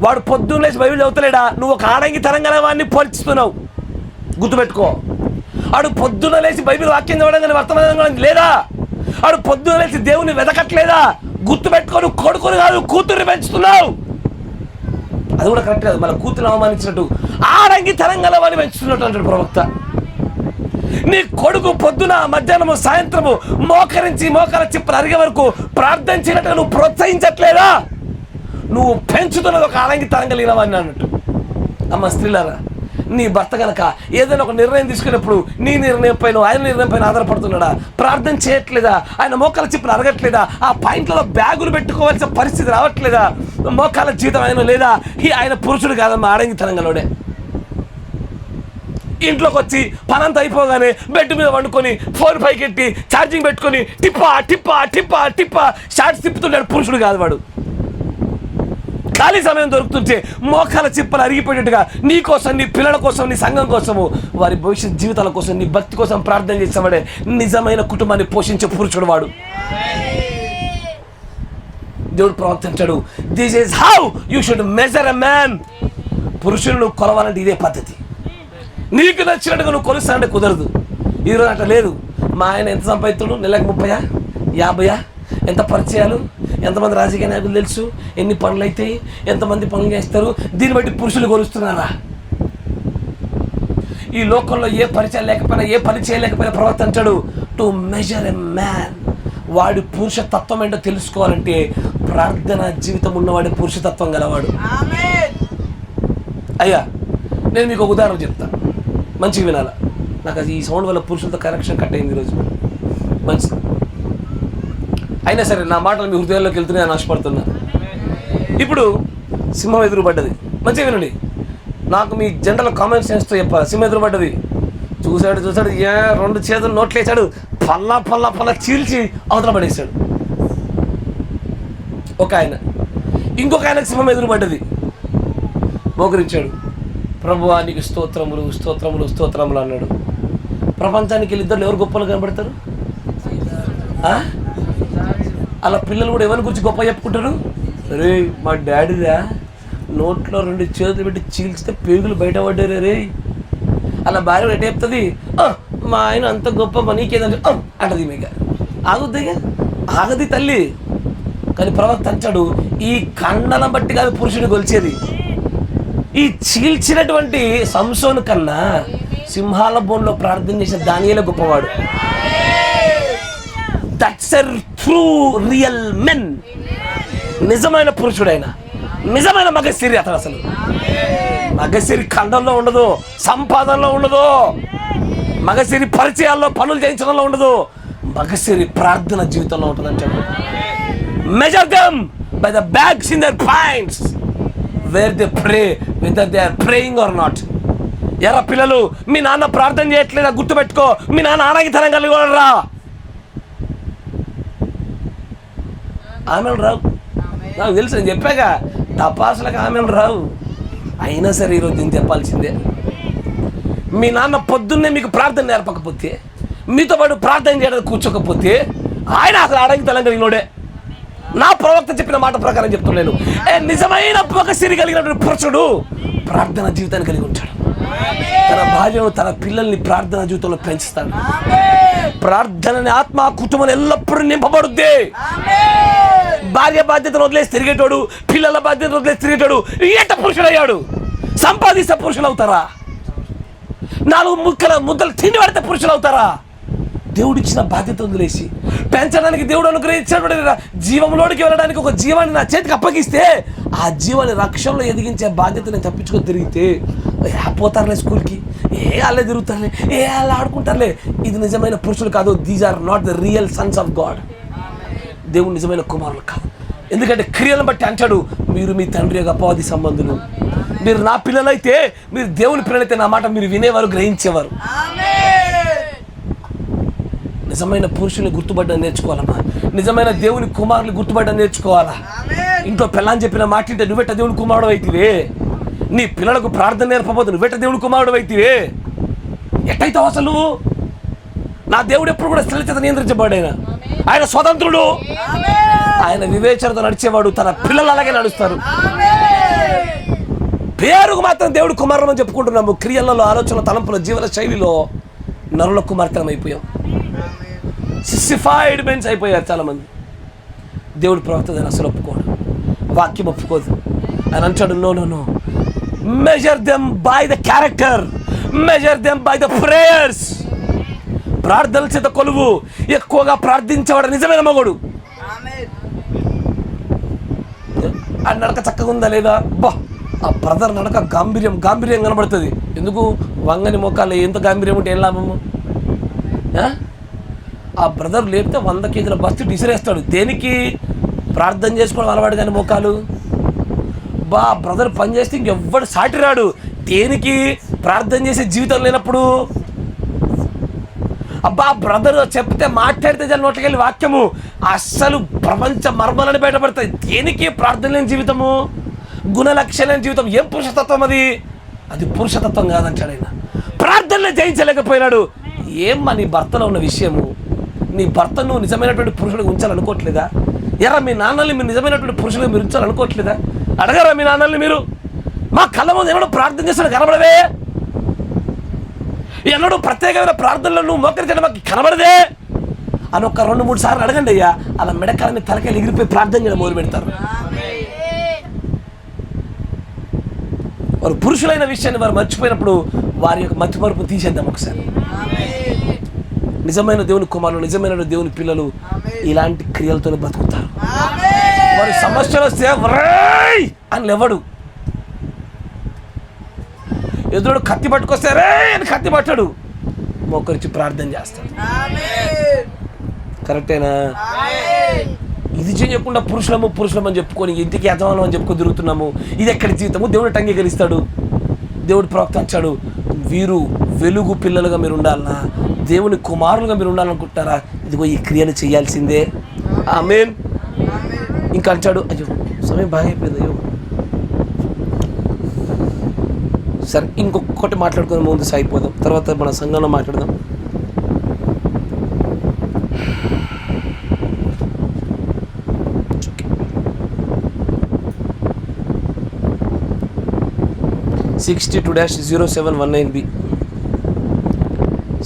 వాడు పొద్దున్న లేచి బైబిల్ చదువుతలేడా, నువ్వు ఒక ఆడంగి తరంగానే వాడిని పోల్చుతున్నావు. గుర్తుపెట్టుకో. వాడు పొద్దున్న లేచి బైబిల్ వాక్యం చదవడం కానీ వర్తమానం లేదా, వాడు పొద్దున్న లేచి దేవుని వెతకట్లేదా, గుర్తుపెట్టుకో. నువ్వు కొడుకుని కాదు, కూతుర్ని పెంచుతున్నావు. అది కూడా కరెక్ట్ కాదు. మళ్ళీ కూతురు అవమానించినట్టు ఆడంగి తరంగాల వాడిని పెంచుతున్నట్టు అంటాడు ప్రవక్త. నీ కొడుకు పొద్దున, మధ్యాహ్నము, సాయంత్రము మోకరించి మోకాల చిప్పలు అరిగే వరకు ప్రార్థన చేయనట్టు నువ్వు ప్రోత్సహించట్లేదా? నువ్వు పెంచుతున్నది ఒక ఆడంగి తరంగలిగిన వాడిని అన్నట్టు. అమ్మ స్త్రీలారా, నీ భర్త కనుక ఏదైనా ఒక నిర్ణయం తీసుకున్నప్పుడు నీ నిర్ణయం పైన, ఆయన నిర్ణయం పైన ఆధారపడుతున్నాడా? ప్రార్థన చేయట్లేదా? ఆయన మోకాల చిప్పులు అరగట్లేదా? ఆ పాయింట్లలో బ్యాగులు పెట్టుకోవాల్సిన పరిస్థితి రావట్లేదా? మోకాల జీవితం ఆయన లేదా? ఆయన పురుషుడు కాదమ్మా, ఆడంగి తరంగలోడే. ఇంట్లోకి వచ్చి పనంతా అయిపోగానే బెడ్ మీద వండుకొని ఫోన్ పైకెట్టి ఛార్జింగ్ పెట్టుకొని టిప్పా టిప్పా టిప్పా టిప్పా షార్ట్స్ తిప్పుతున్నాడు. పురుషుడు కాదు వాడు. ఖాళీ సమయం దొరుకుతుంటే మోకాల చిప్పలు అరిగిపోయేట్టుగా నీ కోసం, నీ పిల్లల కోసం, నీ సంఘం కోసము, వారి భవిష్యత్ జీవితాల కోసం, నీ భక్తి కోసం ప్రార్థన చేసేవాడే నిజమైన కుటుంబాన్ని పోషించే పురుషుడు వాడు. దేవుడు ప్రవర్తించాడు. This is how you should measure a man. పురుషులను కొలవాలంటే ఇదే పద్ధతి. నీకు నచ్చినట్టుగా నువ్వు కొలుస్తానంటే కుదరదు. ఈరోజు అట్లా లేదు. మా ఆయన ఎంత సంపాదిస్తాడు, నెలకు 30, 50, ఎంత పరిచయాలు, ఎంతమంది రాజకీయ నాయకులు తెలుసు, ఎన్ని పనులు అవుతాయి, ఎంతమంది పనులు చేస్తారు, దీన్ని బట్టి పురుషులు కొలుస్తున్నారా? ఈ లోకంలో ఏ పరిచయం లేకపోయినా, ఏ పని చేయలేకపోయినా ప్రవర్తించాడు. To measure a man. వాడి పురుషతత్వం ఏంటో తెలుసుకోవాలంటే ప్రార్థన జీవితం ఉన్నవాడి పురుషతత్వం గలవాడు. అయ్యా, నేను మీకు ఒక ఉదాహరణ చెప్తాను, మంచిగా వినాలా. నాకు అది ఈ సౌండ్ వల్ల పురుషులతో కనెక్షన్ కట్ అయింది ఈరోజు. మంచిది. అయినా సరే నా మాటలు మీ హృదయాల్లోకి వెళ్తున్నాయి అని ఆశపడుతున్నా. ఇప్పుడు సింహం ఎదురుపడ్డది. మంచిగా వినండి. నాకు మీ జనరల్ కామెంట్ సెన్స్తో చెప్పాలి. సింహం ఎదురుపడ్డది. చూశాడు, 2 చేతులు నోట్లేసాడు, పల్లా చీల్చి అవతల పడేశాడు ఒక ఆయన. ఇంకొక ఆయనకు సింహం ఎదురుపడ్డది. మోకరించాడు. ప్రభువా నీకు స్తోత్రములు స్తోత్రములు స్తోత్రములు అన్నాడు. ప్రపంచానికి వీళ్ళిద్దరు ఎవరు గొప్పలు కనబడతారు? అలా పిల్లలు కూడా ఎవరి గురించి గొప్ప చెప్పుకుంటారు? రే మా డాడీరా నోట్లో 2 చేతులు పెట్టి చీల్చితే పేగులు బయటపడ్డారు రే. అలా భార్య ఎట్ట చెప్తుంది? మా ఆయన అంత గొప్ప నీకేదంటే అంటది. మీకు ఆగుద్దిగా? ఆగది తల్లి. కానీ ప్రవక్త అంటాడు, ఈ కండలం బట్టి కాదు పురుషుని గొలిచేది. ఈ చీల్చినటువంటి సంసోను కన్నా సింహాల బోన్లో ప్రార్థన చేసిన దానియేలే గొప్పవాడు. That's a true real men. నిజమైన పురుషుడైన, నిజమైన మగసిరి అతను. అసలు మగసిరి ఖండంలో ఉండదు, సంపాదనలో ఉండదు, మగసిరి పరిచయాల్లో పనులు చేయించడంలో ఉండదు, మగసిరి ప్రార్థన జీవితంలో ఉంటుంది అంటాడు. Measure them by the bags in their points where they pray, whether they are praying or not. ఎరా పిల్లలు, మీ నాన్న ప్రార్థన చేయట్లేదా? గుర్తుపెట్టుకో, మీ నాన్న ఆరోగ్యతనం కలిగి రా. ఆమెను రావు. నాకు తెలుసు, నేను చెప్పాక తపాసులకు ఆమెను రావు. అయినా సరే ఈరోజు నేను చెప్పాల్సిందే. మీ నాన్న పొద్దున్నే మీకు ప్రార్థన నేర్పకపోతే, మీతో పాటు ప్రార్థన చేయడానికి కూర్చోకపోతే, ఆయన అసలు ఆరోగ్యతనం కలిగినోడే. నా ప్రవక్త చెప్పిన మాట ప్రకారం చెప్తున్నాను. నిజమైన మగసిరి కలిగినటువంటి పురుషుడు ప్రార్థన జీవితాన్ని కలిగి ఉంటాడు. తన భార్యను, తన పిల్లల్ని ప్రార్థన జీవితంలో పెంచుతాడు. ప్రార్థనని ఆత్మ కుటుంబం ఎల్లప్పుడూ నింపబడుద్ది. భార్య బాధ్యతను వదిలేసి తిరిగేటోడు, పిల్లల బాధ్యతను వదిలేసి తిరిగేటోడు ఎట్ట పురుషుడయ్యాడు? సంపాదిస్తే పురుషులు అవుతారా? 4 ముద్దలు తిండి పడితే పురుషులు అవుతారా? దేవుడిచ్చిన బాధ్యత వదిలేసి పెంచడానికి దేవుడు అనుగ్రహించినటువంటి జీవంలోనికి వెళ్ళడానికి ఒక జీవాన్ని నా చేతికి అప్పగిస్తే, ఆ జీవాన్ని రక్షణలో ఎదిగించే బాధ్యత నేను తప్పించుకొని తిరిగితే, పోతారులే స్కూల్కి, వాళ్ళే తిరుగుతారులే, వాళ్ళు ఆడుకుంటారులే. ఇది నిజమైన పురుషులు కాదు. These are not the real sons of God. దేవుడు నిజమైన కుమారులు కాదు. ఎందుకంటే క్రియలను బట్టి అంటాడు, మీరు మీ తండ్రి యొక్క అపవాది సంబంధులు. మీరు నా పిల్లలైతే, మీరు దేవుని పిల్లలైతే నా మాట మీరు వినేవారు, గ్రహించేవారు. నిజమైన పురుషుని గుర్తుపడ్డం నేర్చుకోవాలమ్మా. నిజమైన దేవుని కుమారుని గుర్తుపడ్డం నేర్చుకోవాలా. ఇంట్లో పిల్లని చెప్పిన మాట ఇంటే నువ్వెట్ట దేవుని కుమారుడు అయితివే, నీ పిల్లలకు ప్రార్థన నేర్పబోదు నువ్వెట్ట దేవుని కుమారుడు అయితివే, ఎట్టయితావు అసలు నువ్వు? నా దేవుడు ఎప్పుడు కూడా స్త్రీల చేత నియంత్రించబడ్డాడు. ఆయన స్వతంత్రుడు, ఆయన వివేచనతో నడిచేవాడు. తన పిల్లలు అలాగే నడుస్తారు. పేరుకు మాత్రం దేవుడు కుమారుడు అని చెప్పుకుంటున్నాము. క్రియలలో, ఆలోచన, తలంపుల, జీవన శైలిలో నరుల కుమార్తెలం అయిపోయాం. సిస్సిఫైడ్ మెన్స్ అయిపోయారు చాలామంది. దేవుడు ప్రవక్త దాన్ని అసలు ఒప్పుకోడు, వాక్యం ఒప్పుకోదు. ఆయన అంటాడు, no no no, measure them by the character, measure them by the prayers. ప్రార్థనల చేత కొలువు. ఎక్కువగా ప్రార్థించేవాడు నిజమైన మగోడు. ఆ నడక చక్కగా ఉందా లేదా? బా, ఆ బ్రదర్ నడక గాంభీర్యం కనబడుతుంది. ఎందుకు? వంగని మోకాలు ఎంత గాంభీర్యం ఉంటే ఏం లాభము? ఆ బ్రదర్ లేపితే 100 కేజీల బస్తి డిసిరేస్తాడు. దేనికి? ప్రార్థన చేసుకోవడం అలవాడు కానీ మోకాలు. బా, బ్రదర్ పని చేస్తే ఇంకెవ్వడు సాటి రాడు. దేనికి? ప్రార్థన చేసే జీవితం లేనప్పుడు. అబ్బా, బ్రదర్ చెప్తే మాట్లాడితే జన నోట్లకెళ్ళి వాక్యము అస్సలు ప్రపంచ మర్మాలని బయటపడతాయి. దేనికి? ప్రార్థన లేని జీవితము, గుణలక్షణ లేని జీవితం. ఏం పురుషతత్వం అది? అది పురుషతత్వం కాదంటాడు ఆయన. ప్రార్థనలో జయించలేకపోయినాడు. ఏమ్మా నీ భర్తలో ఉన్న విషయము? నీ భర్తను నువ్వు నిజమైనటువంటి పురుషుడికి ఉంచాలనుకోవట్లేదా? ఎరా మీ నాన్నల్ని మీరు నిజమైనటువంటి పురుషుడికి మీరు ఉంచాలనుకోవట్లేదా? అడగరా మీ నాన్నల్ని మీరు? మా కళ్ళ ముందు ఎన్నడూ ప్రార్థన చేస్తాడు కనబడవే, ఎన్నడూ ప్రత్యేకమైన ప్రార్థనలో నువ్వు మోకరించడం మాకు కనబడదే అని ఒక 2-3 సార్లు అడగండి అయ్యా. అలా మెడకాలని తలకాయలు ఎగిరిపోయి ప్రార్థన చేయడం మొదలు పెడతారు. వారు పురుషులైన విషయాన్ని వారు మర్చిపోయినప్పుడు వారి యొక్క మతిమరుపు తీసేద్దాం ఒకసారి. నిజమైన దేవుని కుమారులు, నిజమైన దేవుని పిల్లలు ఇలాంటి క్రియలతో బతుకుతారు. వారి సమస్యలు వస్తే అని లేవడు. ఎదురు కత్తి పట్టుకొస్తే రే అని కత్తి పట్టాడు, మోకరించి ప్రార్థన చేస్తాడు. కరెక్టేనా? ఇది చేయకుండా పురుషులం అని చెప్పుకొని ఇంటికి యజమానం అని చెప్పుకొని తిరుగుతున్నాము. ఇది ఎక్కడి జీవితము? దేవుడు అంగీకరిస్తాడు. దేవుడు ప్రవక్త వచ్చాడు, వీరు వెలుగు పిల్లలుగా మీరు ఉండాలన్నా, దేవుని కుమారులుగా మీరు ఉండాలనుకుంటారా? ఇదిగో ఈ క్రియలు చేయాల్సిందే. ఆమేన్. ఇంకా అంటాడు, అయ్యో సమయం బాగా అయిపోయింది, అయ్యో సరే ఇంకొకటి మాట్లాడుకుని ముందు సాగిపోదాం, తర్వాత మన సంఘంలో మాట్లాడదాం. (62-0719B)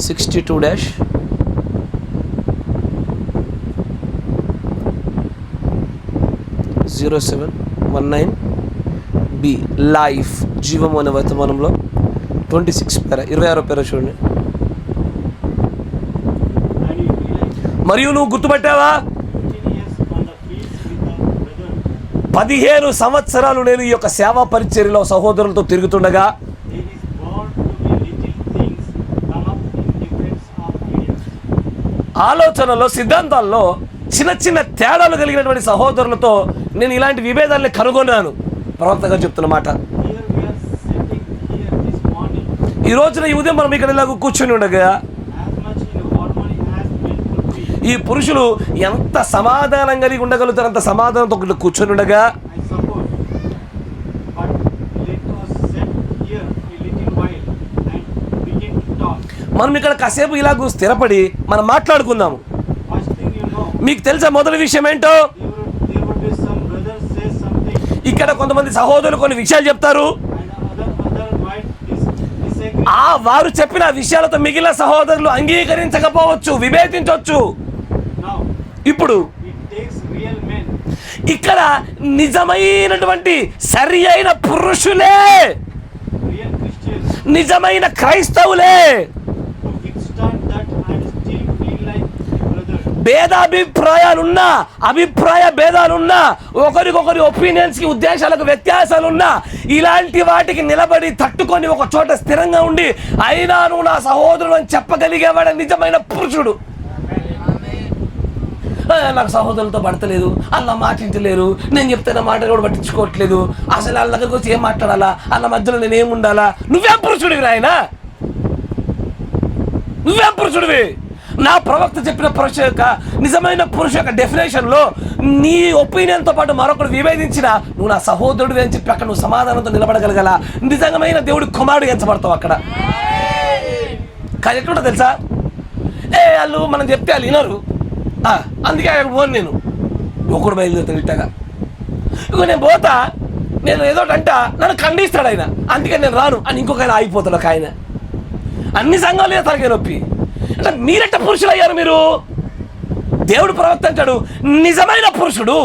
62-0719B లైఫ్ జీవము అనే వర్తమానంలో 26 పేర 26వ పేర చూడండి. మరియు నువ్వు గుర్తుపట్టావా, 15 సంవత్సరాలు నేను ఈ యొక్క సేవా పరిచర్యలో సహోదరులతో తిరుగుతుండగా ఆలోచనలో, సిద్ధాంతాల్లో చిన్న చిన్న తేడాలు కలిగినటువంటి సహోదరులతో నేను ఇలాంటి విభేదాలని కనుగొన్నాను. ప్రవక్తగా చెప్తున్న మాట. ఈ రోజున ఈ ఉదయం మనం ఇక్కడ ఇలాగ కూర్చొని ఉండగా ఈ పురుషులు ఎంత సమాధానం కలిగి ఉండగలుగుతారు, అంత సమాధానంతో కూర్చొని ఉండగా మనం ఇక్కడ కాసేపు ఇలాగ స్థిరపడి మనం మాట్లాడుకుందాము. మీకు తెలుసా మొదటి విషయం ఏంటో? ఇక్కడ కొంతమంది సహోదరులు కొన్ని విషయాలు చెప్తారు. వారు చెప్పిన విషయాలతో మిగిలిన సహోదరులు అంగీకరించకపోవచ్చు, విభేదించవచ్చు. ఇప్పుడు ఇక్కడ నిజమైనటువంటి సరి అయిన పురుషులే, నిజమైన క్రైస్తవులే భేదాభిప్రాయాలున్నా, అభిప్రాయ భేదాలున్నా, ఒకరికొకరి ఒపీనియన్స్కి ఉద్దేశాలకు వ్యత్యాసాలున్నా, ఇలాంటి వాటికి నిలబడి తట్టుకొని ఒక చోట స్థిరంగా ఉండి అయినా నువ్వు నా సహోదరుడు అని చెప్పగలిగేవాడు నిజమైన పురుషుడు. నాకు సహోదరులతో పడతలేదు, అలా మాటించలేరు, నేను చెప్తే నా మాట కూడా పట్టించుకోవట్లేదు, అసలు వాళ్ళ దగ్గరకు వచ్చి ఏం మాట్లాడాలా, వాళ్ళ మధ్యలో నేను ఏముండాలా? నువ్వేం పురుషుడివి రాయనా? నువ్వేం పురుషుడివి? నా ప్రవక్త చెప్పిన పురుష యొక్క నిజమైన పురుష యొక్క డెఫినేషన్లో నీ ఒపీనియన్తో పాటు మరొకరు విభేదించిన నువ్వు నా సహోదరుడివి అని చెప్పి అక్కడ నువ్వు సమాధానంతో నిలబడగలగల నిజమైన దేవుడి కుమారుడు ఎంచబడతావు అక్కడ. కానీ ఎట్లుంటో తెలుసా, వాళ్ళు మనం చెప్తే వాళ్ళు వినరు, అందుకే ఆయన పోను, నేను ఒకడు బయలుదేరుతాను ఇట్టగా. ఇక నేను పోతా, నేను ఏదో అంట నన్ను ఖండిస్తాడు ఆయన, అందుకే నేను రాను అని ఇంకొక ఆయన ఆగిపోతాడు ఒక ఆయన. అన్ని సంఘాలు తనకే నొప్పి. అంటే మీరెట్ట పురుషులు అయ్యారు మీరు? దేవుడు ప్రవక్త అంటాడు, నిజమైన పురుషుడు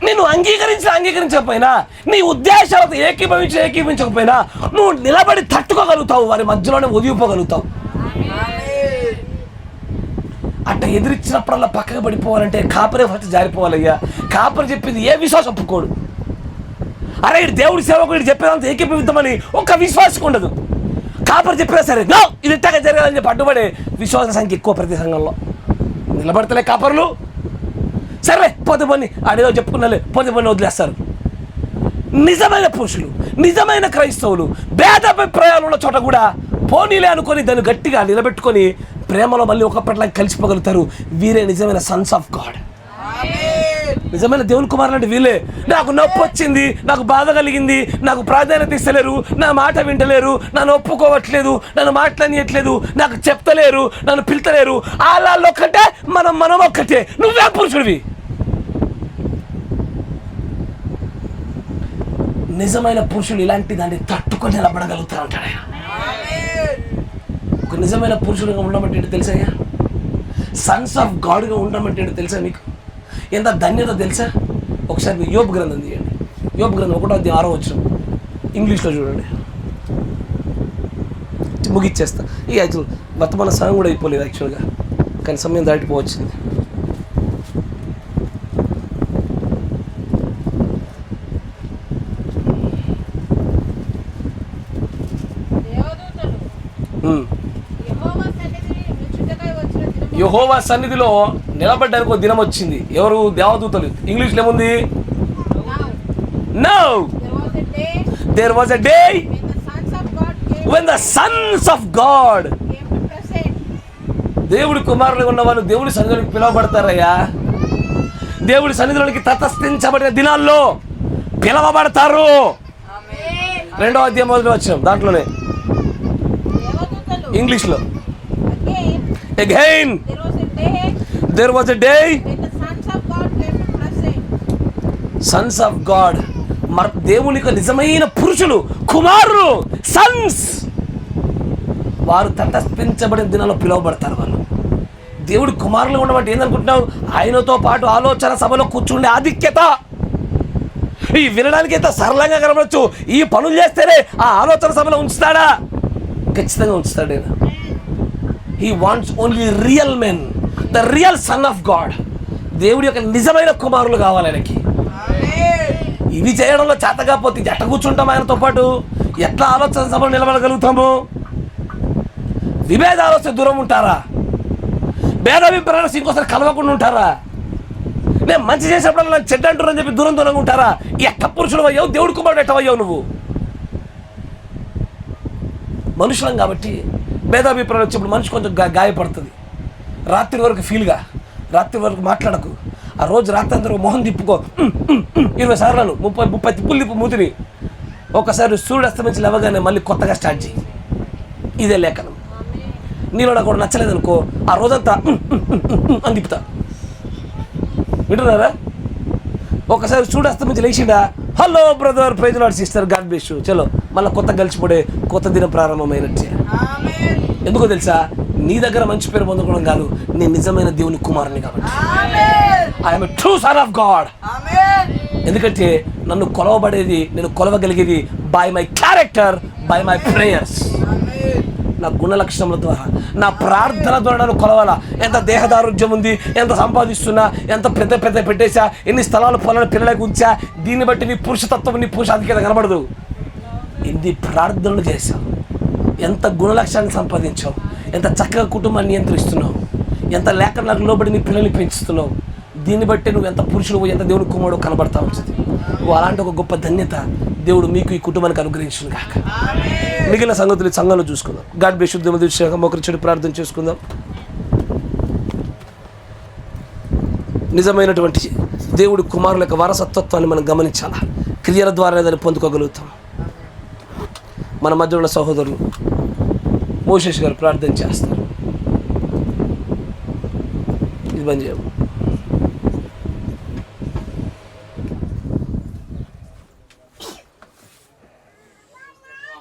నిన్ను అంగీకరించకపోయినా, నీ ఉద్దేశాలతో ఏకీభవించకపోయినా నువ్వు నిలబడి తట్టుకోగలుగుతావు, వారి మధ్యలోనే ఒదిగిపోగలుగుతావు. అట్ట ఎదిరించినప్పుడల్లా పక్కకు పడిపోవాలంటే కాపరే ఫస్ట్ జారిపోవాలయ్యా. కాపరి చెప్పింది ఏ విశ్వాసం ఒప్పుకోడు. అరే ఇటు దేవుడి సేవకుడు చెప్పేదంతా ఏకీభవిద్దామని ఒక్క విశ్వాసం ఉండదు. కాపరి చెప్పినా సరే నో ఇది ఇట్టగా జరగాలని చెప్పి అడ్డుపడే విశ్వాస సంఖ్య ఎక్కువ ప్రతి సంఘంలో. నిలబడతలే కాపర్లు, సరే పోతే పని అడిగా చెప్పుకున్నాలే పోతే పని వదిలేస్తారు. నిజమైన పురుషులు, నిజమైన క్రైస్తవులు భేదాభిప్రాయాలు ఉన్న చోట కూడా పోనీలే అనుకొని దాన్ని గట్టిగా నిలబెట్టుకొని ప్రేమలో మళ్ళీ ఒకప్పటిలా కలిసిపోగలుగుతారు. వీరే నిజమైన సన్స్ ఆఫ్ గాడ్, నిజమైన దేవుని కుమారులు అంటే వీళ్ళే. నాకు నొప్పి వచ్చింది, నాకు బాధ కలిగింది, నాకు ప్రాధాన్యత ఇస్తలేరు, నా మాట వింటలేరు, నన్ను ఒప్పుకోవట్లేదు, నన్ను మాట్లాడట్లేదు, నాకు చెప్తలేరు, నన్ను పిలుతలేరు, వాళ్ళు ఒక్కటే మనం ఒక్కటే. నువ్వే పురుషుడివి. నిజమైన పురుషులు ఇలాంటి దాన్ని తట్టుకొని నిలబడగలుగుతారు అంటాడు ఆయన. ఒక నిజమైన పురుషుడుగా ఉండమంటే తెలుసా? సన్స్ ఆఫ్ గాడ్గా ఉండమంటే తెలుసా మీకు? ఎంత ధన్యత తెలుసా? ఒకసారి యోబు గ్రంథం తీయండి. యోబు గ్రంథం 1:6 వచనం ఇంగ్లీష్లో చూడండి. ముగిచ్చేస్తా. ఈ యాక్చువల్ వర్తమాన సమయం కూడా అయిపోలేదు యాక్చువల్గా, కానీ సమయం దాటిపోవచ్చింది. యెహోవా సన్నిధిలో నిలబడ్డానికి ఒక దినం వచ్చింది. ఎవరు? దేవదూతలు. ఇంగ్లీష్లో ఏముంది? Now there was a day when the sons of God, దేవుడి కుమారులుగా ఉన్న వాళ్ళు దేవుడి సన్నిధిలోకి పిలువబడతారయ్యా. దేవుడి సన్నిధిలోకి తటస్థించబడిన దినాల్లో పిలవబడతారు. 2వ అధ్యాయం 1వ వచనం దాంట్లోనే ఇంగ్లీష్లో again there was a day when the sons of God came to present. Sons of God, దేవునికి నిజమైన పురుషులు, కుమారులు, సన్స్, వారు తటస్థించబడిన దినాల్లో పిలువబడతారు. వాళ్ళు దేవుడి కుమారులు ఉండమంటే ఏందనుకుంటున్నావు? ఆయనతో పాటు ఆలోచన సభలో కూర్చుండే ఆధిక్యత. ఈ వినడానికి ఎంత సరళంగా కనబడచ్చు, ఈ పనులు చేస్తేనే ఆ ఆలోచన సభలో ఉంచుతాడా? ఖచ్చితంగా ఉంచుతాడు ఆయన. He wants only real men, the real son of God. దేవుడి యొక్క నిజమైన కుమారులు కావాలి ఆయనకి. ఇవి చేయడంలో చేతకాపోతే ఎట్ట కూర్చుంటాం ఆయనతో పాటు? ఎట్లా ఆలోచన సభలో నిలబడగలుగుతాము? విభేదాలు వస్తే దూరం ఉంటారా? భేదాభిప్రాయాలు ఇంకోసారి కలవకుండా ఉంటారా? నేను మంచి చేసేప్పుడు నన్ను చెడ్డ అంటున్నారని చెప్పి దూరంగా ఉంటారా? ఎట్ట పురుషుడు అయ్యావు? దేవుడి కుమారుడు ఎట్ట అయ్యావు నువ్వు? మనుషులం కాబట్టి భేదాభిప్రాయాలు వచ్చినప్పుడు మనిషి కొంచెం గాయపడుతుంది. రాత్రి వరకు ఫీల్గా, రాత్రి వరకు మాట్లాడకు. ఆ రోజు రాత్రి అందరూ మొహం తిప్పుకో, 20 సార్లు 30 తిప్పులు తిప్పు మూతిని. ఒకసారి సూర్యుడు అస్తమించి లేవగానే మళ్ళీ కొత్తగా స్టార్ట్ చేయి. ఇదే లేఖనం. నీలో నాకు కూడా నచ్చలేదనుకో, ఆ రోజంతా అని తిప్పుతా. వింటున్నారా? ఒకసారి సూర్యుడు అస్తమించి లేచిండా, hello brother, praise Lord sister, God bless you, చలో మళ్ళీ కొత్త కలిసిపోడే కొత్త దినం ప్రారంభమైనట్టే. ఎందుకో తెలుసా? నీ దగ్గర మంచి పేరు పొందుకోవడం కాదు, నేను నిజమైన దేవుని కుమారుని కాబట్టి. I'm a true son of God. ఎందుకంటే నన్ను కొలవబడేది, నేను కొలవగలిగేది by my character, by my prayers. నా గుణ లక్షణముల ద్వారా, నా ప్రార్థన ద్వారా నన్ను కొలవాలా. ఎంత దేహదారోగ్యం ఉంది, ఎంత సంపాదిస్తున్నా, ఎంత పెద్ద పెట్టేసా, ఎన్ని స్థలాలు పొలాలు పిల్లలకు ఉంచా, దీన్ని బట్టి నీ పురుషతత్వం, నీ పురుషాధిక్యత కనబడదు. ఎన్ని ప్రార్థనలు చేశావు, ఎంత గుణలక్ష్యాన్ని సంపాదించావు, ఎంత చక్కగా కుటుంబాన్ని నియంత్రిస్తున్నావు, ఎంత లేఖనాలకు లోబడి నీ పిల్లల్ని పెంచుతున్నావు. దీన్ని బట్టే నువ్వు ఎంత పురుషుడు ఎంత దేవుని కుమారుడు కనబడతా ఉంటుంది. అలాంటి ఒక గొప్ప ధన్యత దేవుడు మీకు ఈ కుటుంబానికి అనుగ్రహించును కాక. మిగిలిన సంగతులు సంఘంలో చూసుకుందాం. God bless you. ఒకరి చెడు ప్రార్థన చేసుకుందాం. నిజమైనటువంటి దేవుడి కుమారుల యొక్క వారసత్వాన్ని మనం గమనించాలా. క్రియల ద్వారా దాన్ని పొందుకోగలుగుతాం. మన మధ్య ఉన్న సహోదరులు మోషేష్ గారు ప్రార్థన చేస్తారు. ఇది బంద్ చేయము.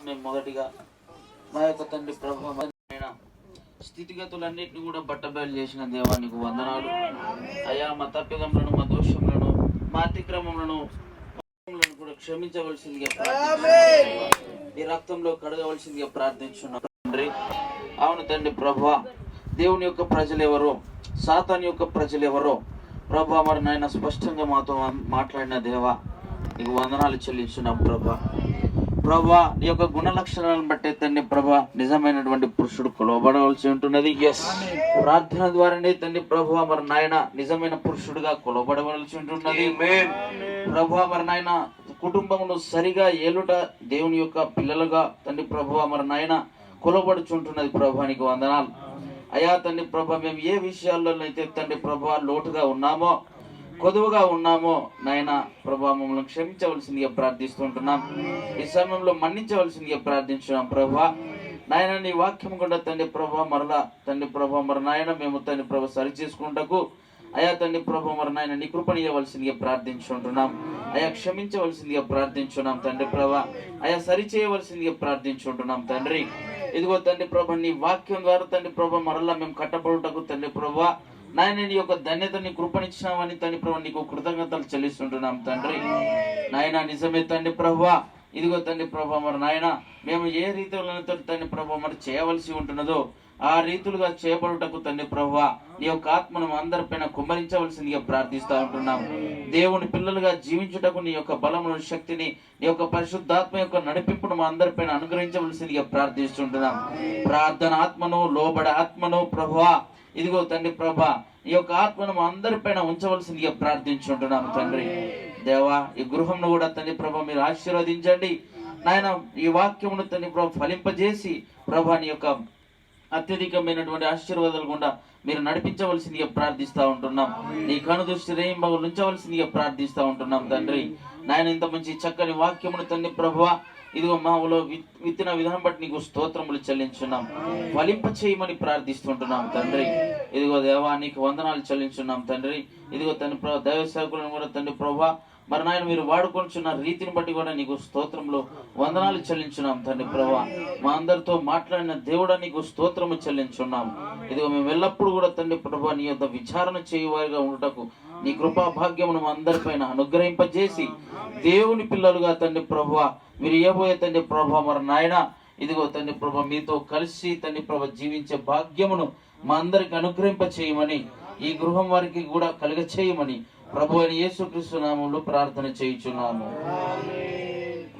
మేము మొదటిగా మా యొక్క తండ్రి ప్రభు స్థితిగతులన్నింటినీ కూడా బట్టబయలు చేసిన దేవానికి వందనాలు. అయా మా తప్పిదములను, మా దోషములను, మా అతిక్రమములను కూడా క్షమించవలసిందిగా ఈ రక్తంలో కడగవలసిందిగా ప్రార్థించున్నాం తండ్రి. అవును తండ్రి ప్రభువా, దేవుని యొక్క ప్రజలు ఎవరో, సాతాను యొక్క ప్రజలు ఎవరో ప్రభా మరి నాయన స్పష్టంగా మాతో మాట్లాడిన దేవా నీకు వందనాలు చెల్లించున్నాం ప్రభా. ప్రభా నీ యొక్క గుణ లక్షణాలను బట్టే తండ్రి ప్రభా నిజమైనటువంటి పురుషుడు కొలవబడవలసి ఉంటున్నది. ప్రార్థన ద్వారానే తండ్రి ప్రభా మరి నాయన నిజమైన పురుషుడుగా కొలవబడవలసి ఉంటున్నది. ప్రభా మరి నాయన కుటుంబమును సరిగా ఏలుట దేవుని యొక్క పిల్లలుగా తండ్రి ప్రభా మరి నాయన కొలబడుచుంటున్నది. ప్రభానికి వందనాలు. అయా తండ్రి ప్రభా మేము ఏ విషయాల్లో అయితే తండ్రి ప్రభా లోటుగా ఉన్నామో, కొదువుగా ఉన్నామో నాయన ప్రభా మమ్మల్ని క్షమించవలసిందిగా ప్రార్థిస్తుంటున్నాం. ఈ సమయంలో మన్నించవలసిందిగా ప్రార్థించున్నాం ప్రభా. నాయన నీ వాక్యం కూడా తండ్రి ప్రభా మరలా తండ్రి ప్రభా మరి నాయన మేము తండ్రి ప్రభా సరి చేసుకుంటకు అయా తండ్రి ప్రభా మరి నాయన నీ కృపణీయవలసిందిగా ప్రార్థించుంటున్నాం. అయా క్షమించవలసిందిగా ప్రార్థించున్నాం తండ్రి ప్రభా. అయా సరి చేయవలసిందిగా ప్రార్థించుంటున్నాం తండ్రి. ఇదిగో తండ్రి ప్రభా నీ వాక్యం ద్వారా తండ్రి ప్రభా మరలా మేము కట్టబడుటకు తండ్రి ప్రభా నాయన నీ యొక్క ధన్యతని కృపణిచ్చినామని తండ్రి ప్రభా నీకు కృతజ్ఞతలు చెల్లిస్తుంటున్నాం తండ్రి. నాయన నిజమే తండ్రి ప్రభా. ఇదిగో తండ్రి ప్రభా మరి నాయన మేము ఏ రీతిలో తండ్రి ప్రభా మరి చేయవలసి ఉంటున్నదో ఆ రీతులుగా చేయబడుటకు తండ్రి ప్రభువా నీ యొక్క ఆత్మను అందరిపైన కుమ్మరించవలసిందిగా ప్రార్థిస్తూ ఉంటున్నాం. దేవుని పిల్లలుగా జీవించుటకు నీ యొక్క బలమును, శక్తిని, నీ యొక్క పరిశుద్ధాత్మ యొక్క నడిపింపును మా అందరిపైన అనుగ్రహించవలసిందిగా ప్రార్థిస్తుంటున్నాం. ప్రార్థన ఆత్మను, లోబడ ఆత్మను ప్రభువా ఇదిగో తండ్రి ప్రభా ఈ యొక్క ఆత్మను మా అందరిపైన ఉంచవలసిందిగా ప్రార్థించుంటున్నాం తండ్రి. దేవా ఈ గృహంను కూడా తండ్రి ప్రభా మీరు ఆశీర్వదించండి నాయన. ఈ వాక్యమును తండ్రి ప్రభా ఫలింపజేసి ప్రభా నీ యొక్క అత్యధికమైనటువంటి ఆశీర్వాదాలు గుండా మీరు నడిపించవలసిందిగా ప్రార్థిస్తూ ఉంటున్నాం. నీ కనుదృష్టి రేయింబగులు ఉంచవలసిందిగా ప్రార్థిస్తూ ఉంటున్నాం తండ్రి. నాయన ఇంత మంచి చక్కని వాక్యమును తండ్రి ప్రభువా ఇదిగో మాలో విత్తిన విధానం బట్టి నీకు స్తోత్రములు చెల్లించున్నాం. ఫలింప చేయమని ప్రార్థిస్తుంటున్నాం తండ్రి. ఇదిగో దేవా నీకు వందనాలు చెల్లించున్నాం తండ్రి. ఇదిగో తండ్రి ప్రభా దైవ సేవకులను కూడా తండ్రి ప్రభా మరి నాయన మీరు వాడుకొనిచున్న రీతిని బట్టి కూడా నీకు స్తోత్రములు వందనాలు చెల్లించున్నాం తండ్రి ప్రభా. మా అందరితో మాట్లాడిన దేవుడా నీకు స్తోత్రము చెల్లించున్నాం. ఇదిగో మేము ఎల్లప్పుడూ కూడా తండ్రి ప్రభా నీ యొక్క విచారణ చేయువారిగా ఉండటకు నీ కృపా భాగ్యమును మా అందరిపైన అనుగ్రహింపజేసి దేవుని పిల్లలుగా తండ్రి ప్రభా మీరు ఏబోయే తండ్రి ప్రభా మరి నాయన ఇదిగో తండ్రి ప్రభా మీతో కలిసి తండ్రి ప్రభా జీవించే భాగ్యమును మా అందరికి అనుగ్రహింప చేయమని ఈ గృహం వారికి కూడా కలుగ చేయమని ప్రభు అయిన యేసుక్రీస్తు నామములో ప్రార్థన చేయుచున్నాము.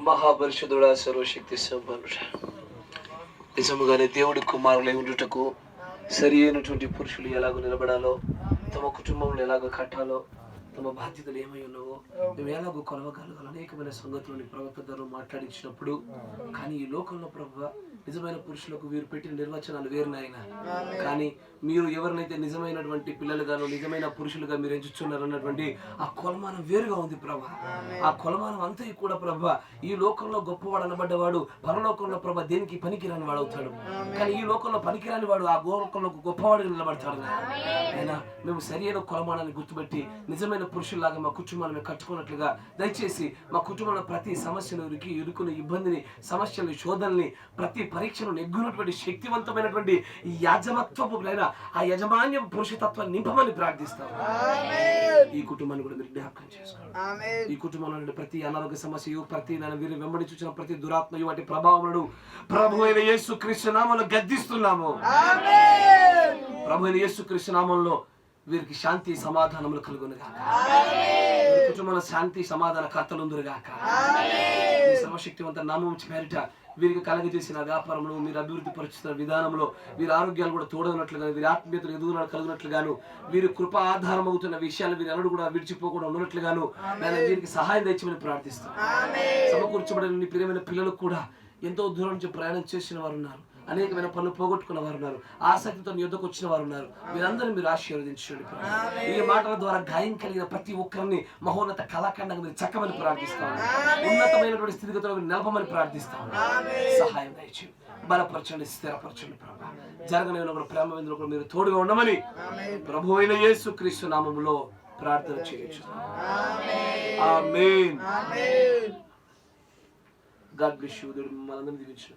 మహాపరిశుద్ధుడా, సర్వశక్తి సంపన్నుడా, నిజముగానే దేవుడి కుమారులై ఉండుటకు సరి అయినటువంటి పురుషులు ఎలాగో నిలబడాలో, తమ కుటుంబంలో ఎలాగో కట్టాలో, తమ బాధ్యతలు ఏమై ఉన్నావో మేము ఎలాగో కొలవగలగాలి అనేకమైన సంగతులని ప్రవక్త ద్వారా మాట్లాడించినప్పుడు, కానీ ఈ లోకంలో ప్రభు నిజమైన పురుషులకు వీరు పెట్టిన నిర్వచనాలు వేరునాయన. కానీ మీరు ఎవరినైతే నిజమైనటువంటి పిల్లలుగాను నిజమైన పురుషులుగా మీరు ఎంచుచున్నారు అన్నటువంటి ఆ కొలమానం వేరుగా ఉంది ప్రభా. ఆ కొలమానం అంతా కూడా ప్రభా ఈ లోకంలో గొప్పవాడు అనబడ్డవాడు పరలోకంలో ప్రభా దేనికి పనికిరాని వాడు అవుతాడు. కానీ ఈ లోకంలో పనికిరాని వాడు ఆ లోకంలో గొప్పవాడుగా నిలబడతాడు. అయినా మేము సరైన కొలమానాన్ని గుర్తుపెట్టి నిజమైన పురుషుల్లాగా మా కుటుంబాన్ని కట్టుకున్నట్లుగా దయచేసి మా కుటుంబంలో ప్రతి సమస్యను ఇరుకుని ఇబ్బందిని సమస్యలు శోధనల్ని ప్రతి పరీక్షను నెగ్గునటువంటి శక్తివంతమైనటువంటి ఈ యాజమత్వపు ఆ యజమాన్యం పురుషతత్వాన్ని నింపమని ప్రార్థిస్తాం. ఈ కుటుంబాన్ని కూడా మీరు జ్ఞాపకం చేసుకోండి. ఈ కుటుంబంలో ప్రతి అనారోగ్య సమస్య ప్రతి వీరు వెంబడి చూసిన ప్రతి దురాత్మయు వాటి ప్రభావములను ప్రభు అయిన యేసుక్రీస్తు నామములో గద్దిస్తున్నాము. ప్రభు అయిన యేసుక్రీస్తు నామములో వీరికి శాంతి సమాధానములు కలుగును గాక. కుటుంబంలో శాంతి సమాధాన కర్తలుందురుగాక. సర్వశక్తివంత నామం పేరిట వీరికి కలగజేసిన వ్యాపారంలో మీరు అభివృద్ధి పరుచుతున్న విధానంలో వీరి ఆరోగ్యాలు కూడా తోడనట్లుగా, వీరి ఆత్మీయతలు ఎదుగుదల కలుగునట్లుగాను, వీరి కృప ఆధారం అవుతున్న విషయాలు వీరు ఎన్నడూ కూడా విడిచిపోకుండా ఉన్నట్లుగాను నేను వీరికి సహాయం తెచ్చమని ప్రార్థిస్తాను. సమకూర్చబడిన నీ ప్రియమైన పిల్లలకు కూడా ఎంతో దూరం నుంచి ప్రయాణం చేసిన వారు ఉన్నారు, అనేకమైన పనులు పోగొట్టుకున్న వారు ఉన్నారు, ఆసక్తితో నీ యొద్దకు వచ్చిన వారు ఉన్నారు. మీరందరూ మీరు ఆశీర్వదించండి. ఈ మాటల ద్వారా గాయం కలిగిన ప్రతి ఒక్కరిని మహోన్నత కళాఖండంగా మీరు చక్కమని ప్రార్థిస్తాను. ఉన్నతమైనటువంటి స్థితిగతుల్లో మీరు నిలపమని ప్రార్థిస్తాను. సహాయం దయచేయండి, బలపరచండి, స్థిరపరచండి ప్రభా. జరగలేని కూడా ప్రేమ విందులో కూడా మీరు తోడుగా ఉండమని ప్రభు అయిన యేసుక్రీస్తు నామములో ప్రార్థన చేయొచ్చు. ఆమేన్. God bless you. దేవుడు మనందరినీ దీవించును.